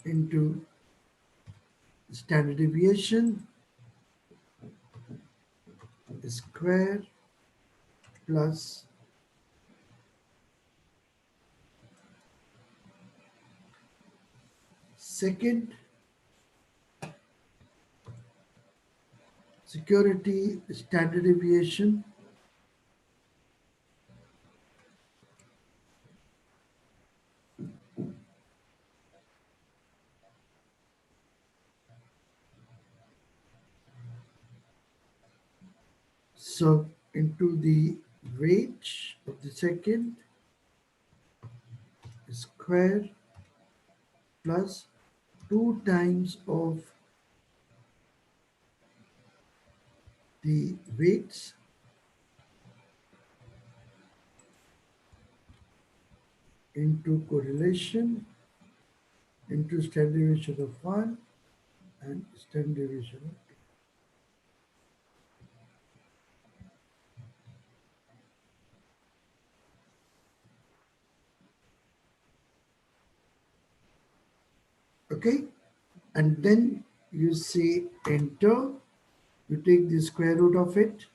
into standard deviation square plus second security standard deviation so into the weight of the second square plus 2 times of the weights into correlation into standard deviation of 1 and standard deviation of 2. Okay, and then you say enter, you take the square root of it,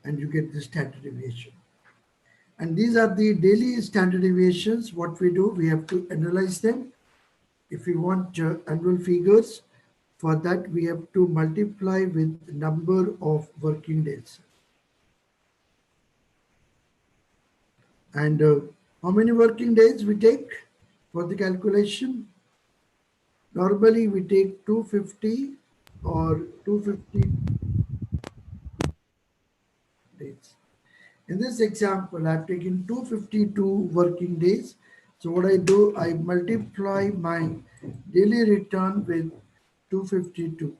and you get the standard deviation. And these are the daily standard deviations. What we do, we have to analyze them. If we want annual figures, for that we have to multiply with number of working days. And how many working days we take for the calculation? Normally we take 250 or 250 days. In this example, I've taken 252 working days. So what I do, I multiply my daily return with 252.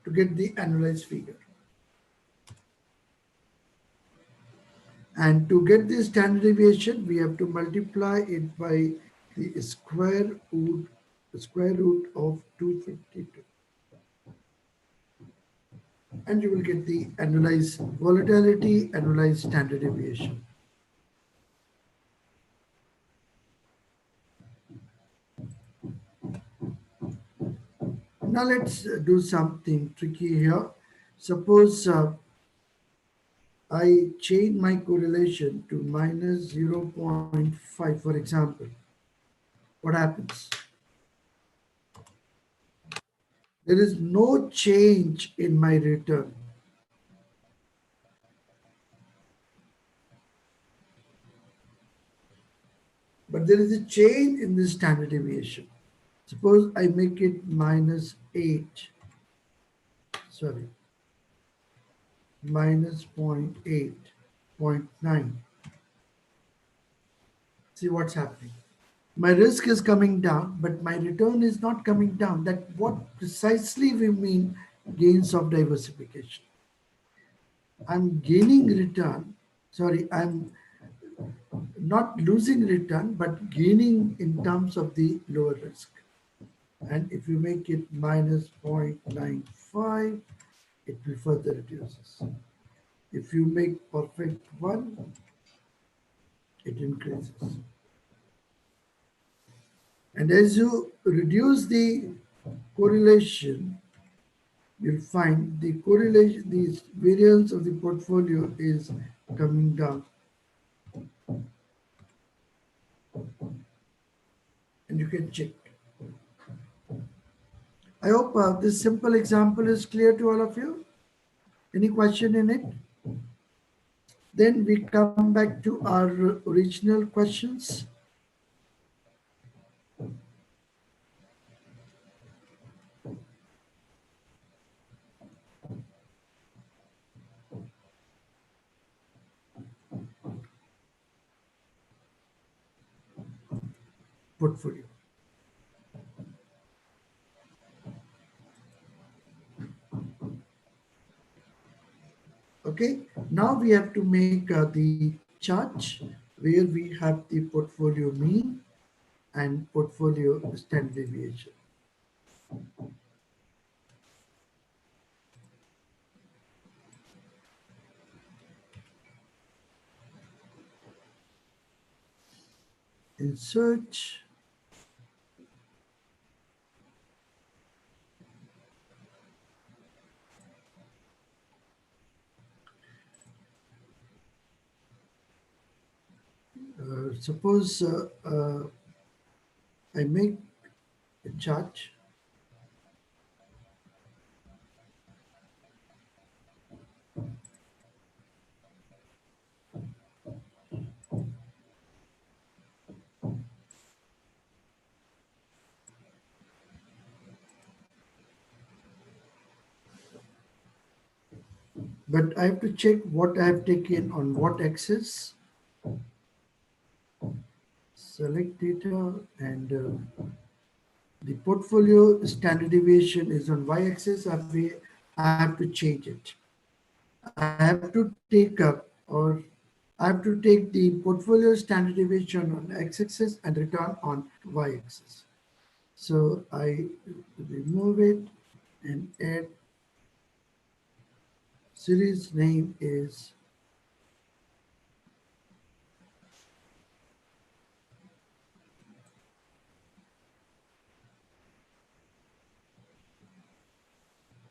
To get the annualized figure. And to get the standard deviation, we have to multiply it by the square root of 252. And you will get the annualized volatility, annualized standard deviation. Now let's do something tricky here. Suppose I change my correlation to minus 0.5, for example. What happens? There is no change in my return. But there is a change in the standard deviation. Suppose I make it minus 8, sorry, minus 0.8, 0.9. See what's happening. My risk is coming down, but my return is not coming down. That what precisely we mean gains of diversification. I'm gaining return, sorry, I'm not losing return, but gaining in terms of the lower risk. And if you make it minus 0.95, it will further reduces. If you make perfect 1, it increases. And as you reduce the correlation, you'll find the correlation, the variance of the portfolio is coming down. And you can check. I hope this simple example is clear to all of you. Any question in it? Then we come back to our original questions. Portfolio. Okay, now we have to make the chart where we have the portfolio mean and portfolio standard deviation. In search, suppose I make a chart, but I have to check what I have taken on what axis. Select data, and the portfolio standard deviation is on y-axis. I have to change it. I have to take up, or I have to take the portfolio standard deviation on x-axis and return on y-axis. So I remove it and add series name is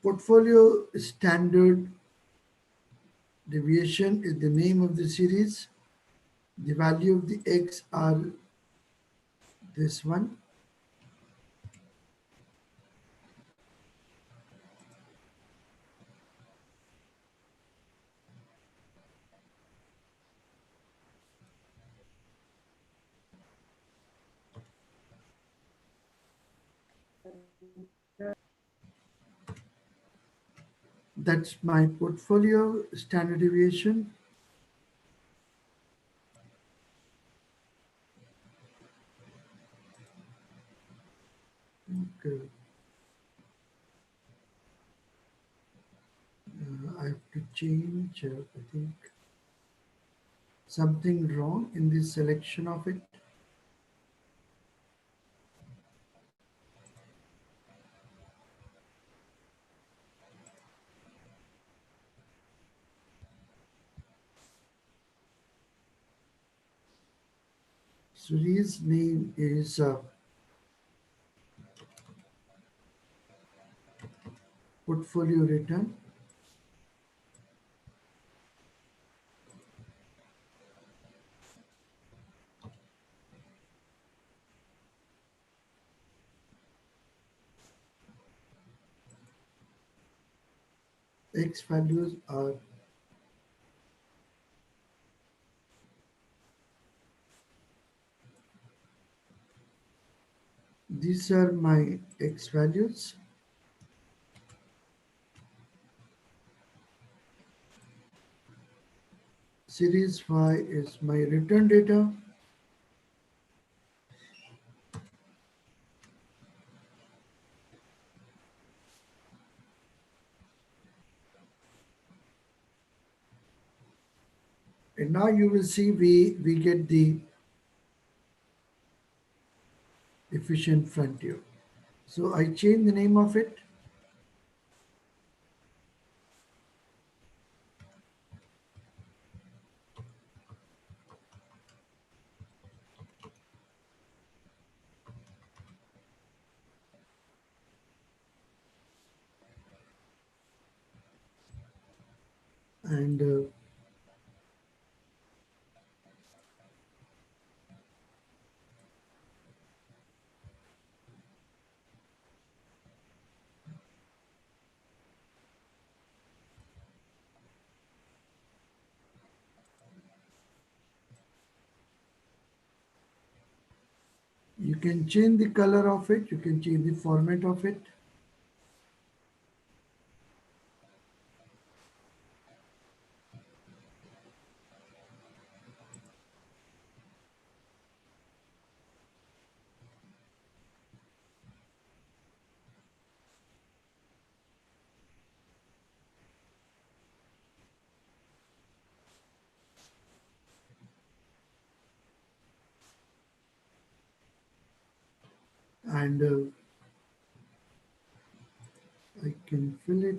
portfolio standard deviation is the name of the series. The value of the x are this one. That's my portfolio standard deviation. Okay. I have to change, I think, something wrong in this selection of it. Series name is portfolio return. X values are these are my X values. Series Y is my return data. And now you will see we get the efficient frontier. So I change the name of it. And you can change the color of it. You can change the format of it. and I can fill it.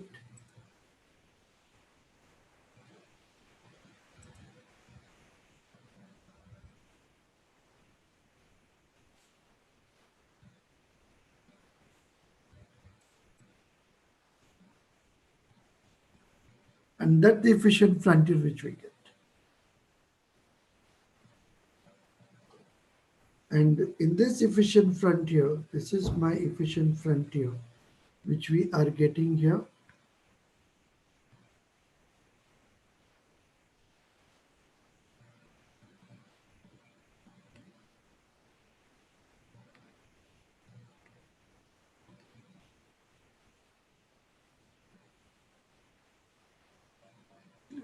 And that's the efficient frontier which we get. And in this efficient frontier, this is my efficient frontier, which we are getting here.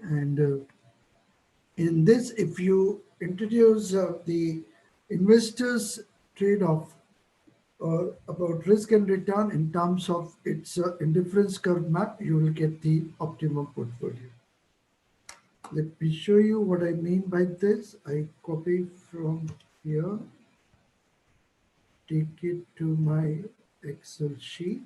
And in this, if you introduce the investors trade-off about risk and return in terms of its indifference curve map, you will get the optimum portfolio. Let me show you what I mean by this. I copy from here, take it to my Excel sheet.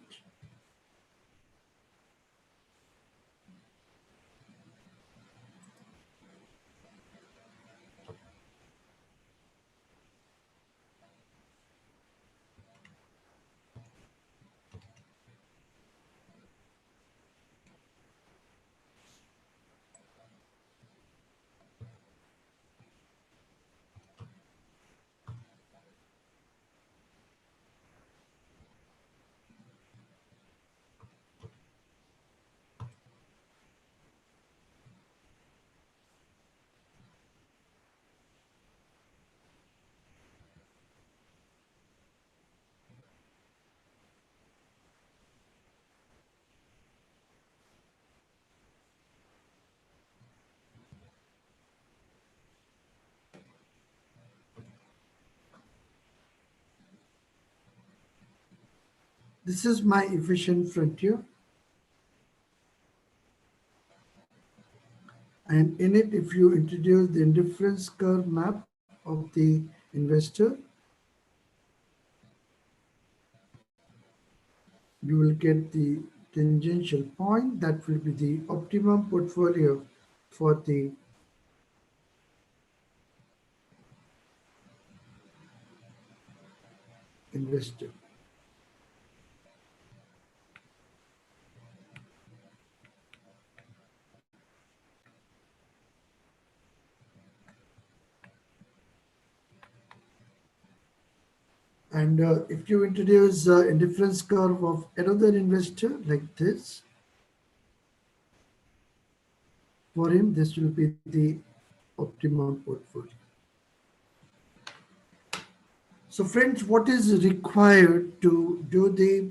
This is my efficient frontier. And in it, if you introduce the indifference curve map of the investor, you will get the tangential point that will be the optimum portfolio for the investor. And if you introduce indifference curve of another investor like this, for him, this will be the optimum portfolio. So friends, what is required to do the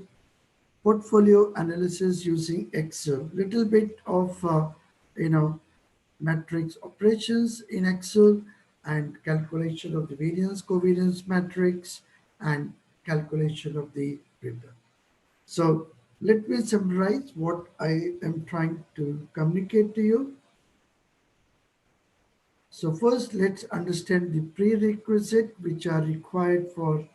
portfolio analysis using Excel? Little bit of, matrix operations in Excel and calculation of the variance covariance matrix and calculation of the return. So let me summarize what I am trying to communicate to you. So first, let's understand the prerequisite which are required for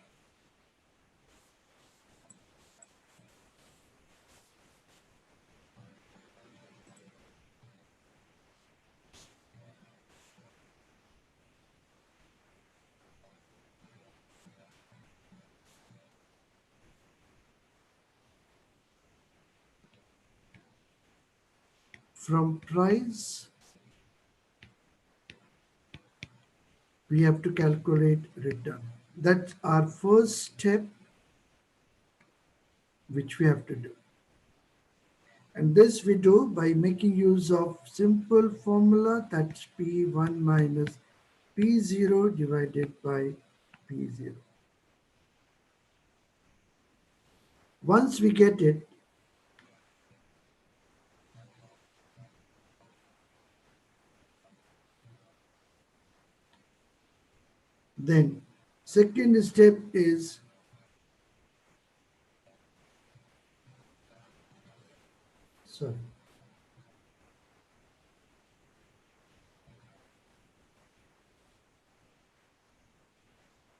from price, we have to calculate return. That's our first step which we have to do. And this we do by making use of simple formula, that's P1 minus P0 divided by P0. Once we get it, then second step is sorry.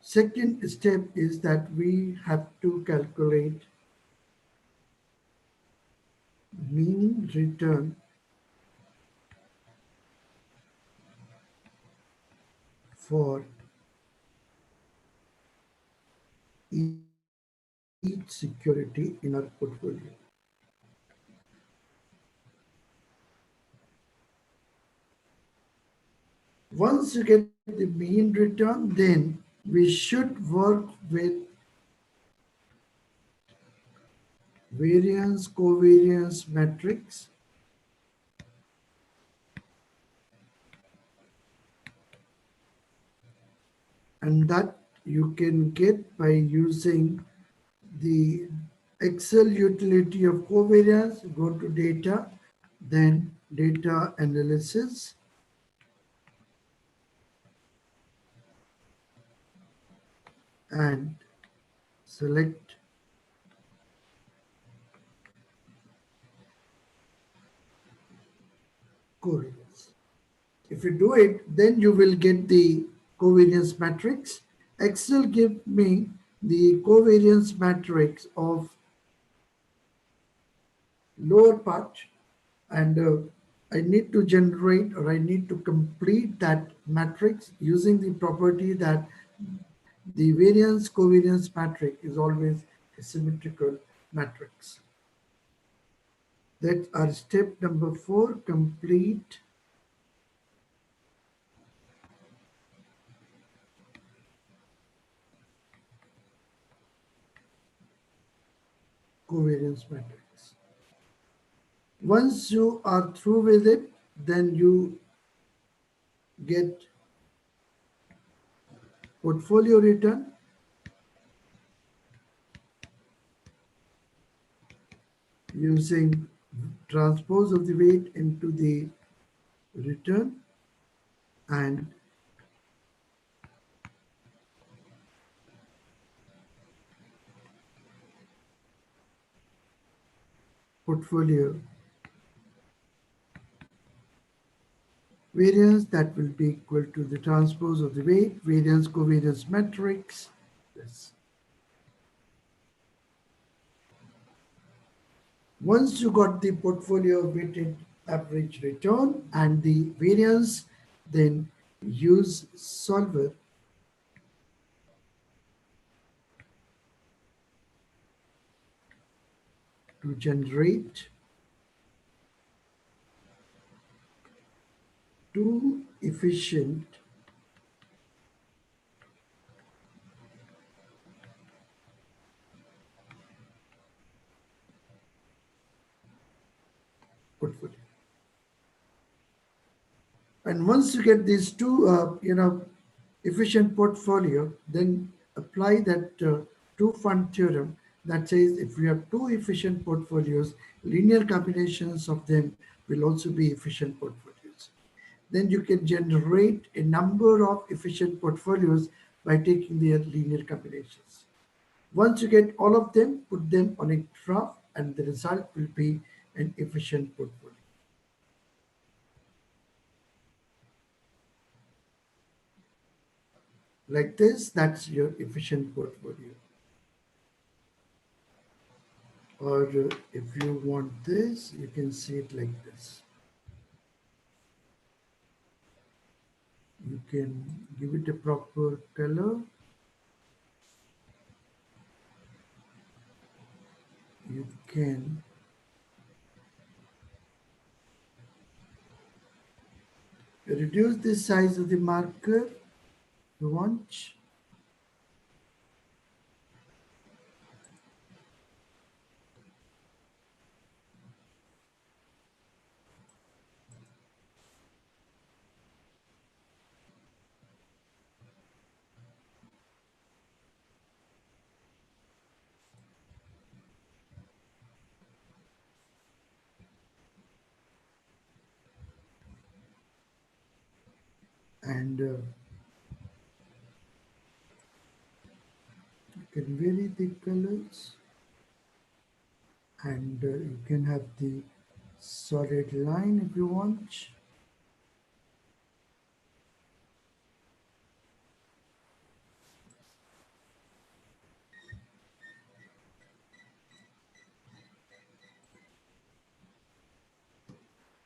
Second step is that we have to calculate mean return for each security in our portfolio. Once you get the mean return, then we should work with variance covariance matrix, and that you can get by using the Excel utility of covariance. Go to data, then data analysis, and select covariance. If you do it, then you will get the covariance matrix. Excel give me the covariance matrix of lower part, and I need to generate, or I need to complete that matrix using the property that the variance covariance matrix is always a symmetrical matrix. That's our step number 4, complete covariance matrix. Once you are through with it, then you get portfolio return, using transpose of the weight into the return, and portfolio variance, that will be equal to the transpose of the weight, variance covariance matrix. Yes. Once you got the portfolio weighted average return and the variance, then use solver to generate two efficient portfolio. And once you get these two, efficient portfolio, then apply that two-fund theorem that says if we have two efficient portfolios, linear combinations of them will also be efficient portfolios. Then you can generate a number of efficient portfolios by taking their linear combinations. Once you get all of them, put them on a graph, and the result will be an efficient portfolio. Like this, that's your efficient portfolio. Or if you want this, you can see it like this. You can give it a proper color. You can reduce the size of the marker if you want. And you can vary the colors, and you can have the solid line if you want.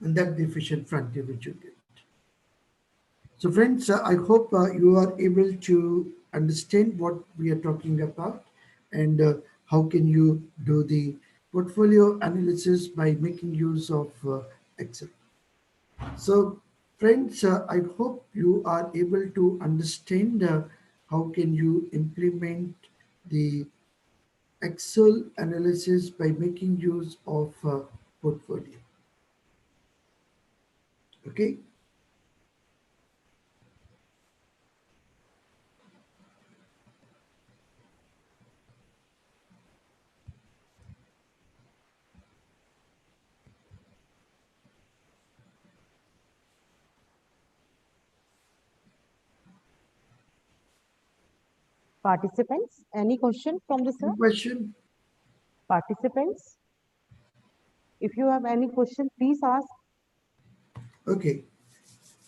and that's the efficient frontier which you get. So friends, I hope you are able to understand what we are talking about, and how can you do the portfolio analysis by making use of Excel. So friends, I hope you are able to understand how can you implement the Excel analysis by making use of portfolio. Okay. Participants, any question from the sir? Any question? Participants, if you have any question, please ask. Okay.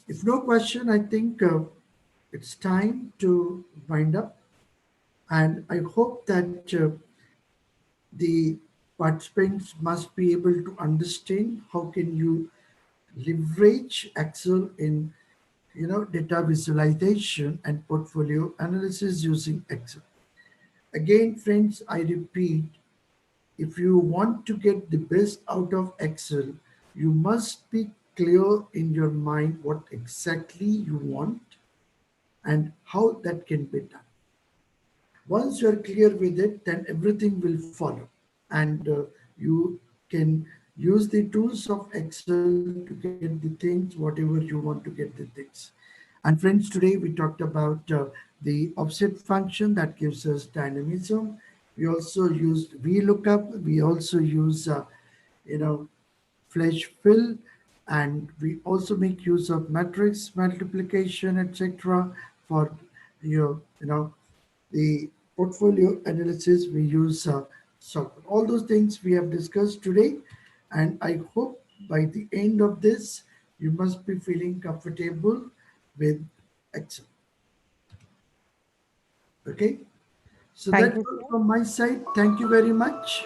If no question, I think it's time to wind up. And I hope that the participants must be able to understand how can you leverage Excel in data visualization and portfolio analysis using Excel. Again, friends, I repeat, if you want to get the best out of Excel, you must be clear in your mind what exactly you want and how that can be done. Once you are clear with it, then everything will follow, and you can use the tools of Excel to get the things, whatever you want to get the things. And friends, today we talked about the offset function that gives us dynamism. We also used VLOOKUP. We also use, you know, flash fill, and we also make use of matrix multiplication, etc. For the portfolio analysis. We use software. All those things we have discussed today, and I hope by the end of this you must be feeling comfortable with Excel. Okay, so Thank that's you, all sir. from my side. Thank you very much.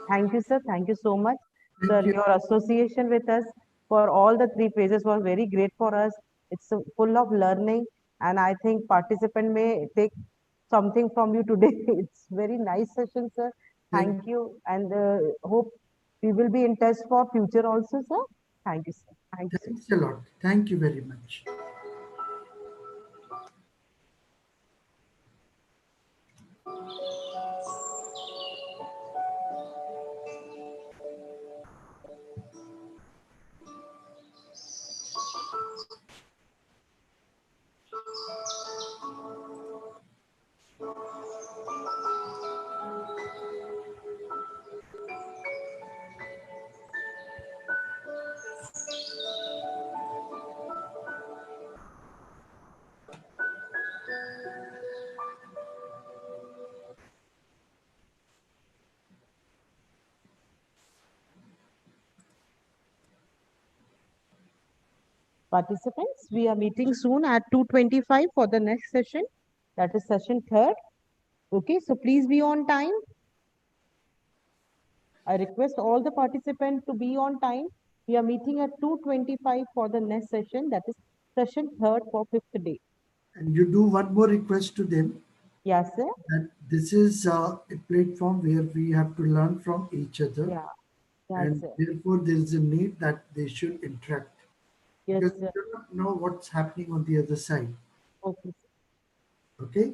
Thank you, sir. Thank you so much. Sir, Thank you. your association with us for all the three pages was very great for us. It's full of learning, and I think participant may take something from you today. It's very nice session, sir. Thank, Thank you, and hope we will be in touch for future also, sir. Thank you, sir. Thank you, sir. thanks a lot. Thank you very much. Participants, we are meeting soon at 2:25 for the next session. That is session third. Okay, so please be on time. I request all the participants to be on time. We are meeting at 2:25 for the next session. That is session third for fifth day. And you do one more request to them, Yes, sir. that this is a platform where we have to learn from each other, Yeah. Yes, and sir. therefore there is a need that they should interact, Yes, because sir. you do not know what's happening on the other side. Okay, sir. Okay,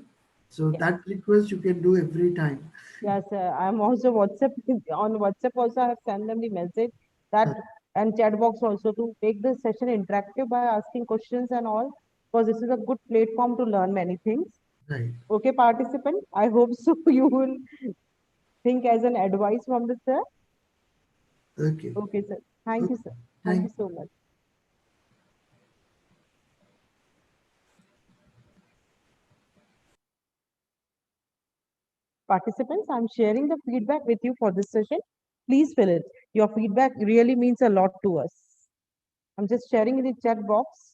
so Yes. that request you can do every time. Yes, sir. I'm also WhatsApp on WhatsApp also I have sent them the message that Uh, and chat box also to make the session interactive by asking questions and all, because this is a good platform to learn many things. right. Okay, participant. I hope so you will think as an advice from the sir. Okay. Okay, sir. Thank Okay. you, sir. Thank you Thank so much. Participants, I'm sharing the feedback with you for this session. Please fill it. Your feedback really means a lot to us. I'm just sharing in the chat box.